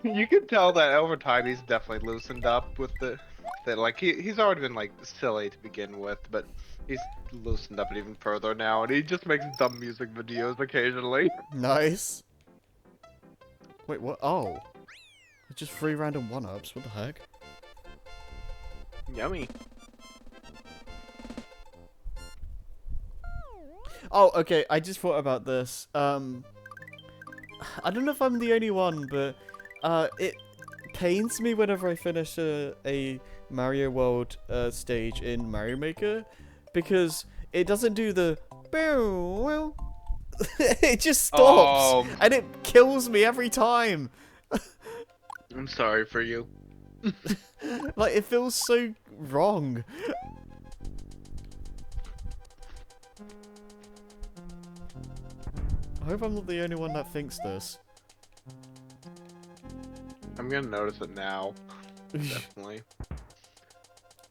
You can tell that over time he's definitely loosened up with like he's already been like silly to begin with, but he's loosened up even further now, and he just makes dumb music videos occasionally. Nice. Wait, what? Oh. It's just 3 random 1-ups. What the heck? Yummy. Oh, okay. I just thought about this. I don't know if I'm the only one, but it pains me whenever I finish a Mario World stage in Mario Maker, because it doesn't do the bow. It just stops, Oh. and it kills me every time. I'm sorry for you. Like, it feels so wrong. I hope I'm not the only one that thinks this. I'm gonna notice it now. Definitely.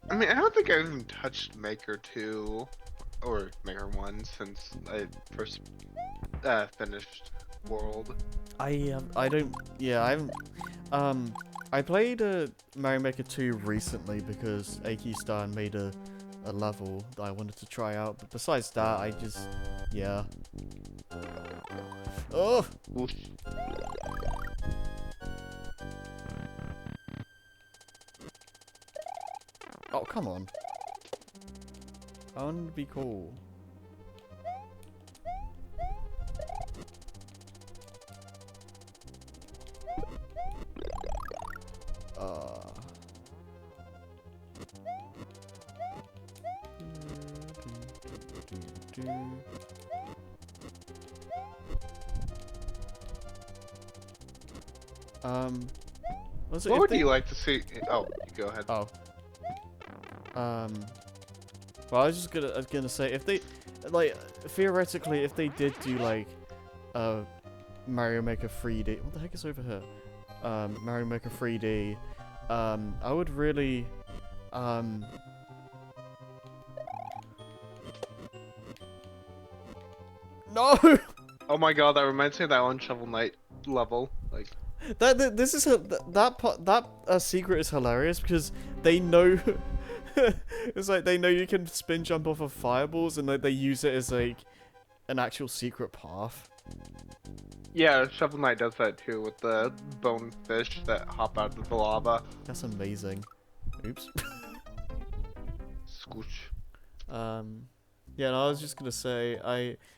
I mean, I don't think I've even touched Maker 2 or Maker 1 since I first finished World. I don't. Yeah, I haven't. I played Mario Maker 2 recently because Aki-stan made a level that I wanted to try out. But besides that, I just, yeah. Oh, Oof. oh, come on. I want to be cool. Also, What if would they- you like to see? Oh, you go ahead. Oh. Well, I was gonna say if they, like, theoretically, if they did do like, Mario Maker 3D. What the heck is over here? Mario Maker 3D. I would really, No! Oh my god, that reminds me of that one Shovel Knight level. Like, This is that secret is hilarious because they know it's like they know you can spin jump off of fireballs and like they use it as like an actual secret path. yeah, Shovel Knight does that too with the bone fish that hop out of the lava. That's amazing. Oops. Scooch. Yeah, no, I was just gonna say,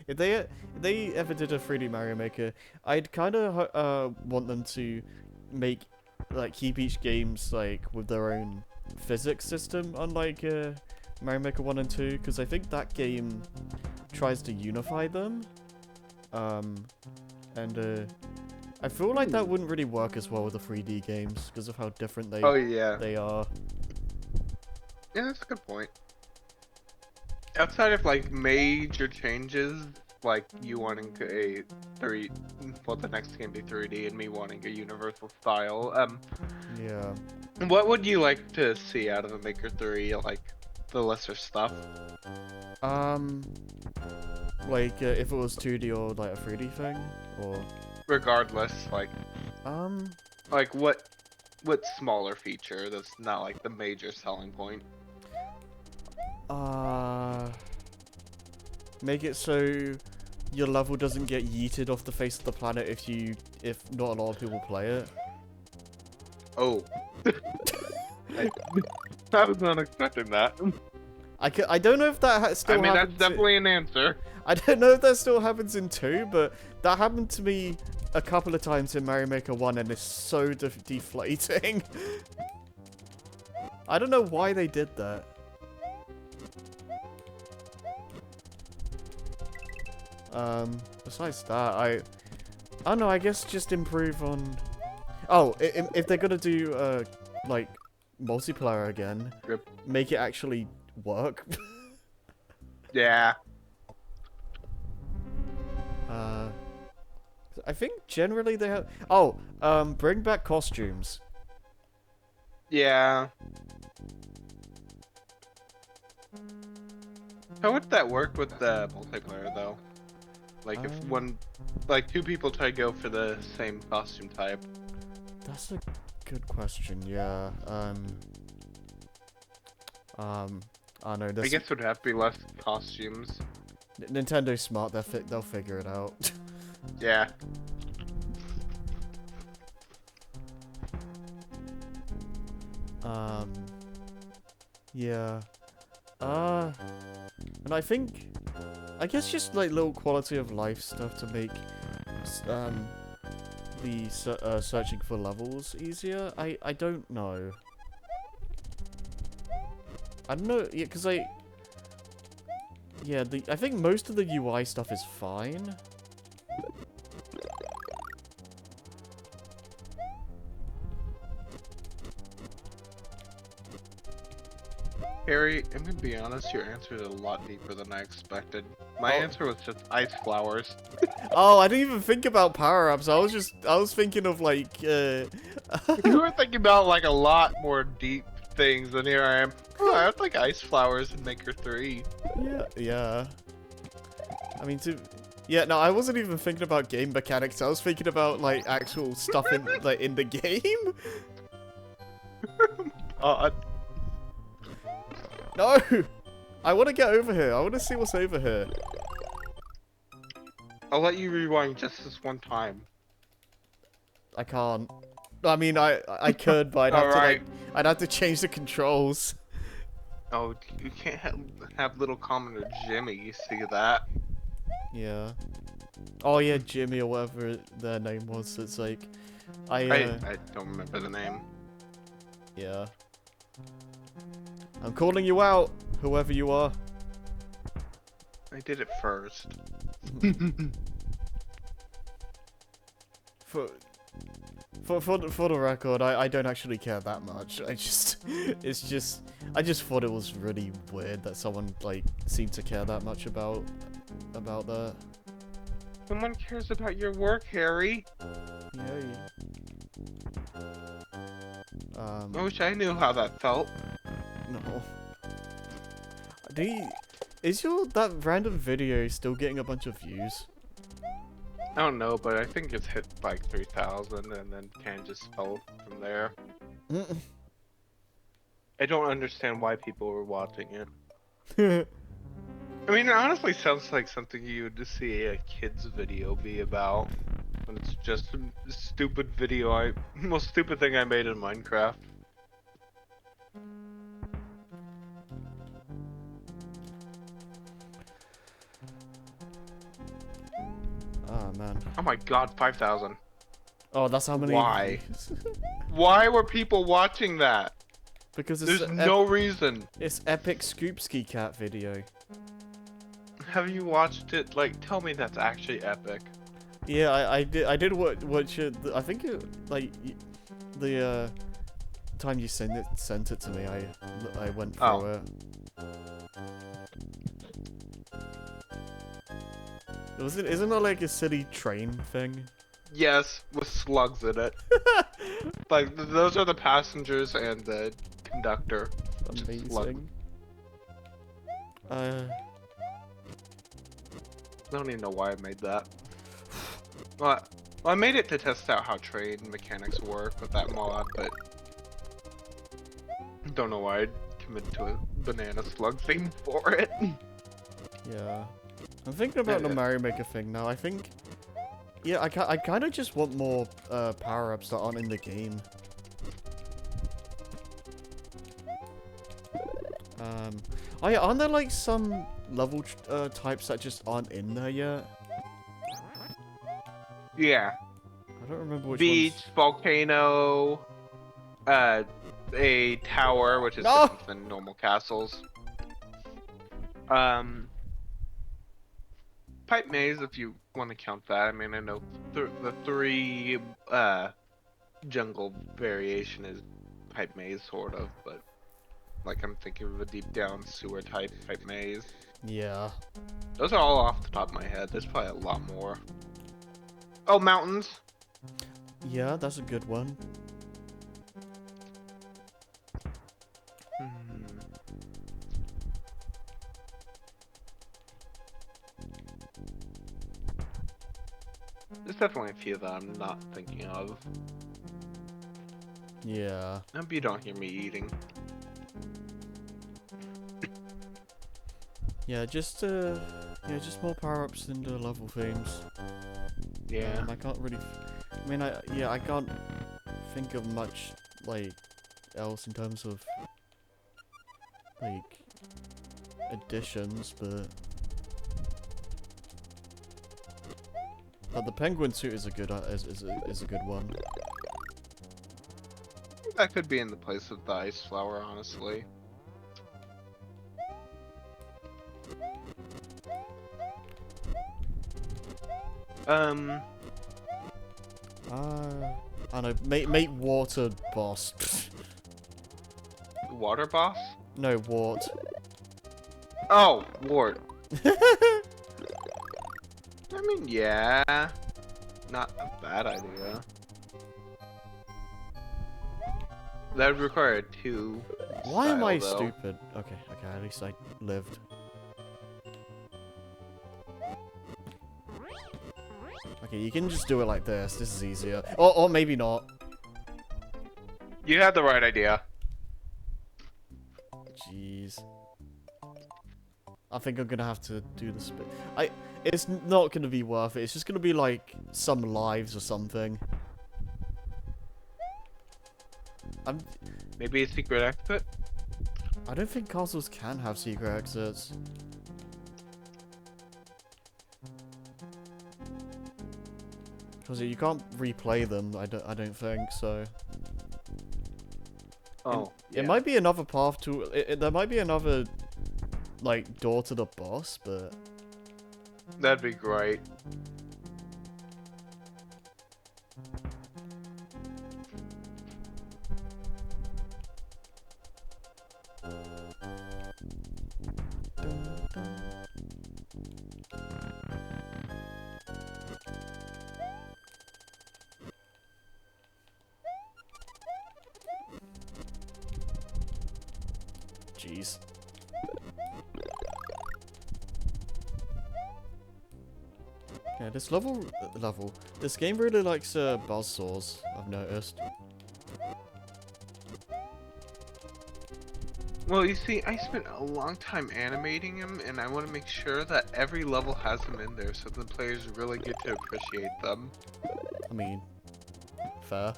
if they ever did a 3D Mario Maker, I'd kind of want them to make keep each games like with their own physics system, unlike Mario Maker 1 and 2, because I think that game tries to unify them, and I feel like that wouldn't really work as well with the 3D games because of how different Oh yeah. they are. Yeah, that's a good point. Outside of like major changes, like you wanting a the next game be 3D and me wanting a universal style, Yeah. what would you like to see out of a Maker 3, like the lesser stuff? Like if it was 2D or like a 3D thing, or Regardless, like um. what smaller feature that's not like the major selling point? Make it so your level doesn't get yeeted off the face of the planet if not a lot of people play it. Oh. I was not expecting that. I don't know if that still I mean, that's happens. definitely an answer. I don't know if that still happens in 2, but that happened to me a couple of times in Mario Maker 1 and it's so deflating. I don't know why they did that. Besides that, I don't know, I guess just improve on... Oh, if they're gonna do, like, multiplayer again, Yep. make it actually work. Yeah. I think generally they have... Oh, bring back costumes. Yeah. How would that work with the multiplayer though? Like if two people try to go for the same costume type. That's a good question, yeah. I don't know, I this... guess it would have to be less costumes. Nintendo's smart, they'll figure it out. Yeah. Yeah. And I think... I guess just, like, little quality of life stuff to make, the searching for levels easier? I don't know. I don't know, yeah, because yeah, I think most of the UI stuff is fine. Harry, I'm gonna be honest, your answer is a lot deeper than I expected. My answer was just ice flowers. Oh, I didn't even think about power-ups. I was thinking of, like, You were thinking about like a lot more deep things, and here I am. Oh, I would like ice flowers in Maker 3. Yeah. I mean, yeah, no, I wasn't even thinking about game mechanics. I was thinking about, like, actual stuff in, like, in the game. No! I want to get over here. I want to see what's over here. I'll let you rewind just this one time. I can't. I mean, I could, but I'd have to change the controls. Oh, you can't have little commoner Jimmy see that. Yeah. Oh yeah, Jimmy or whatever their name was. It's like, I don't remember the name. Yeah. I'm calling you out, whoever you are. I did it first. For the record, I don't actually care that much. I just I just thought it was really weird that someone like seemed to care that much about that. Someone cares about your work, Harry. Yay. I wish I knew how that felt. No. Is that random video still getting a bunch of views? I don't know, but I think it's hit like 3,000 and then kind of just fell from there. I don't understand why people were watching it. I mean, it honestly sounds like something you would see a kid's video be about. And it's just a stupid video most stupid thing I made in Minecraft. Oh man. Oh my god, 5,000. Oh, that's how many. Why? views. Why were people watching that? Because it's There's no reason. it's epic Scoopski Cat video. Have you watched it? Like, tell me that's actually epic. Yeah, I did watch it. I think it the time you sent it to me. I went through Oh. it. Isn't it like a city train thing? Yes, with slugs in it. Like, those are the passengers and the conductor. Just slug. Amazing. I don't even know why I made that. Well, I made it to test out how train mechanics work with that mod, but don't know why I committed to a banana slug theme for it. Yeah. I'm thinking about the Mario Maker thing now. I think, yeah, I kind of just want more power-ups that aren't in the game. Oh yeah, aren't there like some level types that just aren't in there yet? Yeah. I don't remember which Beach, ones. volcano, a tower, which is No! different than normal castles. Pipe maze, if you want to count that. I mean, I know the three jungle variation is pipe maze, sort of, but like I'm thinking of a deep down sewer type pipe maze. Yeah. Those are all off the top of my head. There's probably a lot more. Oh, mountains. Yeah, that's a good one. There's definitely a few that I'm not thinking of. Yeah. I hope you don't hear me eating. Yeah, just more power-ups in the level themes. Yeah. I can't really. I mean, I can't think of much like else in terms of like additions, but the penguin suit is a good is a good one. That could be in the place of the ice flower, honestly. I know. Mate, water boss. Water boss? No, wart. Oh, wart. I mean, yeah. Not a bad idea. That would require two. Why am I style, though. stupid? Okay, at least I lived. Okay, you can just do it like this. This is easier. Or maybe not. You had the right idea. Jeez. I think I'm gonna have to do this bit. It's not gonna be worth it. It's just gonna be like some lives or something. Maybe a secret exit? I don't think castles can have secret exits. Because you can't replay them. I don't think so. Oh, It might be another path to. There might be another, like, door to the boss, but That'd be great. Jeez. Yeah, this this game really likes buzzsaws, I've noticed. Well, you see, I spent a long time animating him, and I want to make sure that every level has them in there so the players really get to appreciate them. I mean, fair.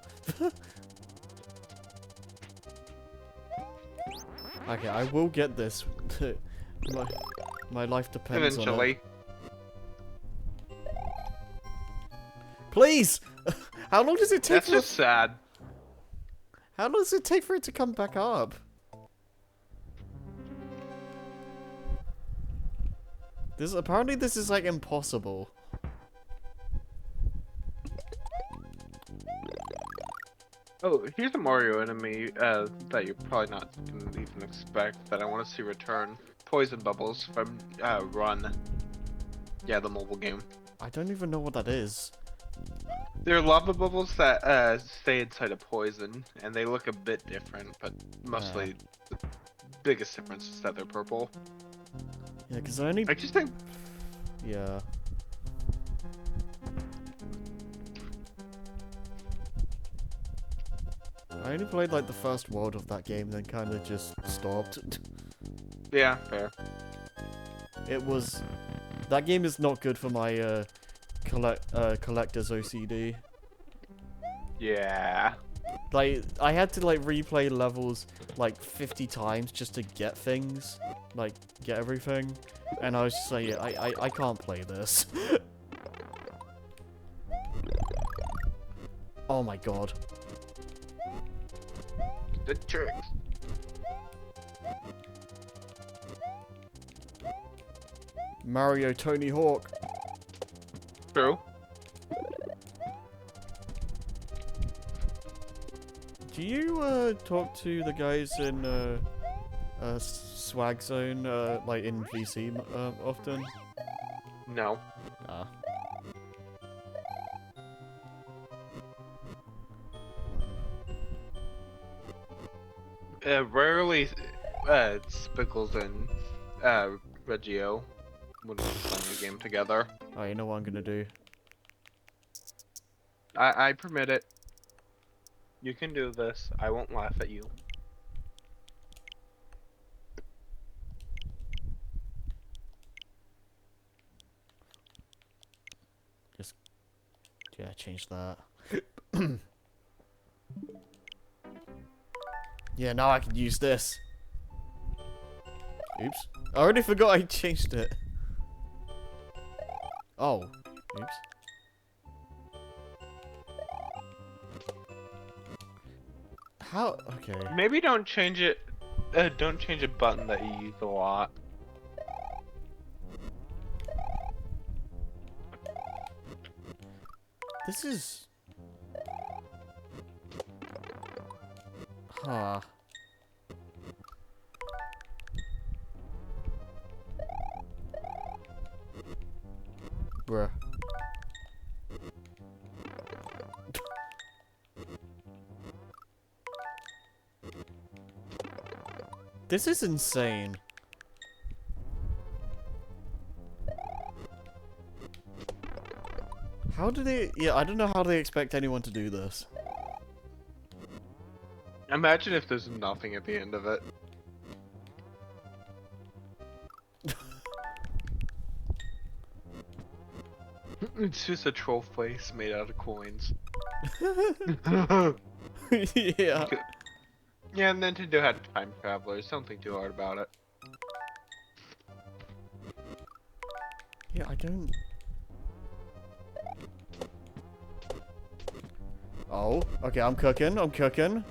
Okay, I will get this. my life depends on it. Eventually. Please! How long does it take That's for just sad. How long does it take for it to come back up? Apparently this is like impossible. Oh, here's a Mario enemy that you're probably not gonna even expect that I want to see return. Poison bubbles from Run. Yeah, the mobile game. I don't even know what that is. They're lava bubbles that stay inside a poison, and they look a bit different, but mostly the biggest difference is that they're purple. Yeah, because I only... I just think... Yeah. I only played like the first world of that game, then kind of just stopped. Yeah, fair. It was... That game is not good for my collector's OCD. Yeah. Like, I had to like replay levels like 50 times just to get things. Like, get everything. And I was just like, yeah, I can't play this. Oh my god. The tricks. Mario Tony Hawk. True. Do you talk to the guys in Swag Zone like in VC often? No. Ah. Rarely Spickles and Reggio when we're playing a game together. Oh, you know what I'm gonna do? I permit it. You can do this. I won't laugh at you. Yeah, change that. Yeah, now I can use this. Oops. I already forgot I changed it. Oh. Oops. How? Okay. Maybe don't change it. Don't change a button that you use a lot. This is... Huh. Bruh. This is insane. How do they... Yeah, I don't know how they expect anyone to do this. Imagine if there's nothing at the end of it. It's just a troll face made out of coins. Yeah. Yeah, Nintendo had time travelers. Don't think too hard about it. Yeah, I don't... Oh, okay, I'm cooking, I'm cooking.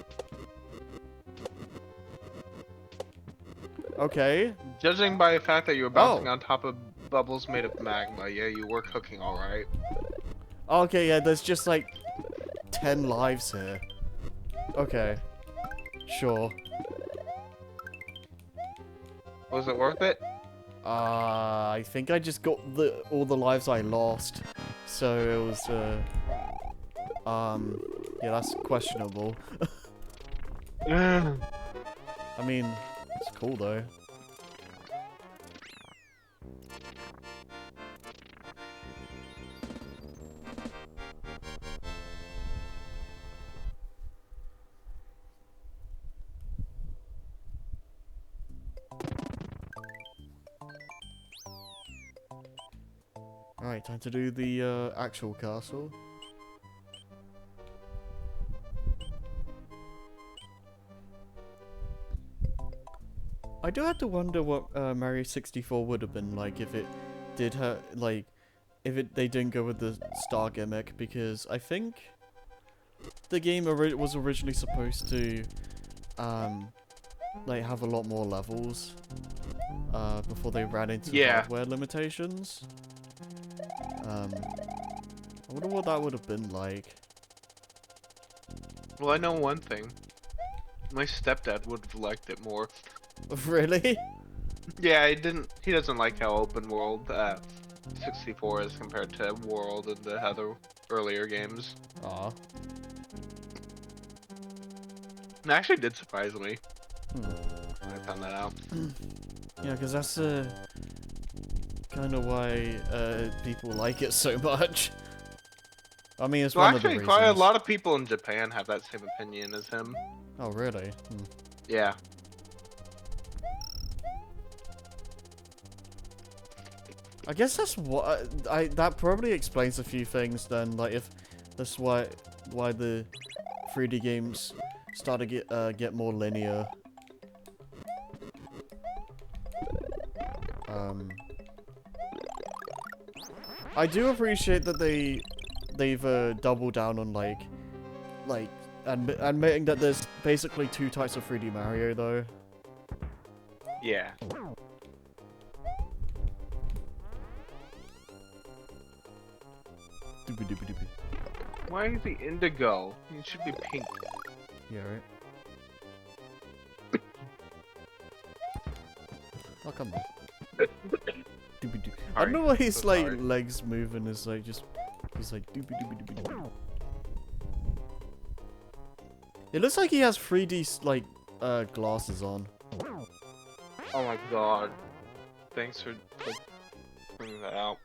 Okay. Judging by the fact that you were bouncing on top of bubbles made of magma. Yeah, you were cooking all right. Okay, yeah, there's just like 10 lives here. Okay. Sure. Was it worth it? I think I just got all the lives I lost. So it was, yeah, that's questionable. I mean, it's cool though. Alright, time to do the actual castle. I do have to wonder what Mario 64 would have been like if it did like, if they didn't go with the star gimmick, because I think the game was originally supposed to like have a lot more levels before they ran into hardware limitations. I wonder what that would have been like. Well, I know one thing. My stepdad would have liked it more. Really? Yeah, he doesn't like how open world 64 is compared to World and the other earlier games. Aw. It actually did surprise me Hmm. when I found that out. Yeah, because that's kind of why people like it so much. I mean, it's Well, one of the actually, reasons. quite a lot of people in Japan have that same opinion as him. Oh, really? Hmm. Yeah. I guess that's what that probably explains a few things then. Like, if that's why the 3D games start to get more linear. I do appreciate that they've doubled down on like admitting that there's basically two types of 3D Mario though. Yeah. Why is he indigo? He should be pink. Yeah, right. Oh, come on. I don't know why his so like sorry. legs move and is like just he's like doobie doobie doobie doobie. It looks like he has 3D like glasses on. Oh my god. Thanks for bringing that out.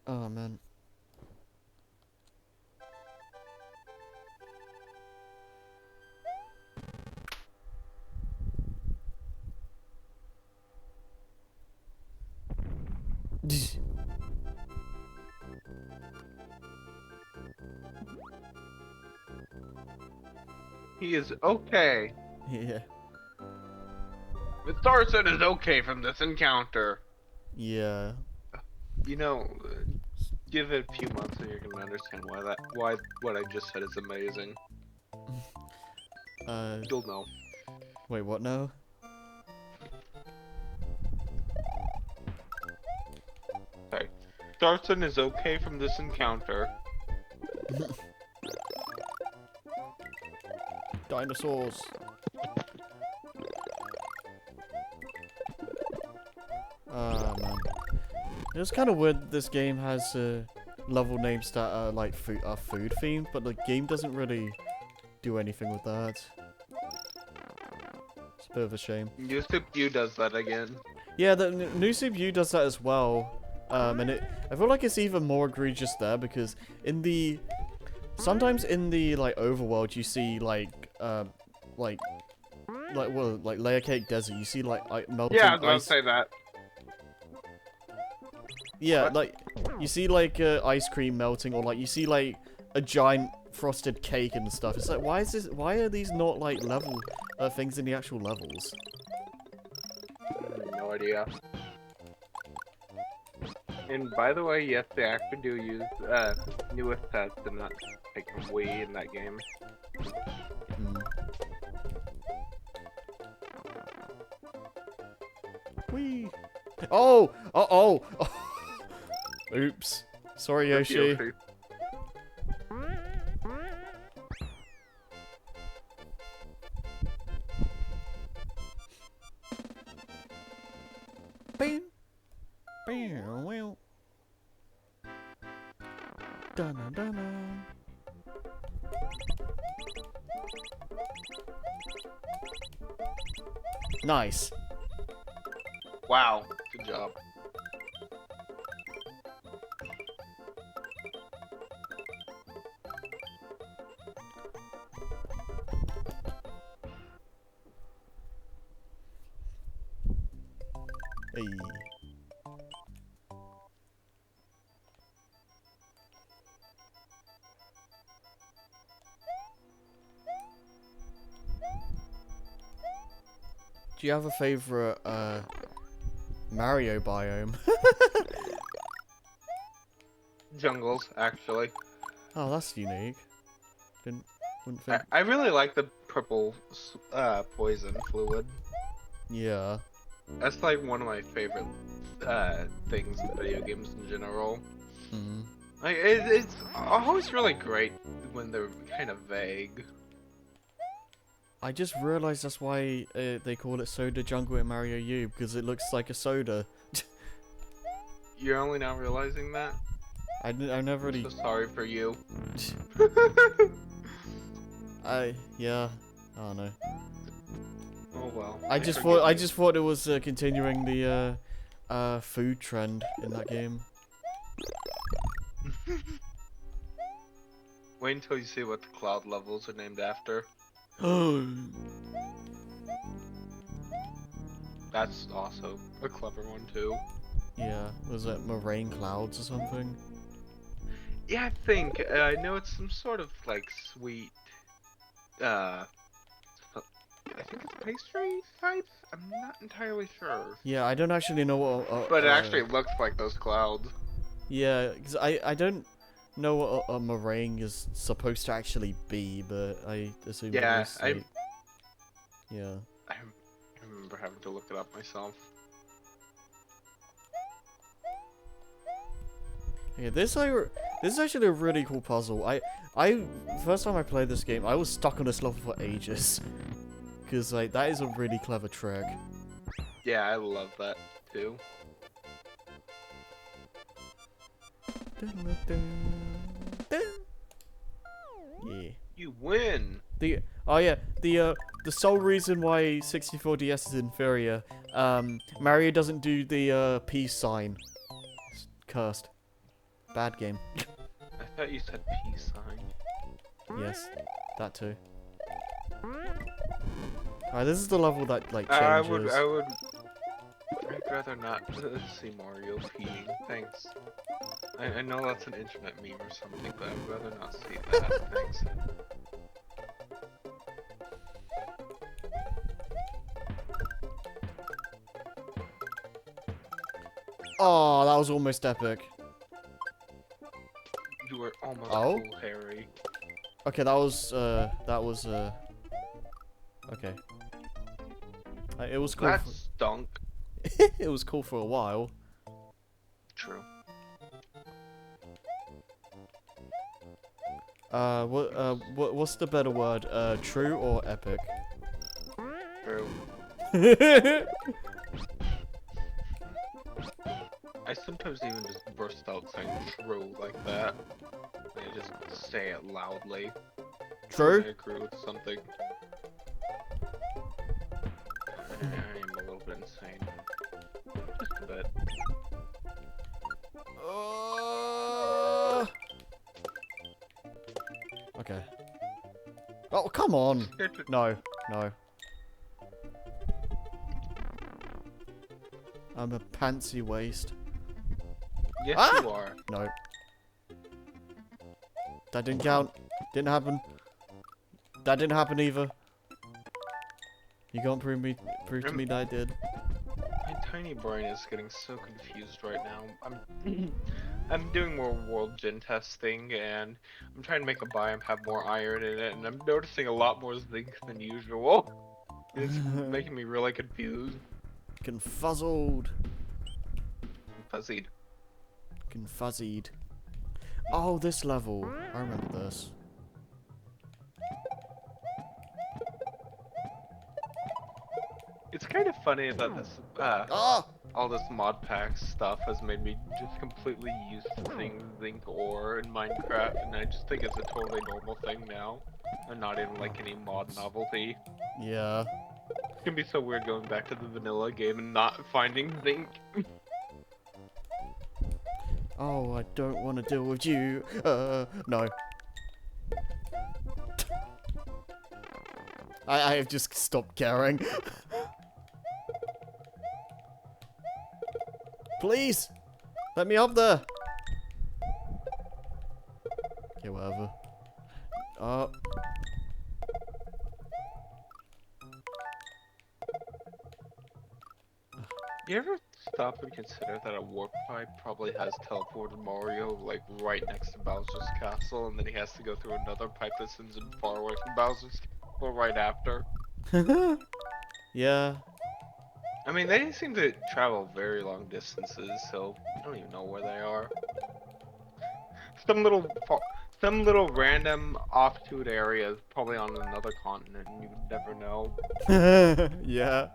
Oh man. He is okay. Yeah. Miss Thorson is okay from this encounter. Yeah. You know, give it a few months and you're gonna understand why what I just said is amazing. You'll know. Wait, what now? Okay. Thorson is okay from this encounter. Dinosaurs. Oh man. It's kind of weird this game has level names that are like food themed, but the game doesn't really do anything with that. It's a bit of a shame. New CPU does that again. Yeah, the new CPU does that as well. And I feel like it's even more egregious there because sometimes in the like overworld you see like Layer Cake Desert, you see like melting Yeah, I was about to ice. say that. Yeah, What? like you see like ice cream melting, or like you see like a giant frosted cake and stuff. It's like, why are these not like level things in the actual levels? No idea. And by the way, yes, they actually do use newest sets and not take from Wii in that game. Mm. Whee! Oh! Uh-oh! Oops. Sorry, Yoshi. Bam! Bam! Well. Dun dun dun dun. Nice. Wow, good job. Hey. Do you have a favorite Mario biome? Jungles, actually. Oh, that's unique. Wouldn't I, think. I really like the purple poison fluid. Yeah. That's like one of my favorite things in video games in general. Mm. Like it's always really great when they're kind of vague. I just realized that's why they call it Soda Jungle in Mario U, because it looks like a soda. You're only now realizing that? I never I'm really. so sorry for you. Yeah. I don't know. Oh well. I just thought it was continuing the food trend in that game. Wait until you see what the cloud levels are named after. That's also a clever one too. Yeah, was it Moraine Clouds or something? Yeah, I think I know it's some sort of like sweet. I think it's pastry type. I'm not entirely sure, Yeah, I don't actually know what. but it actually looks like those clouds. Yeah, because I don't know what a meringue is supposed to actually be, but I assume it Yeah, is, like, yeah. I remember having to look it up myself. Yeah, this is actually a really cool puzzle. I first time I played this game, I was stuck on this level for ages, because like that is a really clever trick. Yeah, I love that too. Yeah. You win. The sole reason why 64DS is inferior, Mario doesn't do the peace sign. It's cursed. Bad game. I thought you said peace sign. Yes, that too. Alright, this is the level that like I'd changes. rather not see Mario peeing. Thanks. I know that's an internet meme or something, but I'd rather not see that. Thanks. Oh, that was almost epic. You were almost Oh? cool, Harry. Okay, that was okay. It was cool. That stunk. It was cool for a while. True. What's the better word? True or epic? True. I sometimes even just burst out saying true like that. I just say it loudly. True? I agree with something. I am a little bit insane. Just a bit. Okay. Oh, come on. No, no. I'm a pantsy waste. Yes, Ah! you are. No. That didn't count. Didn't happen. That didn't happen either. You can't prove to me that I did. My tiny brain is getting so confused right now. I'm doing more world gen testing, and I'm trying to make a biome have more iron in it, and I'm noticing a lot more zinc than usual. It's making me really confused. Confuzzled. Fuzzied. Confuzzied. Oh, this level. I remember this. It's kind of funny that this Ah! all this mod pack stuff has made me just completely used to seeing zinc ore in Minecraft, and I just think it's a totally normal thing now, and not even like any mod novelty. Yeah. It's gonna be so weird going back to the vanilla game and not finding zinc. Oh, I don't want to deal with you. No. I have just stopped caring. Please! Let me up there! Okay, whatever. You ever stop and consider that a warp pipe probably has teleported Mario like right next to Bowser's castle, and then he has to go through another pipe that sends him far away from Bowser's castle right after? Yeah. I mean, they seem to travel very long distances, so I don't even know where they are. Some little random offshoot areas, probably on another continent, and you would never know. Yeah.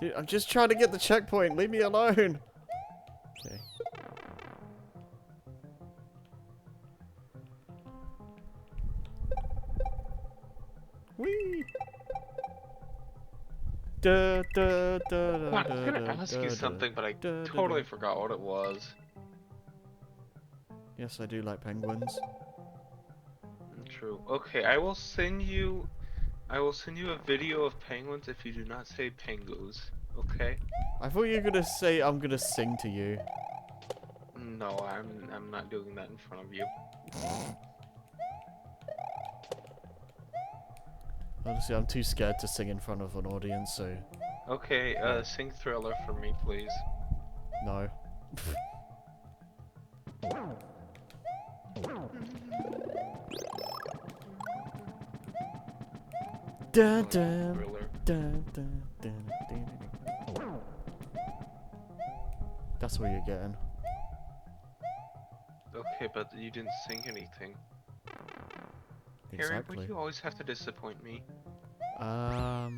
Dude, I'm just trying to get the checkpoint. Leave me alone. Okay. Whee! Da, da, da, da, I was gonna da, ask da, you da. something, but I da, da, totally da. forgot what it was. Yes, I do like penguins. True. Okay, I will send you a video of penguins if you do not say pengoos. Okay? I thought you were gonna say I'm gonna sing to you. No, I'm not doing that in front of you. Honestly, I'm too scared to sing in front of an audience, so Okay, sing Thriller for me, please. no. Dun, dun, Thriller. dun, dun, dun, dun, dun. That's what you're getting. Okay, but you didn't sing anything. Harry, why Exactly. do you always have to disappoint me? It That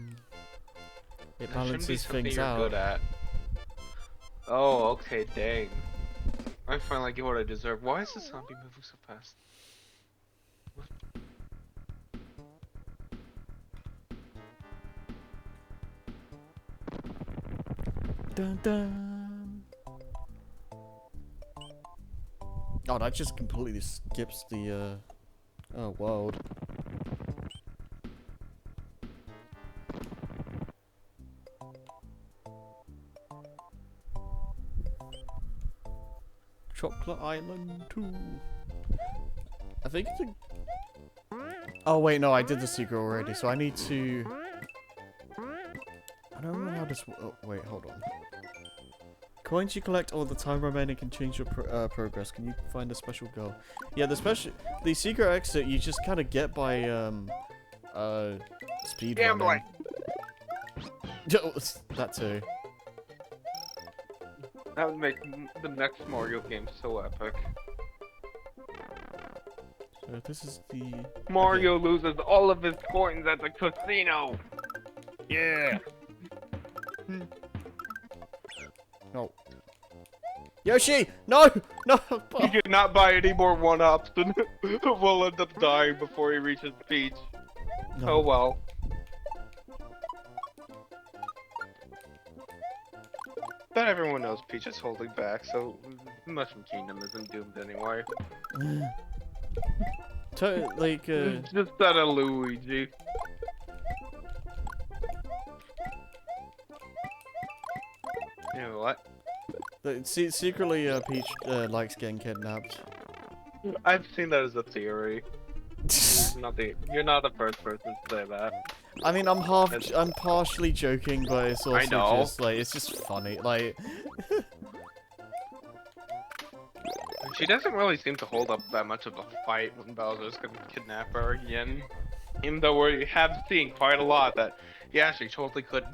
shouldn't be balances something things you're out. good at. Oh, okay, dang. I finally get what I deserve. Why is the zombie moving so fast? Dun, dun. Oh, that just completely skips the oh world. Chocolate Island 2. I think it's a... Oh wait, no, I did the secret already, so I need to... I don't remember how this... Oh, wait, hold on. Coins you collect all the time remaining can change your progress. Can you find a special goal? Yeah, the secret exit you just kind of get by speed Gambling. running. That too. That would make the next Mario game so epic. So this is the... Mario loses all of his coins at the casino. Yeah. No. Yoshi! No! No! He cannot buy any more one-ups and will end up dying before he reaches Peach. No. Oh well. But everyone knows Peach is holding back, so Mushroom Kingdom isn't doomed anyway. Like, It's just that a Luigi. You know what? secretly, Peach likes getting kidnapped. I've seen that as a theory. You're not the first person to say that. I mean, I'm partially joking, but it's also know. just like, it's just funny. Like, She doesn't really seem to hold up that much of a fight when Bowser's gonna kidnap her again. Even though we have seen quite a lot that, yeah, she totally could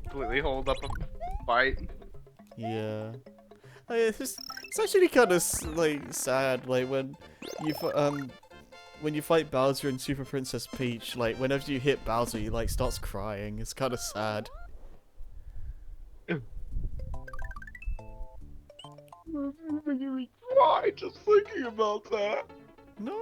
completely hold up a fight. yeah. Like, it's actually kind of like sad. Like when you fight Bowser and Super Princess Peach, like whenever you hit Bowser, he like starts crying. It's kind of sad. Why? Just thinking about that. No.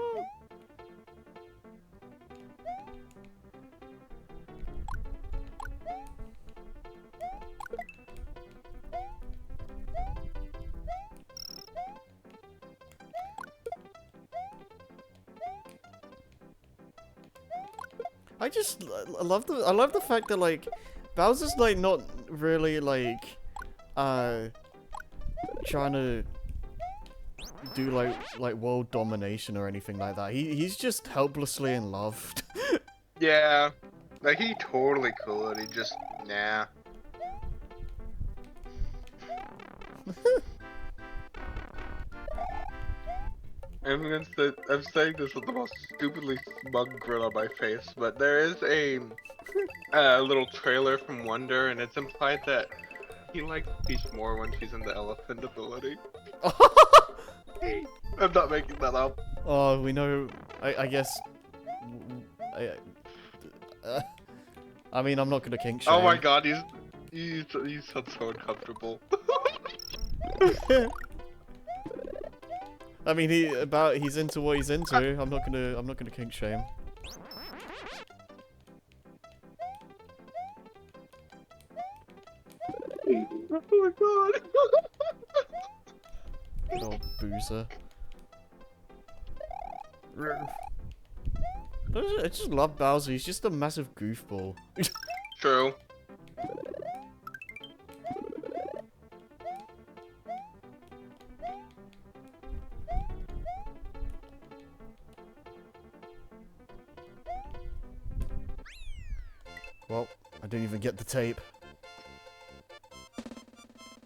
I love the fact that like Bowser's like not really like trying to do like world domination or anything like that. He's just helplessly in love. Yeah, like he totally could. He just nah. I'm saying this with the most stupidly smug grin on my face, but there is a little trailer from Wonder, and it's implied that he likes Peach more when she's in the elephant ability. I'm not making that up. Oh, we know. I guess. I mean, I'm not gonna kink shame. Oh my god, you sound so uncomfortable. I mean, he's into what he's into. I'm not gonna kink shame. Oh my god. Good old boozer. I just love Bowser. He's just a massive goofball. True. Well, I didn't even get the tape.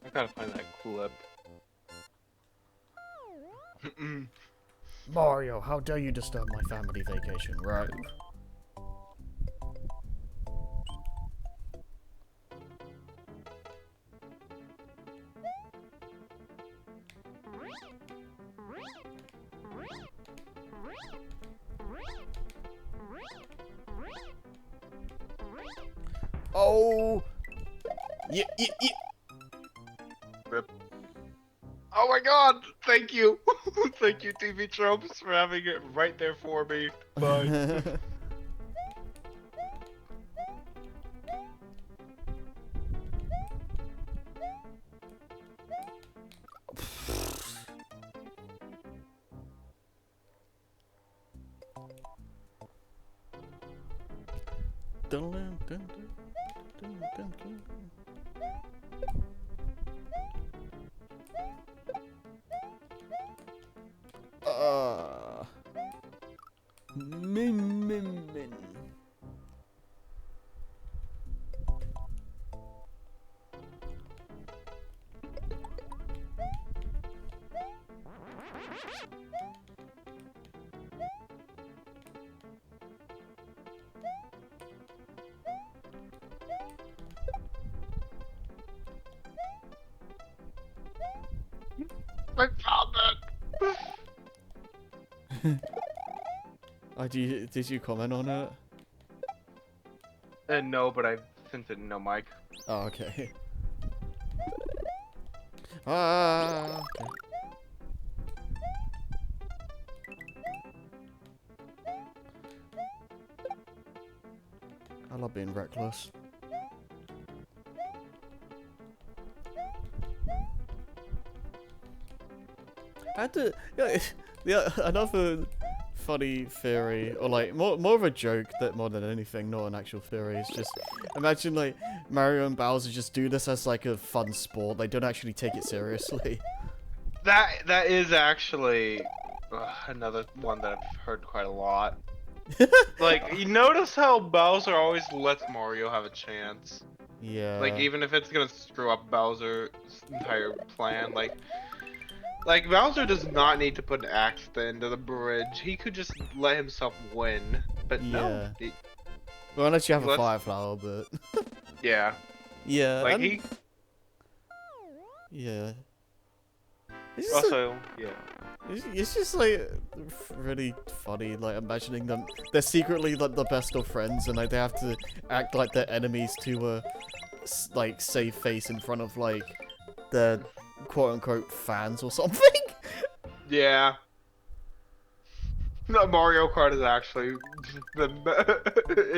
I gotta find that clip. Mario, how dare you disturb my family vacation, right? Oh! Yeah. Rip. Oh my god! Thank you! Thank you, TV Tropes, for having it right there for me. Bye. Min. I found it! Did you comment on it? No, but I sent it no mic. Oh, okay. Okay. I love being reckless. I had to, yeah, another funny theory, or like more of a joke that more than anything, not an actual theory. It's just imagine like Mario and Bowser just do this as like a fun sport. They don't actually take it seriously. That is actually another one that I've heard quite a lot. Like, you notice how Bowser always lets Mario have a chance. Yeah. Like, even if it's gonna screw up Bowser's entire plan, like Bowser does not need to put an axe at the end of the bridge. He could just let himself win. But no. Yeah. Well, unless you have a Let's- fire flower, but Yeah. yeah. Like, and- he Yeah. It's just, also, yeah. it's just like really funny, like imagining them. They're secretly like the best of friends, and like they have to act like they're enemies to like save face in front of like their quote unquote fans or something. Yeah. No, Mario Kart is actually in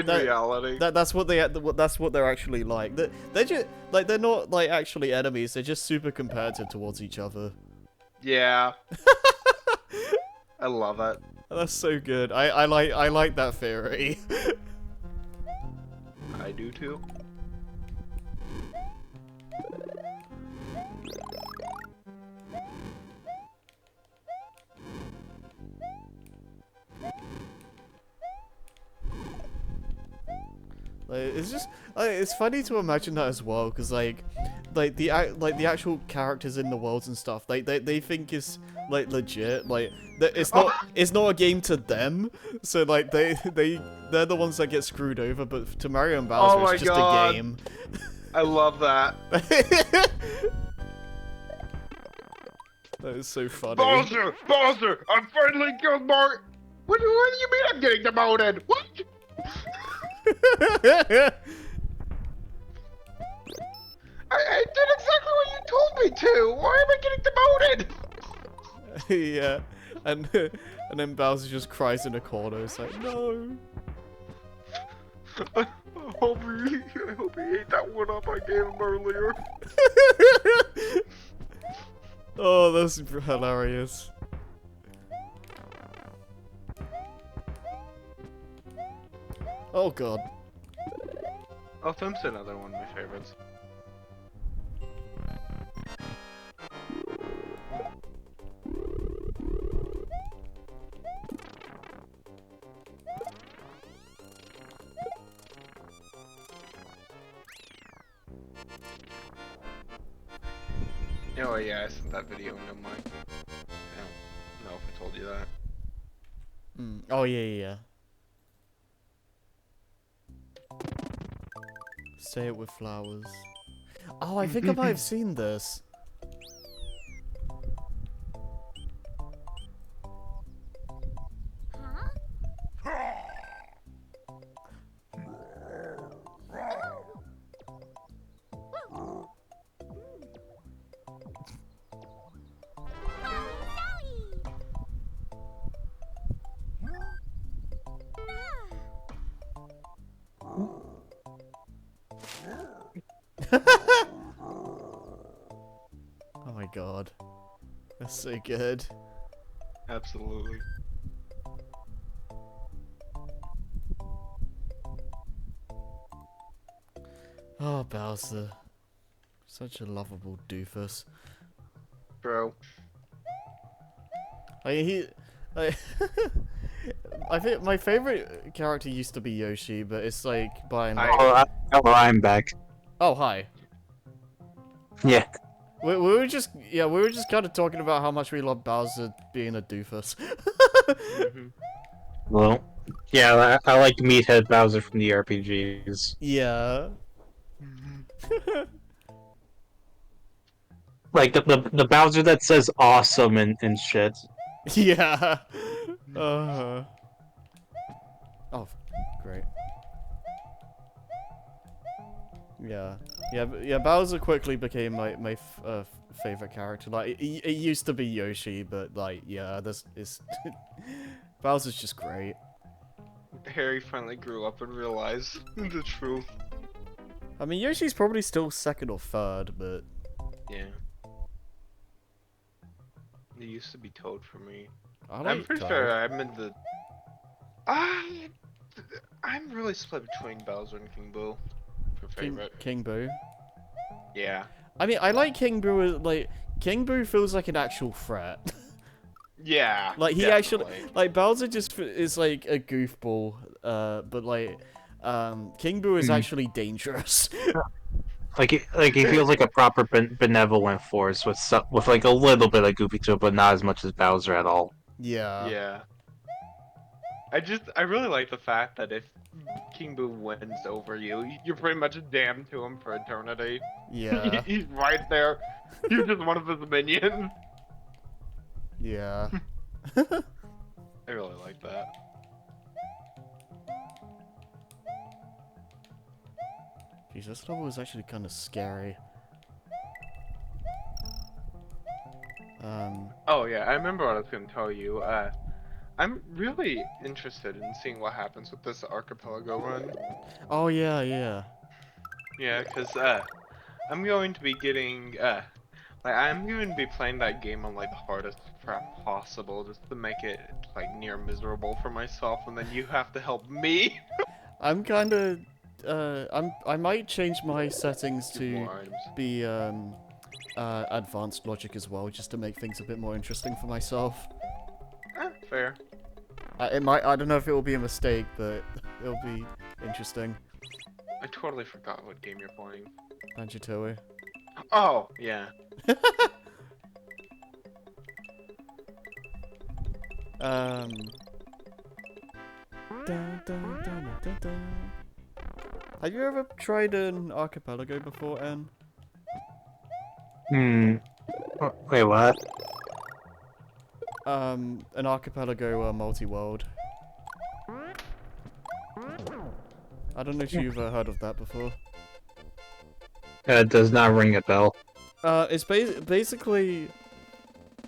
That- reality. That's what that's what they're actually like. They're just like they're not like actually enemies. They're just super competitive towards each other. Yeah. I love it. That's so good. I like that theory. I do too. Like, it's just it's funny to imagine that as well, because like the actual characters in the worlds and stuff, they think it's like legit, like it's not a game to them, so like they're the ones that get screwed over, but to Mario and Bowser my it's just God. a game. I love that. That is so funny. Bowser! Bowser! I finally killed Mario! What do you mean I'm getting demoted? What? I did exactly what you told me to! Why am I getting demoted? Yeah, and then Bowser just cries in a corner. It's like, no. I hope he ate that one up I gave him earlier. Oh, that's hilarious. Oh god. Oh, Thump's another one of my favorites. Oh yeah, I sent that video into mine. I don't know if I told you that. Mm. Oh yeah, yeah, yeah. Say it with flowers. Oh, I think I might have seen this. Oh my god. That's so good. Absolutely. Oh, Bowser. Such a lovable doofus. Bro. I think my favorite character used to be Yoshi, but it's like by and large. I'm back. Oh, hi. Yeah. We were just kind of talking about how much we love Bowser being a doofus. Mhm. Well, yeah, I like Meathead Bowser from the RPGs. Yeah. Like the Bowser that says awesome and shit. Yeah. Oh, great. Yeah. Yeah, Bowser quickly became my favorite character. Like, it used to be Yoshi, but like, yeah, this is... Bowser's just great. Harry finally grew up and realized the truth. I mean, Yoshi's probably still second or third, but... Yeah. It used to be Toad for me. I I'm like pretty Toad. sure I'm in the. I'm really split between Bowser and King Boo for favorite. King Boo. Yeah. I mean, I like King Boo, like, King Boo feels like an actual threat. Yeah. Like he actually, definitely. like Bowser just is like a goofball, but like, King Boo is Mhm. actually dangerous. Like he feels like a proper benevolent force with with like a little bit of Goofy to it, but not as much as Bowser at all. Yeah. Yeah. I really like the fact that if King Boo wins over you, you're pretty much damned to him for eternity. Yeah. He's right there. You're just one of his minions. Yeah. I really like that. Jeez, this level is actually kind of scary. Oh yeah, I remember what I was gonna tell you. I'm really interested in seeing what happens with this archipelago run. Oh yeah, yeah. Yeah, cause I'm going to be getting like I'm going to be playing that game on like the hardest crap possible just to make it like near miserable for myself, and then you have to help me. I'm kind of, I might change my settings Get to more items. be, advanced logic as well, just to make things a bit more interesting for myself. Fair. I don't know if it will be a mistake, but it'll be interesting. I totally forgot what game you're playing. Banjo-Tooie. Oh, yeah. Um. Dun, dun, dun, dun, dun. Have you ever tried an archipelago before, Anne? Wait, what? An archipelago multi-world. I don't know if you've heard of that before. It does not ring a bell. It's basically,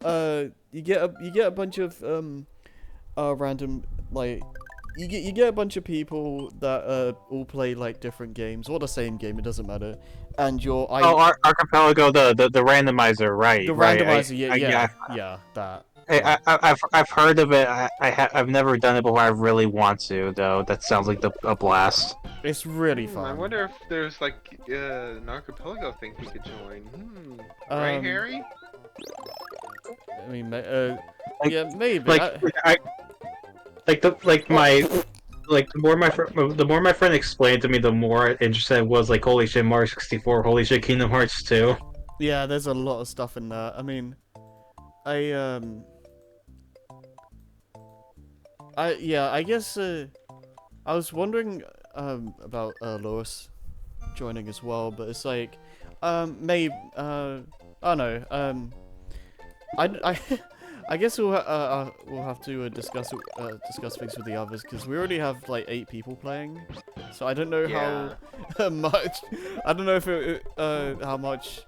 you get a bunch of random like you get a bunch of people that all play like different games or the same game. It doesn't matter, and Archipelago, the randomizer, right? the right. randomizer. Yeah, that. I've heard of it. I've never done it before. I really want to though. That sounds like a blast. It's really I fun. wonder if there's like an archipelago thing we could join. Right, Harry? I mean, Like- yeah, maybe. The more my friend explained to me, the more interested I was. Like, holy shit, Mario 64. Holy shit, Kingdom Hearts 2. Yeah, there's a lot of stuff in there. I mean, I guess I was wondering about Lois joining as well, but it's like maybe I don't know. I I guess we'll have to discuss things with the others because we already have like 8 people playing, so I don't know Yeah. how much. I don't know if how much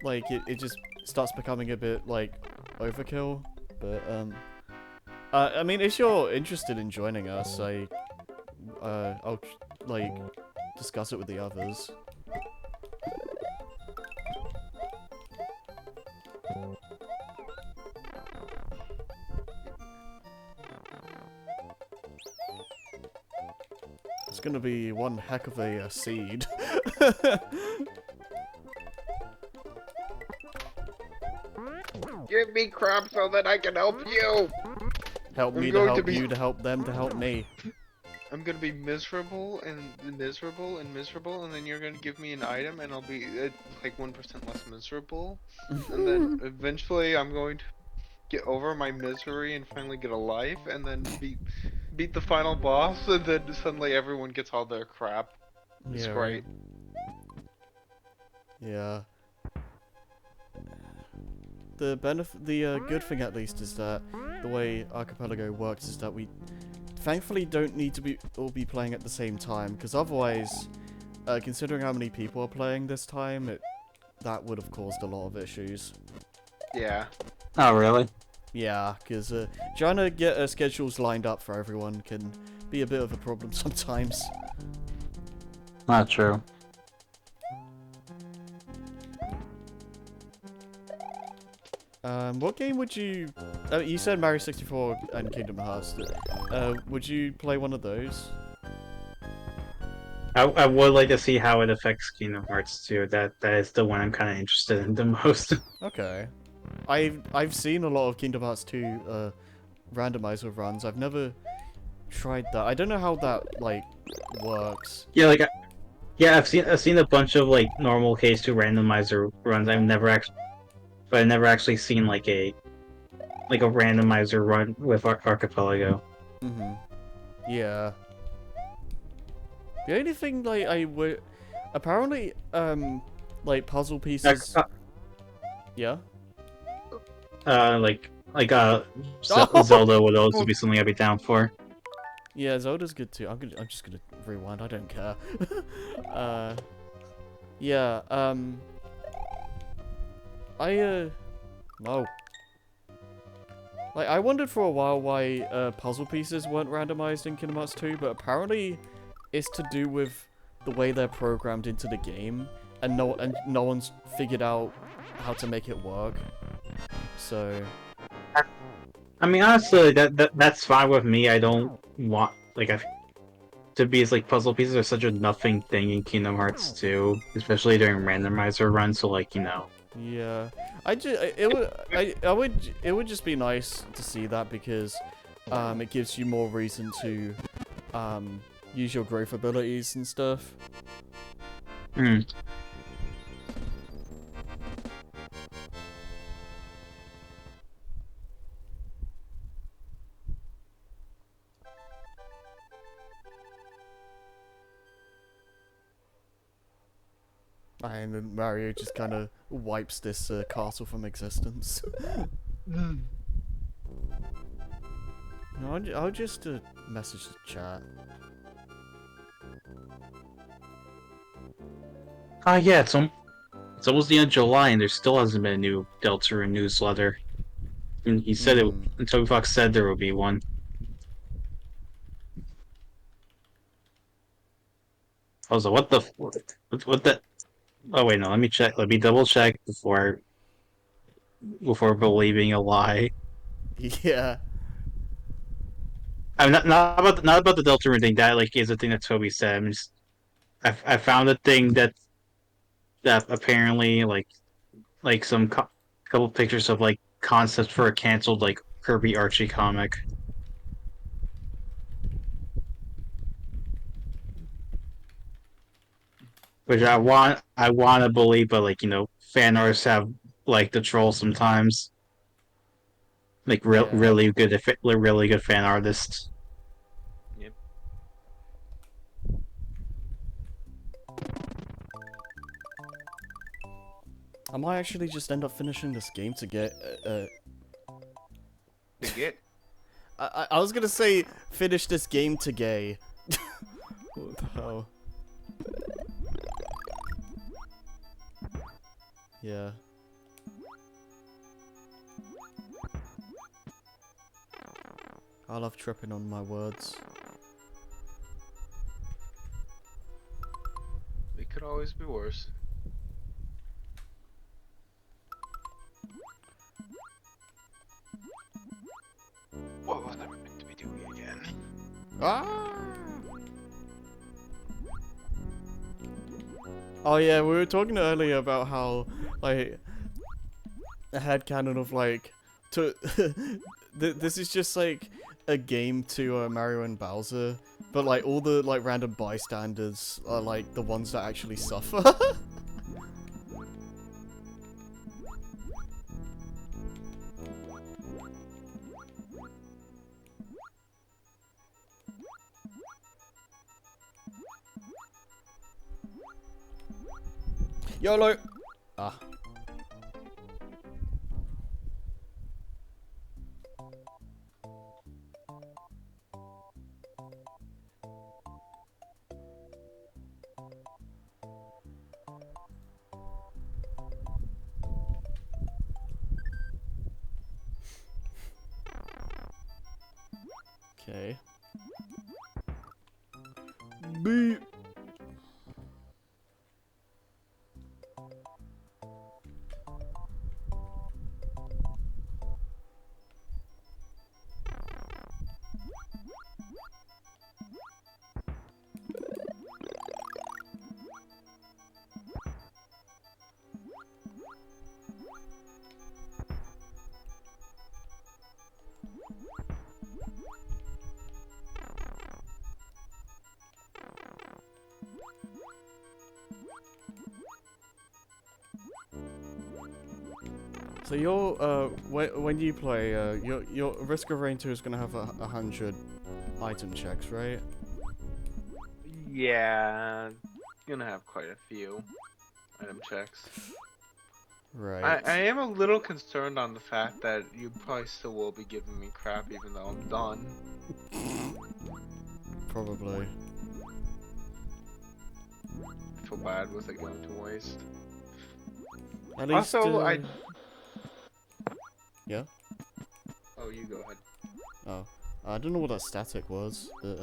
like it just starts becoming a bit like overkill, but I mean, if you're interested in joining us, I'll like discuss it with the others. It's gonna be one heck of a seed. Give me crap so that I can help you! Help I'm me to going to help be- you to help them to help me. I'm gonna be miserable and miserable and miserable, and then you're gonna give me an item, and I'll be like 1% less miserable. And then eventually, I'm going to get over my misery and finally get a life, and then beat the final boss, and then suddenly everyone gets all their crap. It's Yeah, great. Yeah. The good thing at least is that the way Archipelago works is that we thankfully don't need to all be playing at the same time, because otherwise, considering how many people are playing this time, that would have caused a lot of issues. Yeah. Oh, really? Yeah, because trying to get schedules lined up for everyone can be a bit of a problem sometimes. Not true. What game would you... you said Mario 64 and Kingdom Hearts. Would you play one of those? I would like to see how it affects Kingdom Hearts 2. That is the one I'm kind of interested in the most. Okay. I've seen a lot of Kingdom Hearts 2 randomizer runs. I've never tried that. I don't know how that like works. Yeah, like yeah, I've seen a bunch of like normal case 2 randomizer runs. I've never actually seen like a randomizer run with Archipelago. Mhm. Yeah. The only thing like I would apparently like puzzle pieces. Yeah. Like Oh! Zelda would also be something I'd be down for. Yeah, Zelda's good too. I'm just gonna rewind. I don't care. Yeah. No. Like I wondered for a while why puzzle pieces weren't randomized in Kingdom Hearts 2, but apparently it's to do with the way they're programmed into the game, and no one's figured out how to make it work. So. I mean, honestly, that's fine with me. I don't want to be as like puzzle pieces are such a nothing thing in Kingdom Hearts 2, especially during randomizer runs. So like Yeah, it would just be nice to see that because, it gives you more reason to, use your growth abilities and stuff. Hmm. And then Mario just kind of wipes this castle from existence. No, I'll just message the chat. Yeah, it's almost the end of July, and there still hasn't been a new Deltarune newsletter. And he said it. And Toby Fox said there would be one. I was like, what the? What the? Oh wait, no. Let me check. Let me double check before believing a lie. Yeah. I'm not about the Deltarune thing. That like is a thing that Toby said. I found a thing that apparently like some couple pictures of like concepts for a canceled like Kirby Archie comic. Which I want to believe, but like fan artists have like the troll sometimes. Like Yeah. really good fan artists. Yep. I might actually just end up finishing this game to get. To get I was gonna say finish this game to gay. What the hell? Yeah. I love tripping on my words. it could always be worse. What was I meant to be doing again? Ah! Oh yeah, we were talking earlier about how like a headcanon of like to this is just like a game to Mario and Bowser, but like all the like random bystanders are like the ones that actually suffer. YOLO! Ah. Okay. Beep. So when you play, your Risk of Rain 2 is gonna have 100 item checks, right? Yeah, gonna have quite a few item checks. Right. I am a little concerned on the fact that you probably still will be giving me crap even though I'm done. Probably. I feel bad with it going to waste. At least, Also, Yeah? Oh, you go ahead. Oh. I don't know what that static was, but,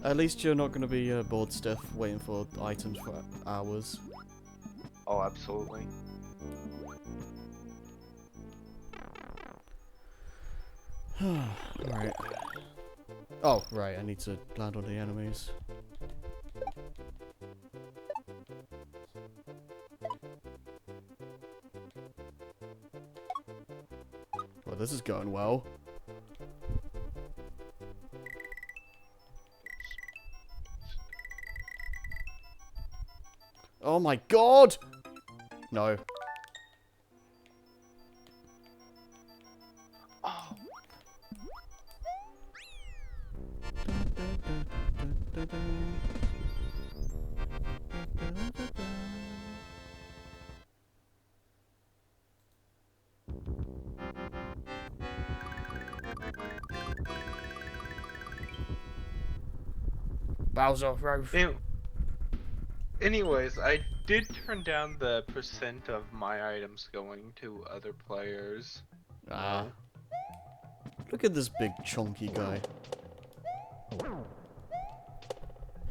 at least you're not gonna be, bored stiff waiting for items for hours. Oh, absolutely. Right. Oh, right, I need to land on the enemies. Well, this is going well. Oh my god! No. Oh, Bowser Road. anyways, I did turn down the percent of my items going to other players. Ah. Look at this big chunky guy.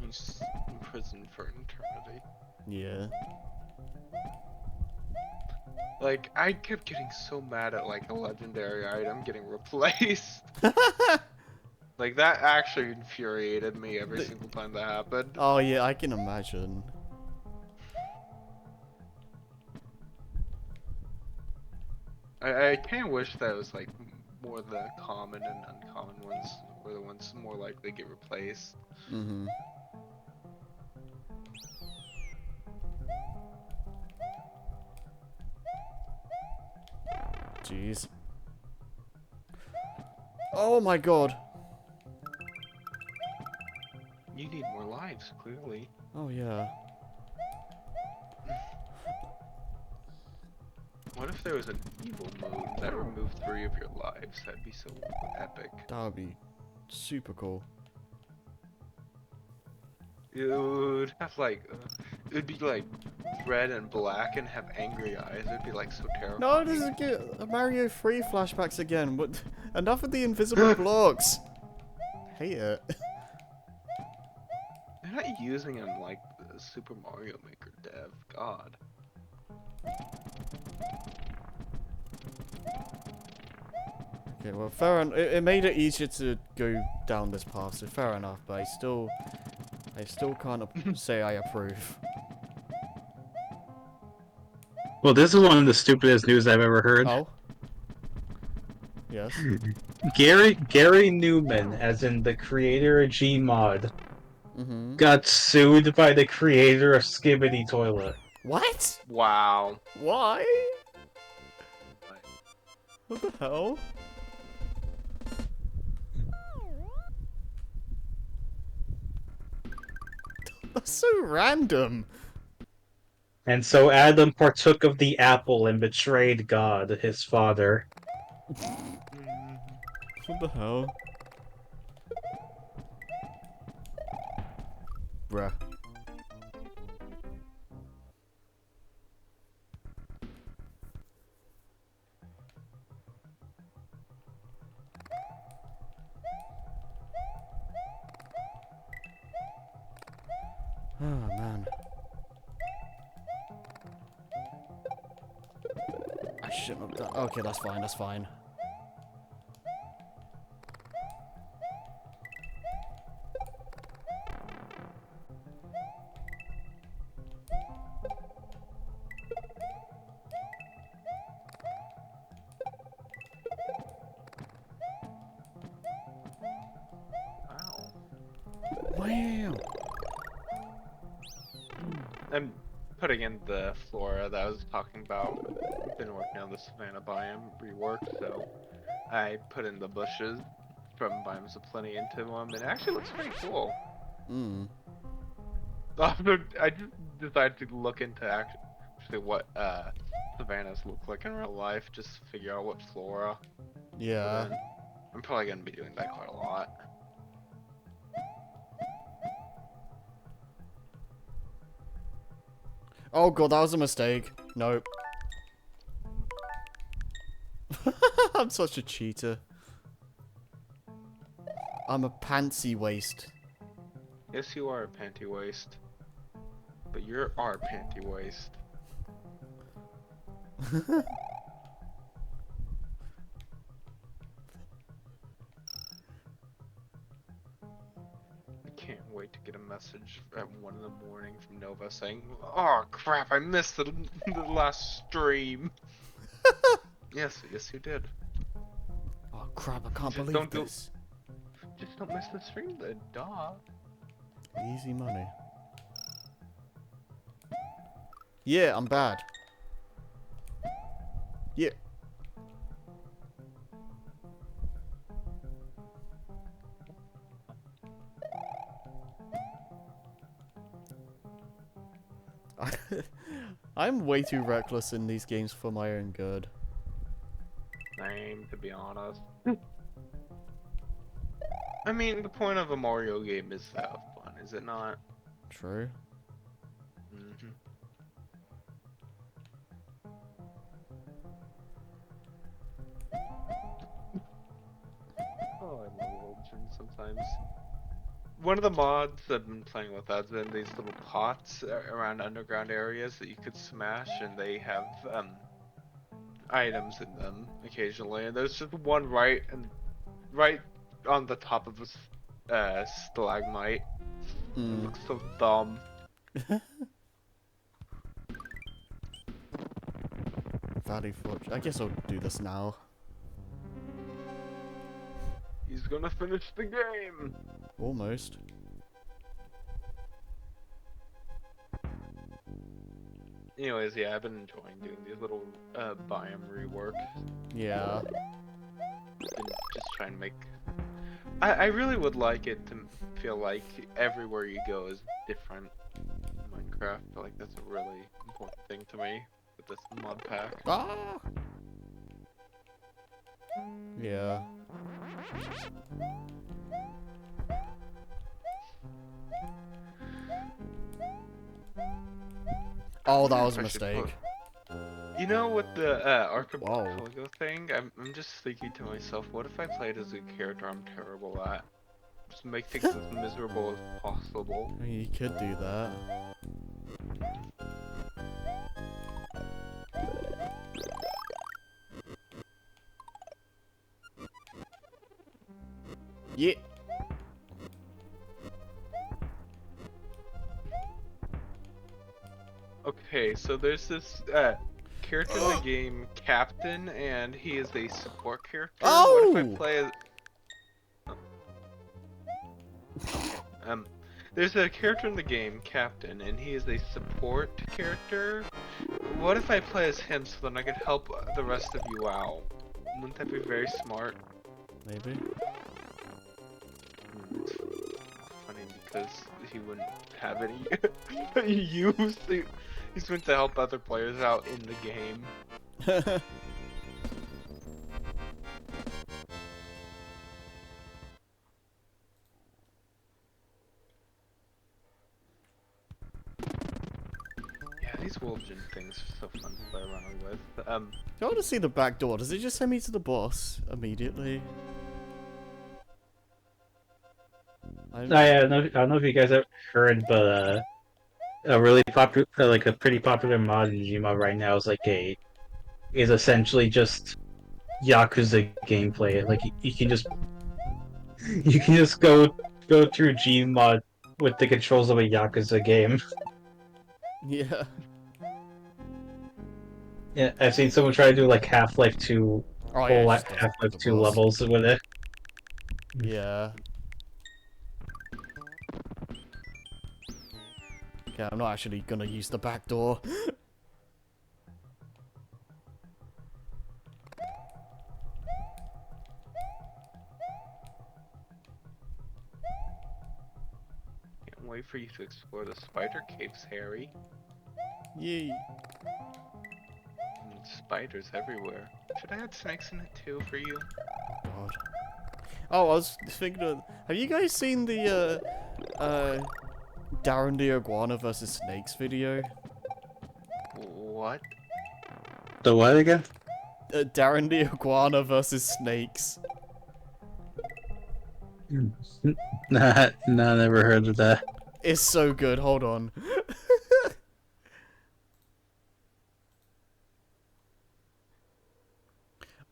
He's in prison for eternity. Yeah. Like, I kept getting so mad at like a legendary item getting replaced. Like, that actually infuriated me every single time that happened. Oh yeah, I can imagine. I kind of wish that it was like more the common and uncommon ones were the ones more likely to get replaced. Mm-hmm. Jeez. Oh my god. You need more lives, clearly. Oh yeah. What if there was an evil mode that removed 3 of your lives? That'd be so epic. That would be super cool. It would have like, it would be like red and black and have angry eyes. It'd be like so terrifying. No, this is good. Mario 3 flashbacks again. What? Enough of the invisible blocks. Hate it. They're not using them like the Super Mario Maker dev. God. Okay, well, fair enough. It made it easier to go down this path, so fair enough. But I still can't say I approve. Well, this is one of the stupidest news I've ever heard. Oh. Yes. Gary Newman, as in the creator of Gmod, Mm-hmm. got sued by the creator of Skibidi Toilet. What? Wow. Why? What the hell? That's so random. And so Adam partook of the apple and betrayed God, his father. What the hell? Bruh. Oh man. I shouldn't have done. Okay, that's fine, that's fine. Wow. Wow. And putting in the flora that I was talking about. Been working on the Savannah biome rework, so I put in the bushes from Biomes of Plenty into them, and it actually looks pretty cool. Mm. I just decided to look into actually what savannas look like in real life, just to figure out what flora. Yeah. So then I'm probably gonna be doing that quite a lot. Oh god, that was a mistake. Nope. I'm such a cheater. I'm a pantsy waste. Yes, you are a panty waste, but you're our panty waste. I can't wait to get a message at 1 in the morning from Nova saying, "Oh crap, I missed the last stream." Yes, you did. Oh crap, I can't Just believe this. Just don't miss the stream, then, duh. Easy money. Yeah, I'm bad. Yeah. I'm way too reckless in these games for my own good. Same, to be honest. I mean, the point of a Mario game is to have fun, is it not? True. Mm-hmm. Oh, I love World Gym sometimes. One of the mods I've been playing with has been these little pots around underground areas that you could smash, and they have items in them occasionally. And there's just one right on the top of a stalagmite. It Mm. looks so dumb. Valley Forge. I guess I'll do this now. He's gonna finish the game. Almost. Anyways, yeah, I've been enjoying doing these little biome reworks. Yeah. And just trying to make. I really would like it to feel like everywhere you go is different in Minecraft. I feel like that's a really important thing to me with this mod pack. Ah! Yeah. Oh, that was a I should mistake. You know, with the Whoa. Archipelago thing, I'm just thinking to myself, what if I played as a character I'm terrible at? Just make things as miserable as possible. I mean, you could do that. Yeah. Okay, so there's this character in the game, Captain, and he is a support character. What if Oh! I play as... there's a character in the game, Captain, and he is a support character. What if I play as him so then I can help the rest of you out? Wouldn't that be very smart? Maybe. It's funny because he wouldn't have any use. He's meant to help other players out in the game. Yeah, these Wolfgen things are so fun to play around with. I want to see the back door. Does it just send me to the boss immediately? I don't know if you guys have heard, but a really popular, like a pretty popular mod in Gmod right now is essentially just Yakuza gameplay. Like you can just go through Gmod with the controls of a Yakuza game. Yeah. Yeah, I've seen someone try to do like Half-Life 2, Oh, whole yeah, just Half-Life the 2 boss. levels with it. Yeah. Okay, I'm not actually gonna use the back door. Can't wait for you to explore the spider caves, Harry. Yay. And spiders everywhere. Should I add snakes in it too for you? God. Oh, I was thinking of... Have you guys seen the, Darren the Iguana versus Snakes video? What? The what again? Darren the Iguana versus Snakes. Nah, no, never heard of that. It's so good, hold on.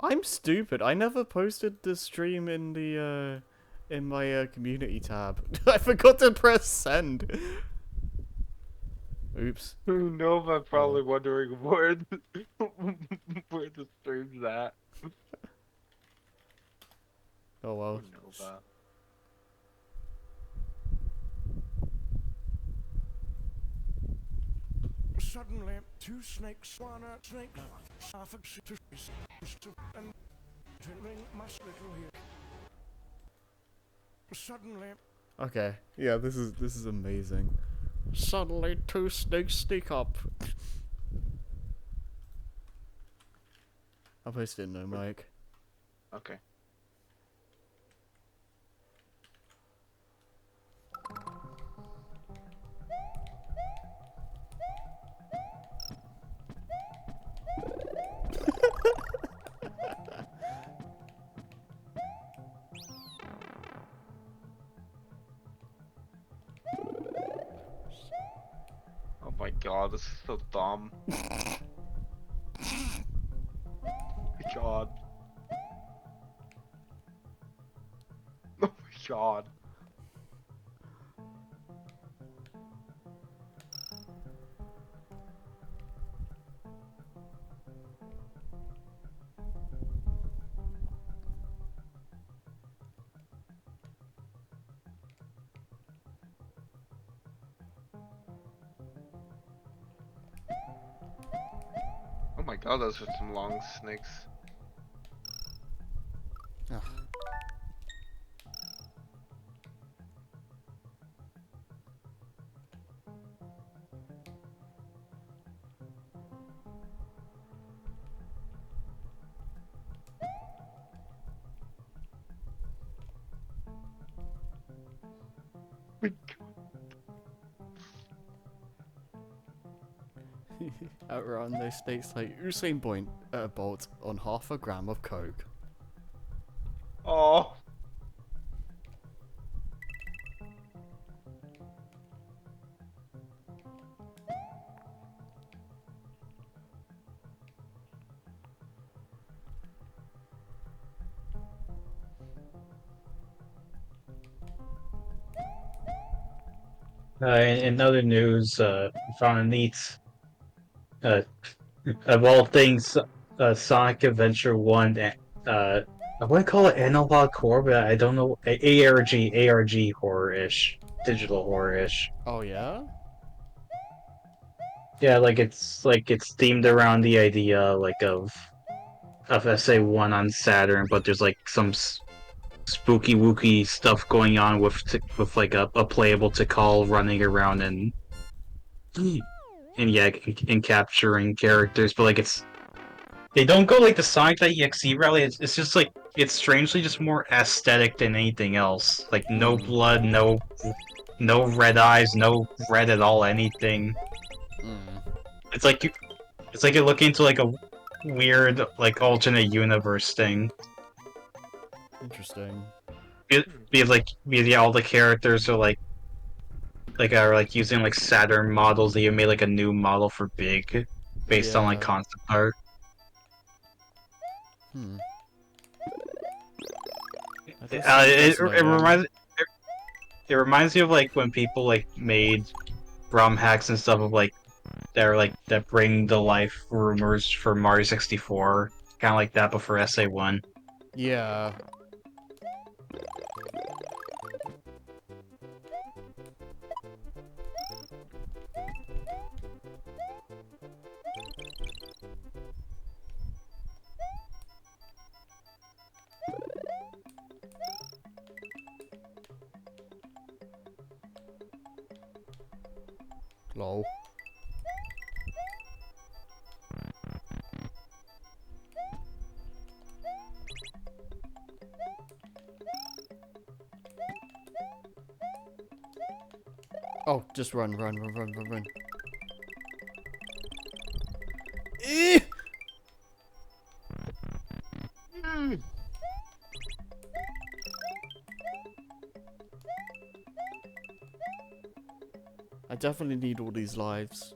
I'm stupid. I never posted the stream in the, in my, community tab. I forgot to press send. Oops. Nova probably wondering where where the stream's at. Oh well. Nova. Suddenly, two snakes, one snake, half and must little here. Suddenly, Okay. Yeah, this is amazing. Suddenly two snakes sneak up. I'll post it in no mic. Okay. Oh my god, this is so dumb. God. Oh my god. Oh my god, those are some long snakes. Ugh. Outrun those snakes like Usain Bolt on half a gram of coke. Oh. In other news, we found a neat, uh, of all things, Sonic Adventure 1, I want to call it analog horror, but I don't know, ARG horror-ish, digital horror-ish. Oh yeah? Yeah, it's themed around the idea, of SA1 on Saturn, but there's like some spooky wooky stuff going on with like a playable Tikal running around and yeah, and capturing characters, but like they don't go like the Sonic.exe route. It's just like it's strangely just more aesthetic than anything else. Like no blood, no red eyes, no red at all, anything. Mm. It's like you're looking into like a weird like alternate universe thing. Interesting. Because yeah, all the characters are are like using like Saturn models that you made like a new model for Big based on like Yeah. concept art. Hmm. That does It fascinating. reminds me of like when people like made ROM hacks and stuff of like that bring to life rumors for Mario 64, kind of like that, but for SA1. Yeah. Lol. Oh, just run. Eh! I definitely need all these lives.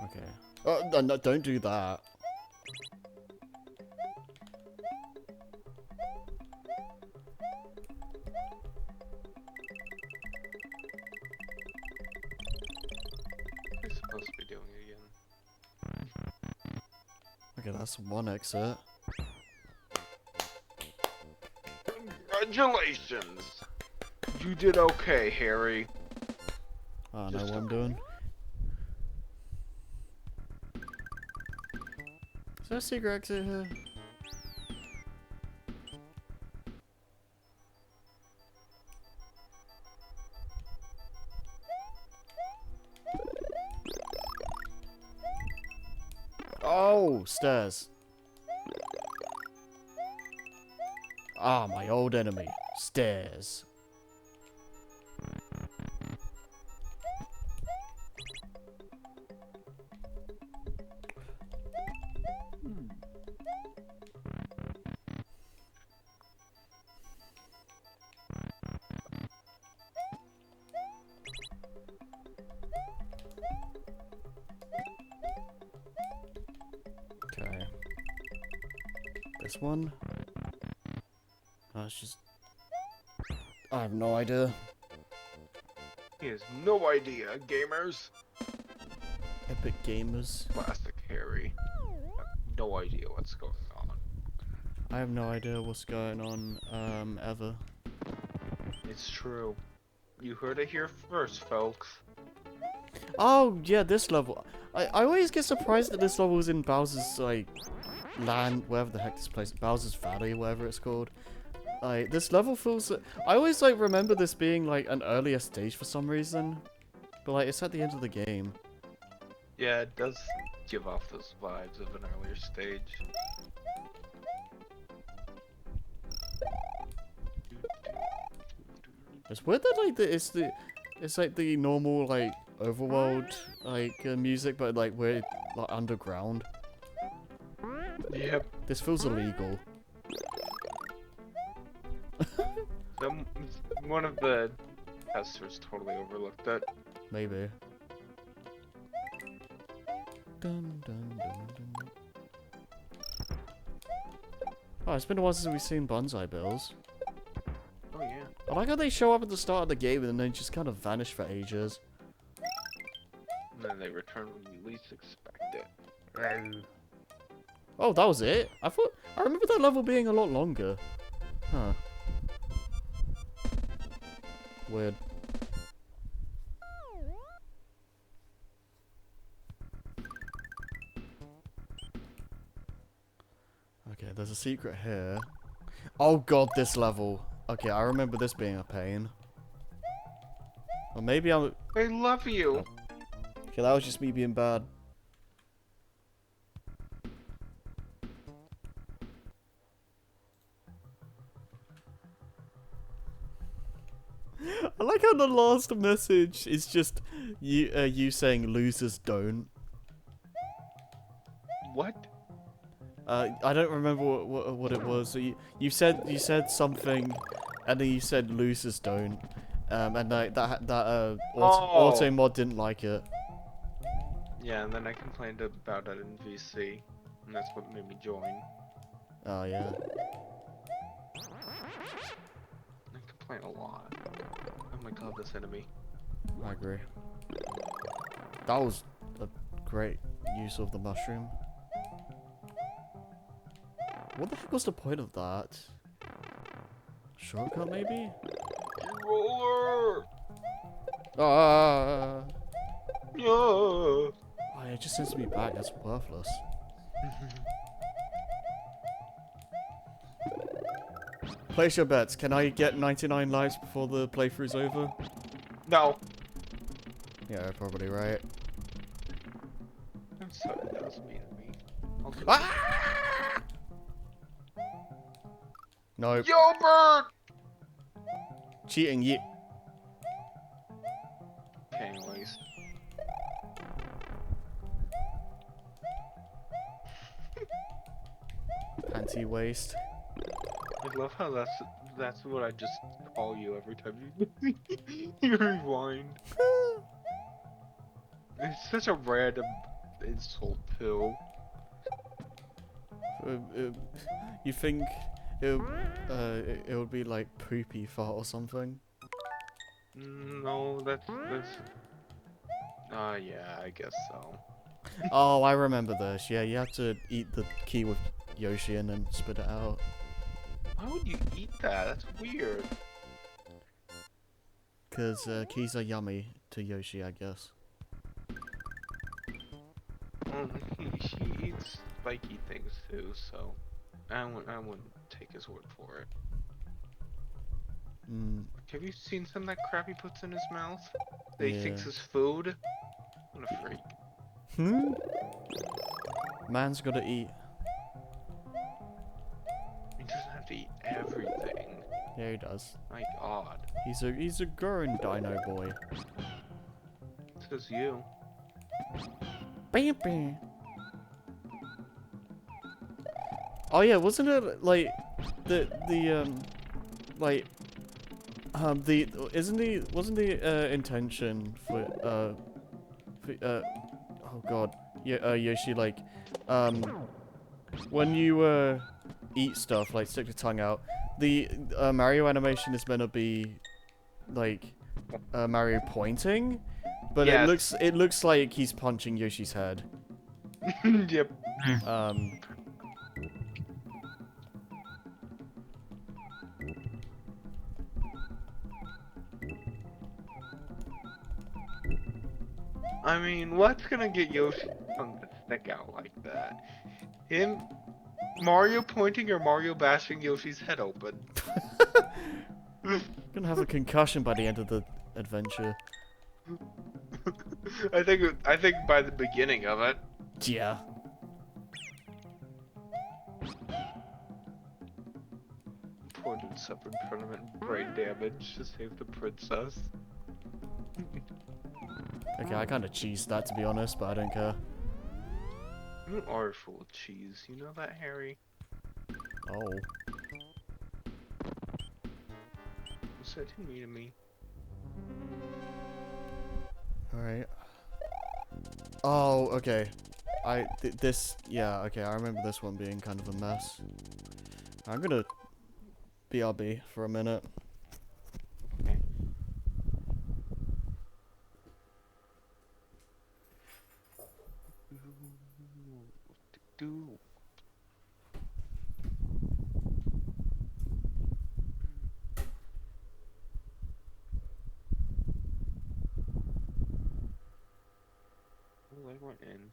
Okay. Oh, no, don't do that. You're supposed to be doing it again. Okay, that's one exit. Congratulations! You did okay, Harry. I know Just what I'm okay. doing. Is there a secret exit here? Oh, stairs. Ah, my old enemy. Stairs. Okay. This one? Oh, it's just... I have no idea. He has no idea, gamers. Epic Gamers. Classic Harry. No idea what's going on. I have no idea what's going on, ever. It's true. You heard it here first, folks. Oh, yeah, this level. I always get surprised that this level is in Bowser's, like, land, wherever the heck this place, Bowser's Valley, whatever it's called. Like, this level feels, I always, like, remember this being, like, an earlier stage for some reason. But, like, it's at the end of the game. Yeah, it does give off those vibes of an earlier stage. It's weird that, like, it's like the normal, like, overworld, like, music, but, like, we're, like, underground. Yep. This feels illegal. One of the testers totally overlooked it. Maybe. Dun, dun, dun, dun. Oh, it's been a while since we've seen Bonsai Bills. Oh yeah. I like how they show up at the start of the game and then just kind of vanish for ages. And then they return when you least expect it. Oh, that was it? I remember that level being a lot longer. Huh. Weird. Okay, there's a secret here. Oh god, this level. Okay, I remember this being a pain. Or maybe I'm... I love you. Okay, that was just me being bad. I like how the last message is just you saying losers don't. What? I don't remember what it was. So you said something, and then you said losers don't, and like auto mod didn't like it. Yeah, and then I complained about it in VC, and that's what made me join. Oh yeah. I complain a lot. Oh my god, this enemy. I agree. That was a great use of the mushroom. What the heck was the point of that? Shortcut, maybe? Roller! Ah! Yeah! Oh, it just sends me back. That's worthless. Place your bets. Can I get 99 lives before the playthrough's over? No. Yeah, probably right. I'm sorry, that was mean of me. I'll do it. Ah! Nope. Yo, bird! Cheating, yeah. Okay, anyways. Panty waste. I love how that's what I just call you every time you you rewind. It's such a random insult too. You think it would be like poopy fart or something? No, that's. Yeah, I guess so. Oh, I remember this. Yeah, you have to eat the key with Yoshi and then spit it out. Why would you eat that? That's weird. Because keys are yummy to Yoshi, I guess. He eats spiky things too, so I wouldn't take his word for it. Have you seen some of that crap he puts in his mouth? That he thinks Yeah. is food? What a freak. Hmm? Man's gotta eat. He doesn't have to eat everything. Yeah, he does. My god. He's a growing dino boy. Says you. Bam, bam. Oh yeah, wasn't it like wasn't the intention for oh god, yeah, Yoshi, like when you eat stuff, like stick your tongue out, the Mario animation is meant to be like Mario pointing, but Yes. it looks like he's punching Yoshi's head. Yep. I mean, what's gonna get Yoshi's tongue to stick out like that? Him, Mario pointing or Mario bashing Yoshi's head open? Gonna have a concussion by the end of the adventure. I think by the beginning of it. Yeah. Poor dude suffered permanent brain damage to save the princess. Okay, I kinda cheesed that, to be honest, but I don't care. You are full of cheese, you know that, Harry? Oh. You said to me to me. Alright. Oh, okay. Yeah, okay, I remember this one being kind of a mess. I'm gonna BRB for a minute. Okay. Do. Oh, I went in.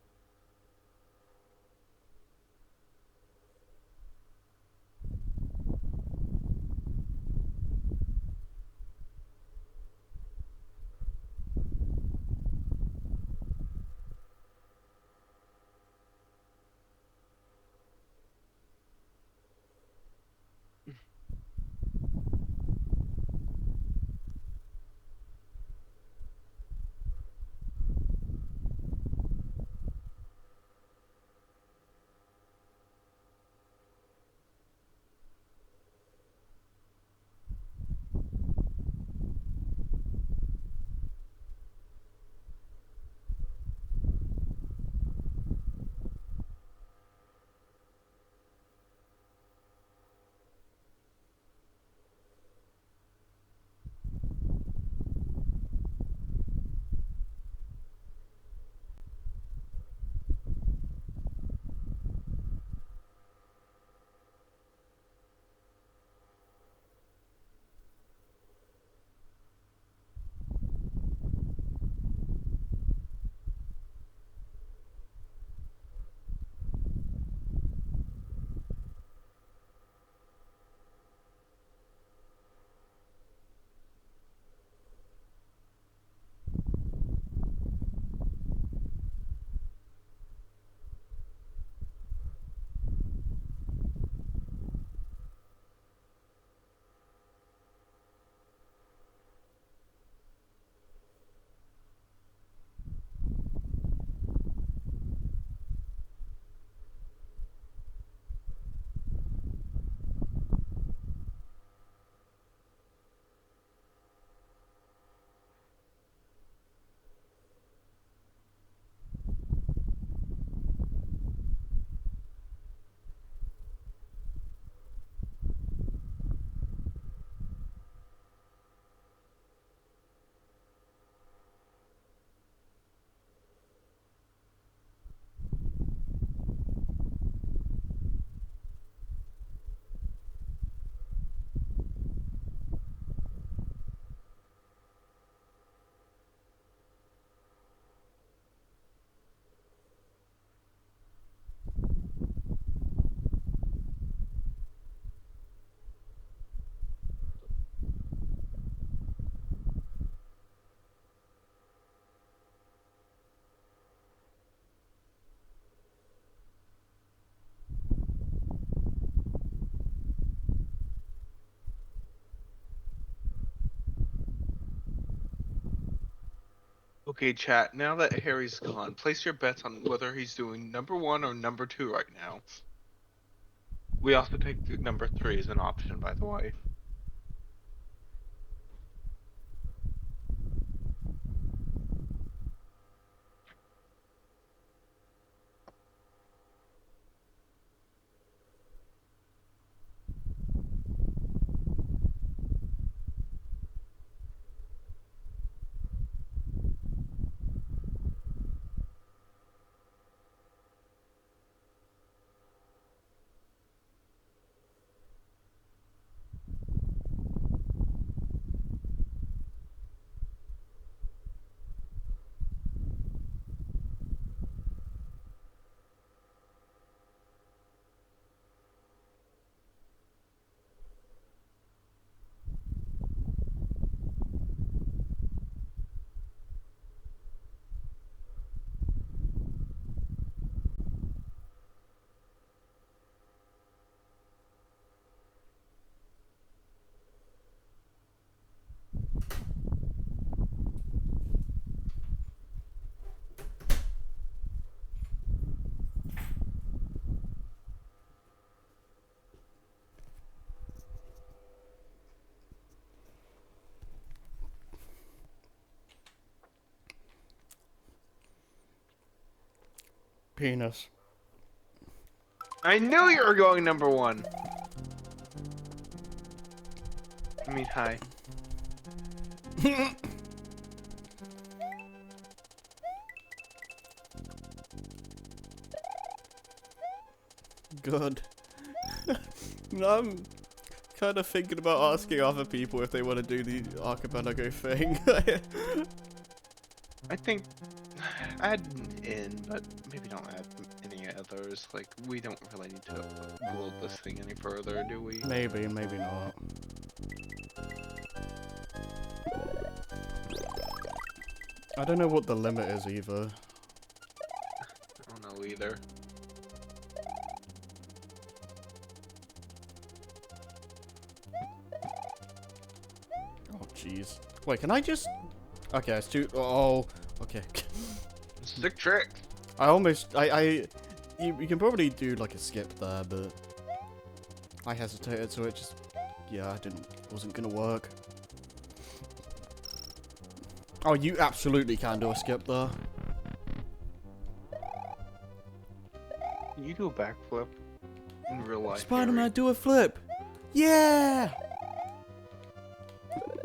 Okay, chat. Now that Harry's gone, place your bets on whether he's doing number 1 or number 2 right now. We also take number 3 as an option, by the way. Penis. I knew you were going number 1. I mean, hi. Good. I'm kind of thinking about asking other people if they want to do the archipelago thing. I think add in, but maybe don't add any others. Like, we don't really need to build this thing any further, do we? Maybe, maybe not. I don't know what the limit is either. I don't know either. Oh, jeez. Wait, can I just... Okay, it's too... Oh, okay. Sick trick. I almost... You can probably do, like, a skip there, but... I hesitated, so it just... Yeah, wasn't gonna work. Oh, you absolutely can do a skip there. Can you do a backflip in real life? Spider-Man, do a flip! Yeah!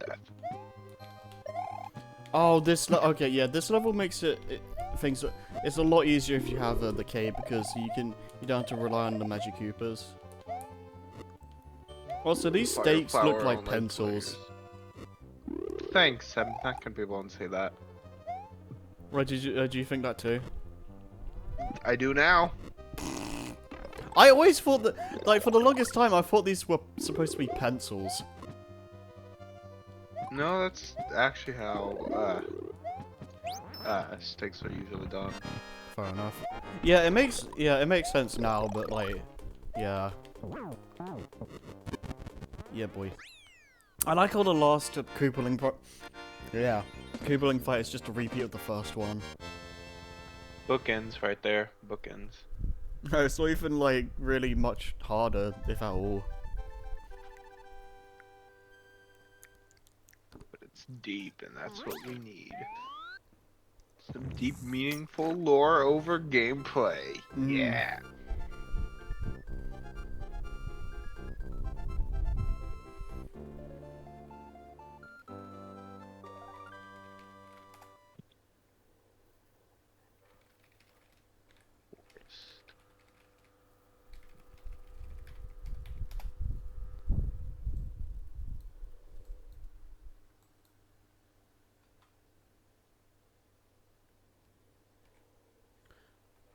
Harry? Oh, this... Okay, yeah, this level makes things... It's a lot easier if you have the cape, because you don't have to rely on the Magic Koopas. Also, these stakes look like pencils. Thanks, I'm not gonna be able to say that. Right, do you think that too? I do now. I always thought that, like, for the longest time, I thought these were supposed to be pencils. No, that's actually how stakes are usually done. Fair enough. Yeah, it makes sense now, but like, yeah. Yeah, boy. I like how the last Koopaling Koopaling fight is just a repeat of the first one. Bookends right there. Bookends. No, it's not even like really much harder, if at all. But it's deep, and that's what we need. Some deep, meaningful lore over gameplay. Yeah.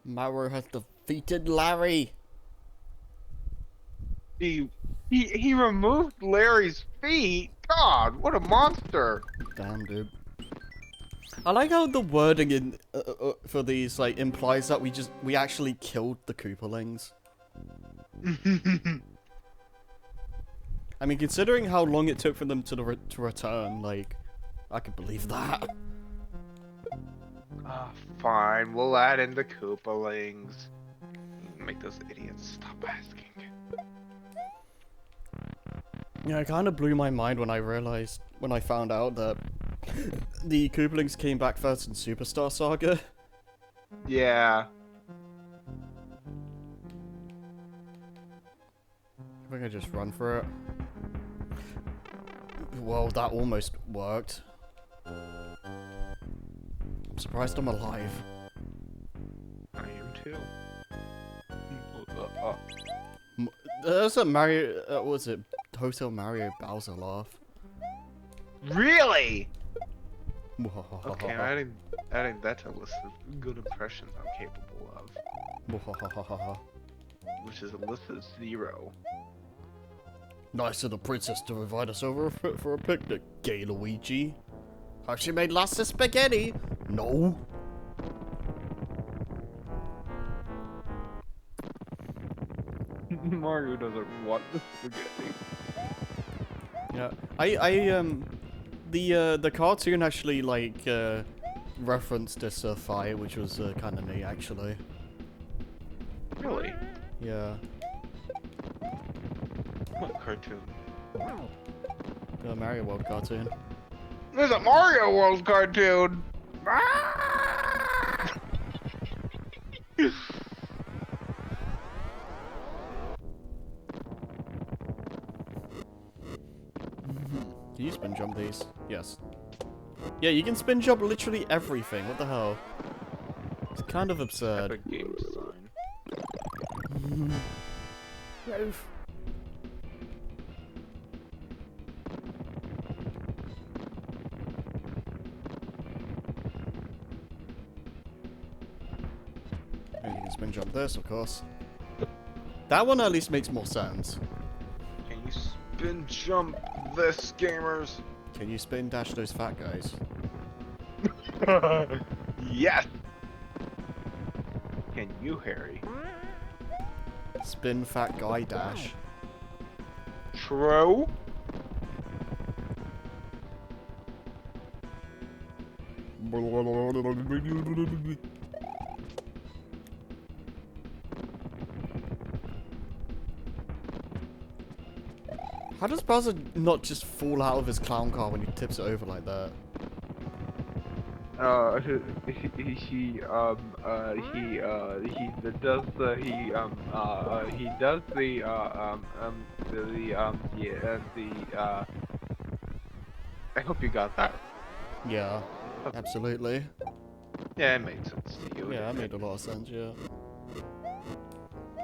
Mario has defeated Larry. He removed Larry's feet. God, what a monster! Damn, dude. I like how the wording in for these like implies that we actually killed the Koopalings. I mean, considering how long it took for them to return, like, I could believe that. Fine, we'll add in the Koopalings. Make those idiots stop asking. Yeah, it kind of blew my mind when I found out that the Koopalings came back first in Superstar Saga. Yeah. I think I just run for it. Well, that almost worked. I'm surprised I'm alive. I am too. There's a Mario, what was it? Hotel Mario Bowser laugh. Really? Okay, I'm adding that to a list of good impressions I'm capable of. Which is a list of 0. Nice of the princess to invite us over for a picnic, gay Luigi. How she made lots of spaghetti? No. Mario doesn't want the spaghetti. Yeah, the cartoon actually like referenced this fight, which was kind of neat actually. Really? Yeah. What cartoon? The Mario World cartoon. There's a Mario World cartoon! Can you spin jump these? Yes. Yeah, you can spin jump literally everything. What the hell? It's kind of absurd. Epic game design. Roof. And you can spin jump this, of course. That one at least makes more sense. Can you spin jump this, gamers? Can you spin dash those fat guys? Yes! Can you, Harry? Spin fat guy dash. True? How does Bowser not just fall out of his clown car when he tips it over like that? He does I hope you got that. Yeah, absolutely. Yeah, it made sense to you. Yeah, that made a lot of sense, yeah.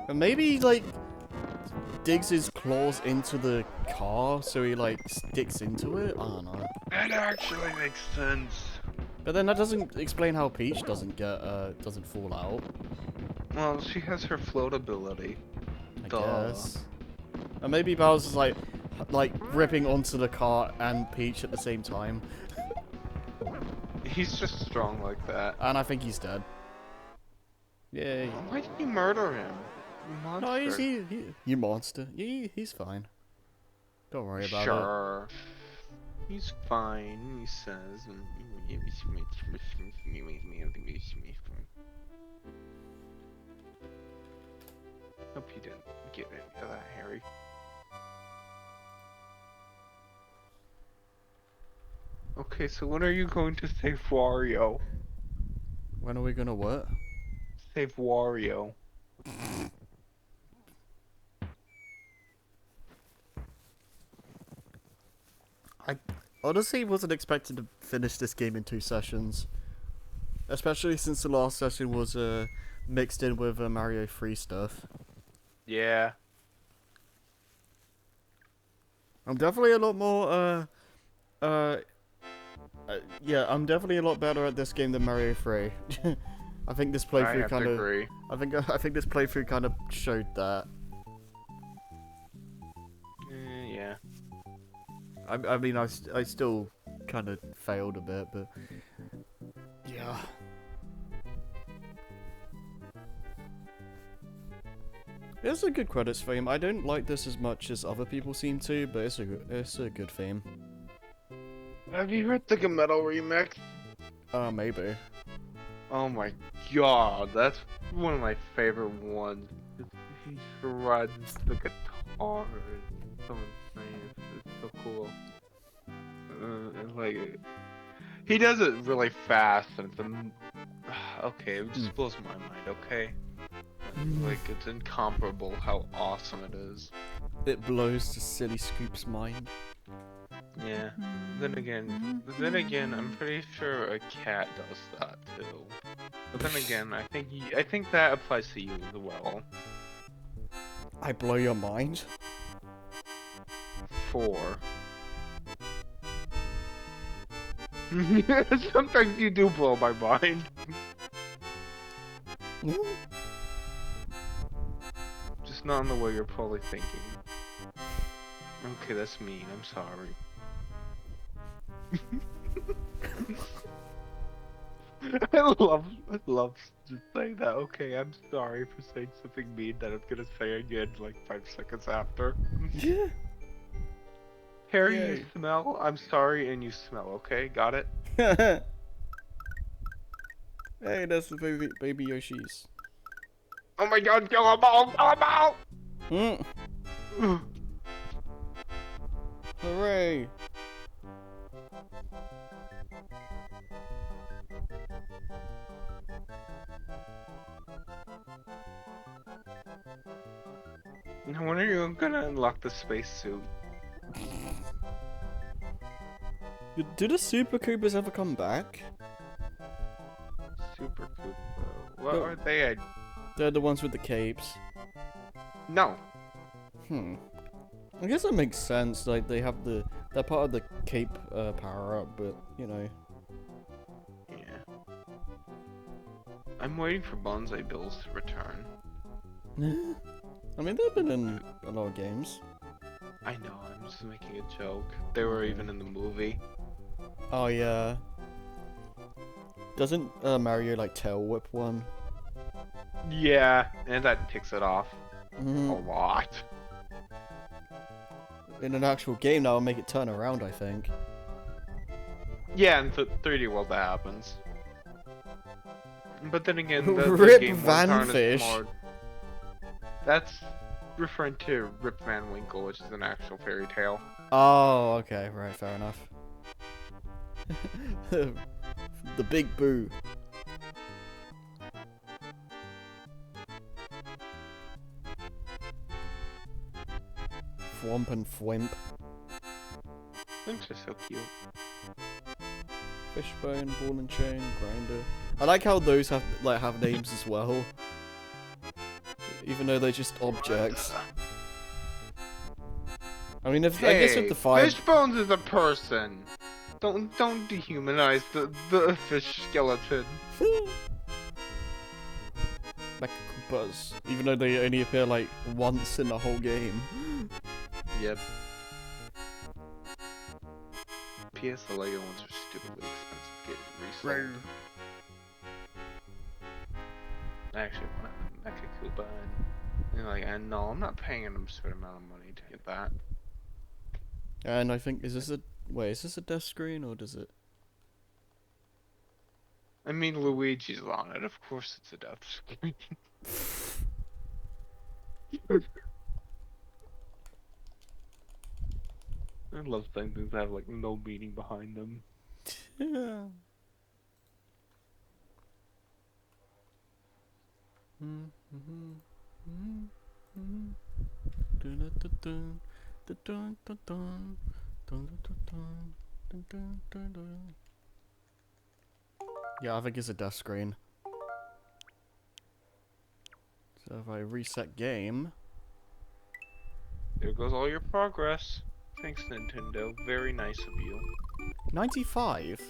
And maybe, like, digs his claws into the car so he, like, sticks into it? I don't know. That actually makes sense. But then that doesn't explain how Peach doesn't get, doesn't fall out. Well, she has her float ability. I Duh. guess. And maybe Bowser's, like, ripping onto the car and Peach at the same time. He's just strong like that. And I think he's dead. Yay. Why did you murder him? You monster. No, you monster. He's fine. Don't worry about it. Sure. He's fine, he says. Hope you didn't get any of that, Harry. Okay, so when are you going to save Wario? When are we gonna what? Save Wario. I honestly wasn't expected to finish this game in 2 sessions. Especially since the last session was mixed in with Mario 3 stuff. Yeah. I'm definitely a lot more, yeah, I'm definitely a lot better at this game than Mario 3. I think this I playthrough have kind to of, agree. I think this playthrough kind of showed that. Yeah. I mean, I still kind of failed a bit, but yeah. It's a good credits theme. I don't like this as much as other people seem to, but it's a good theme. Have you heard the Metal remix? Maybe. Oh my god, that's one of my favorite ones. He shreds the guitar. It's so insane. It's so cool. And like, he does it really fast, and it's okay. It just blows my mind. Okay, like it's incomparable how awesome it is. It blows the silly Scoop's mind. Yeah. Then again, I'm pretty sure a cat does that too. But then again, I think that applies to you as well. I blow your mind? 4. Sometimes you do blow my mind. Just not in the way you're probably thinking. Okay, that's mean. I'm sorry. I love just saying that. Okay, I'm sorry for saying something mean that I'm gonna say again like 5 seconds after. Yeah. Harry, Yay. you smell. I'm sorry, and you smell. Okay, got it. Hey, that's the baby Yoshis. Oh my God, kill them all! Kill them all! Mm. Hooray! When are you gonna unlock the spacesuit? Do the Super Coopers ever come back? Super Koopa. What No. are they? They're the ones with the capes. No. I guess that makes sense. Like they're part of the cape power up, but you know. Yeah. I'm waiting for Bonsai Bills to return. I mean, they've been in a lot of games. I know, I'm just making a joke. They were even in the movie. Oh yeah. Doesn't Mario like tail whip one? Yeah, and that ticks it off a lot. In an actual game, that'll make it turn around, I think. Yeah, in 3D World that happens. But then again, the Rip game Van won't turn Fish. as smart. That's referring to Rip Van Winkle, which is an actual fairy tale. Oh, okay, right, fair enough. The Big Boo. Thwomp and Thwimp. Things are so cute. Fishbone, Ball and Chain, Grinder. I like how those have names as well. Even though they're just objects. I mean, I guess with the fire. Fishbones is a person. Don't dehumanize the fish skeleton. Mecha Koopas. Even though they only appear like once in the whole game. Yep. PS the Lego ones are stupidly expensive to get resold. I actually want a Mecha Koopa, and like, and no, I'm not paying an absurd amount of money to get that. And I think, is this a death screen or does it? I mean, Luigi's on it. Of course, it's a death screen. I love saying things that have like no meaning behind them. Yeah. Yeah, I think it's a death screen. So if I reset game. There goes all your progress. Thanks, Nintendo. Very nice of you. 95?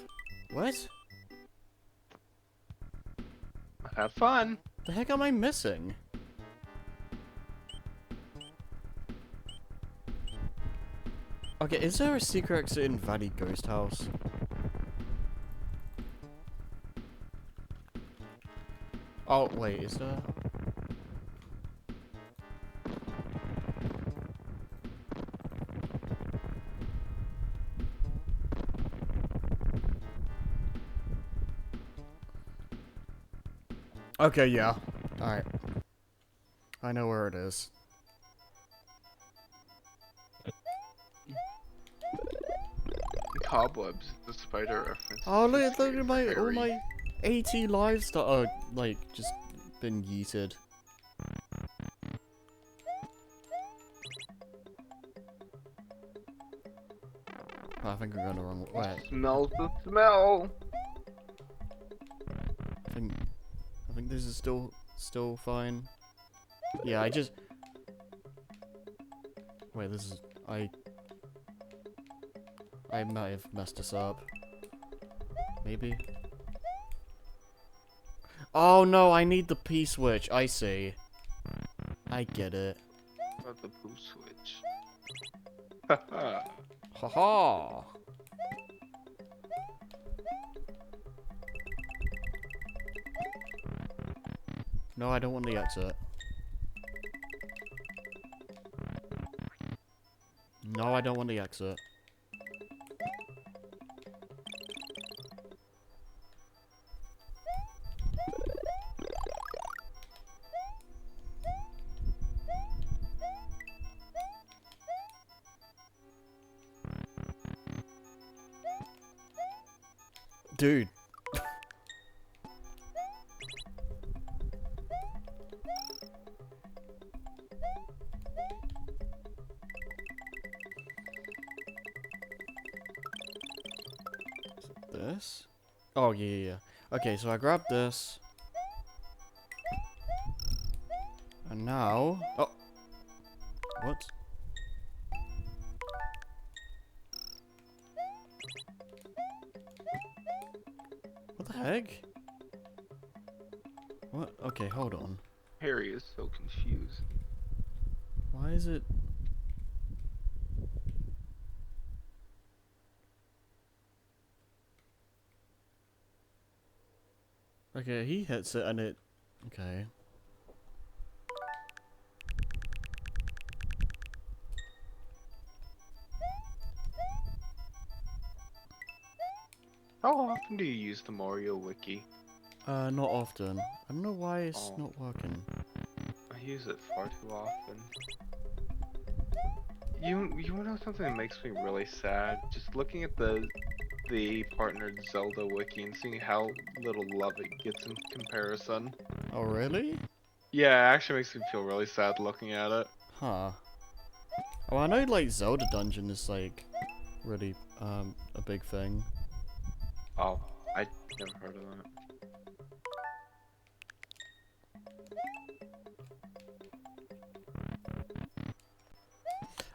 What? Have fun. The heck am I missing? Okay, is there a secret exit in Valley Ghost House? Oh, wait, is there? Okay, yeah. Alright. I know where it is. Cobwebs, the spider reference. Oh, Too look scary at for my all Harry. my 80 lives that are like just been yeeted. Oh, I think I'm going the wrong way. Smells the smell. I think this is still fine. Yeah, I just wait. This is I might have messed this up. Maybe. Oh no, I need the P switch. I see. I get it. About the poo switch. Haha. Haha. No, I don't want the exit. No, I don't want the exit. Dude. This? Oh, yeah. Okay, so I grabbed this. And now... Oh! What? What the heck? What? Okay, hold on. Harry is so confused. Why is it... Okay, he hits it and it... Okay. How often do you use the Mario wiki? Not often. I don't know why it's Oh. not working. I use it far too often. You wanna know something that makes me really sad? Just looking at the partnered Zelda wiki and seeing how little love it gets in comparison. Oh, really? Yeah, it actually makes me feel really sad looking at it. Huh. Oh, I know, like, Zelda Dungeon is, like, really, a big thing. Oh, I never heard of that.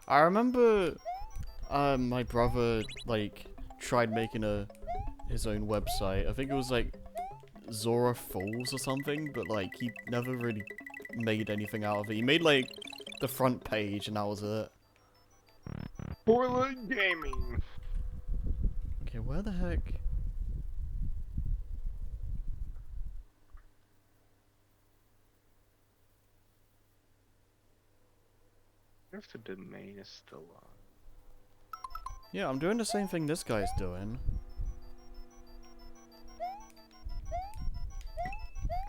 I remember, my brother, like, tried making his own website. I think it was, like, Zora Falls or something, but, like, he never really made anything out of it. He made, like, the front page, and that was it. Portland Gaming! Okay, where the heck? I wonder if the domain is still on. Yeah, I'm doing the same thing this guy's doing.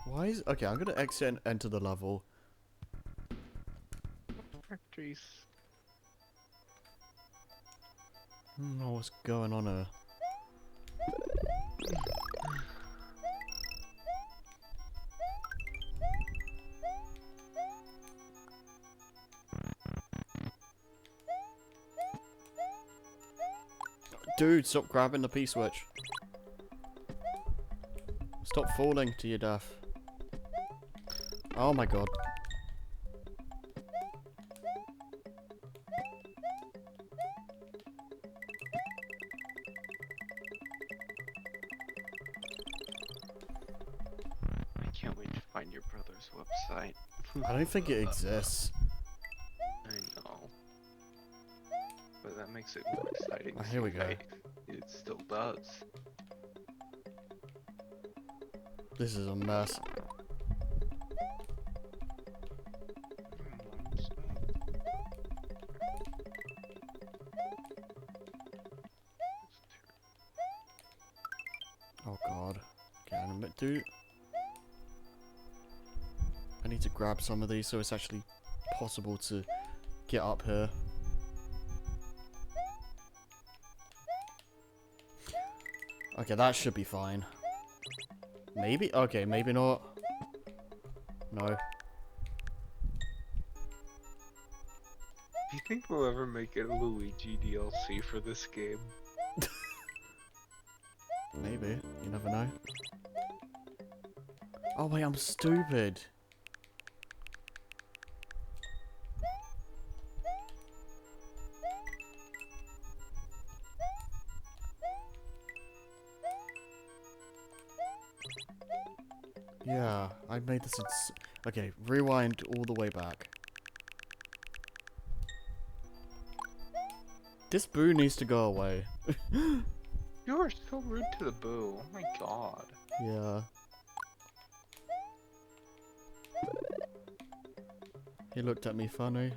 Why is... Okay, I'm gonna exit and enter the level. Factories. I don't know what's going on here. Dude, stop grabbing the P-switch. Stop falling to your death. Oh my god. I can't wait to find your brother's website. I don't think it exists. I know. But that makes it more exciting. Oh, here we to go. see It still does. This is a mess. Oh god. Okay, I'm a bit too... I need to grab some of these so it's actually possible to get up here. Okay, that should be fine. Maybe? Okay, maybe not. No. Do you think we'll ever make it a Luigi DLC for this game? Maybe. You never know. Oh wait, I'm stupid. Yeah, I made this okay, rewind all the way back. This boo needs to go away. You are so rude to the boo. Oh my god. Yeah. He looked at me funny.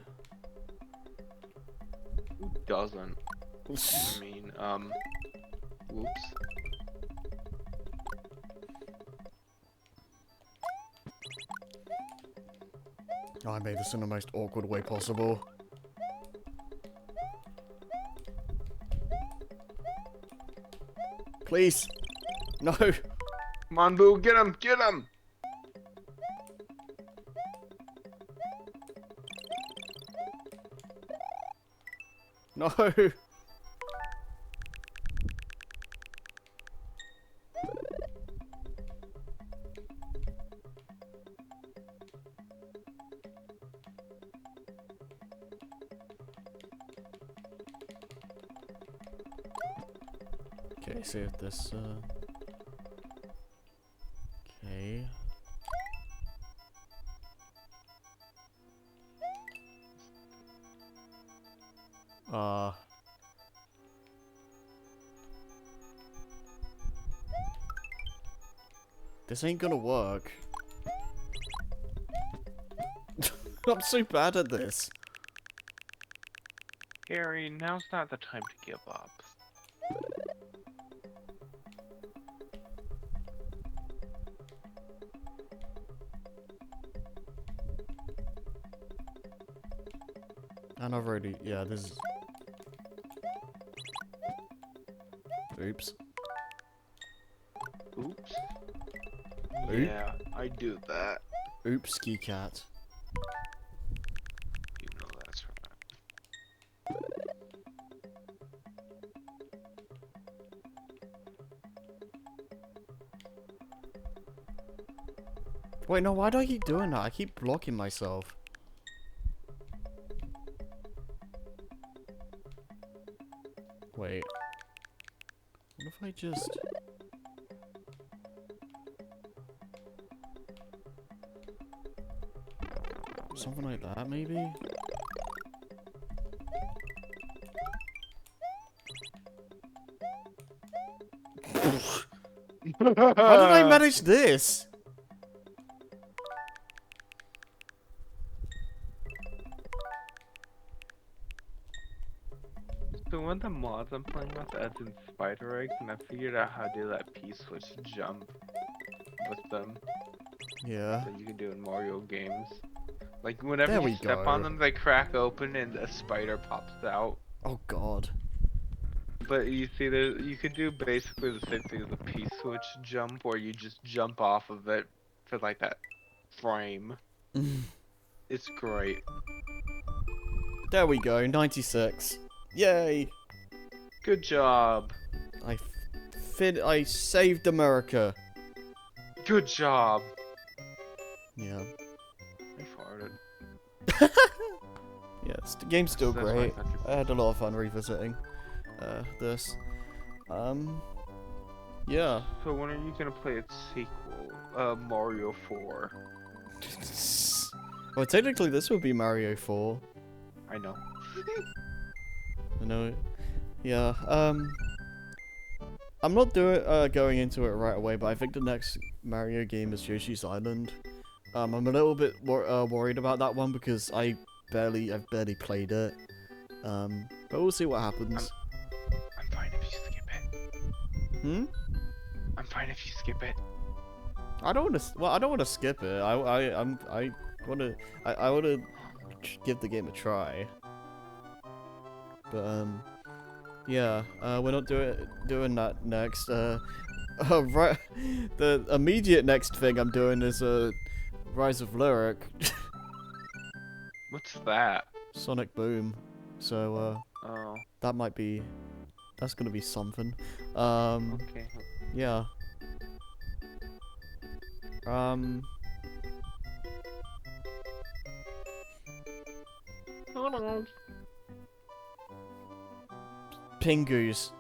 Who doesn't? I mean, whoops. Oh, I made this in the most awkward way possible. Please! No! Come on, boo, get him! Get him! No! Okay, see if this, okay. This ain't gonna work. I'm so bad at this. Gary, now's not the time to give up. And I've already, yeah, this is... Oops. Oops. Oop. Yeah, I do that. Oops, ski cat. You know that's right. Wait, no, why do I keep doing that? I keep blocking myself. Wait. What if I just... Something like that, maybe? How did I manage this? So one of the mods I'm playing with adds in spider eggs, and I figured out how to do that P-switch jump with them Yeah. that you can do in Mario games. Like whenever There you we step go. on them, they crack open and a spider pops out. Oh god. But you see, you can do basically the same thing as the P-switch jump, where you just jump off of it for like that frame. It's great. There we go, 96. Yay! Good job. I saved America. Good job. Yeah. I farted. Yes, the game's still That's why I great. thought you- I had a lot of fun revisiting this. Yeah. So when are you gonna play its sequel, Mario 4? Well, technically this would be Mario 4. I know. I know. Yeah, I'm not going into it right away, but I think the next Mario game is Yoshi's Island. I'm a little bit worried about that one because I've barely played it. But we'll see what happens. I'm fine if you skip it. Hmm? I'm fine if you skip it. I don't want to. Well, I don't want to skip it. I want to. I want to give the game a try. But yeah. We're not doing that next. Right. The immediate next thing I'm doing is Rise of Lyric, What's that? Sonic Boom. So Oh, that might be. That's gonna be something. okay. Yeah. Pingus.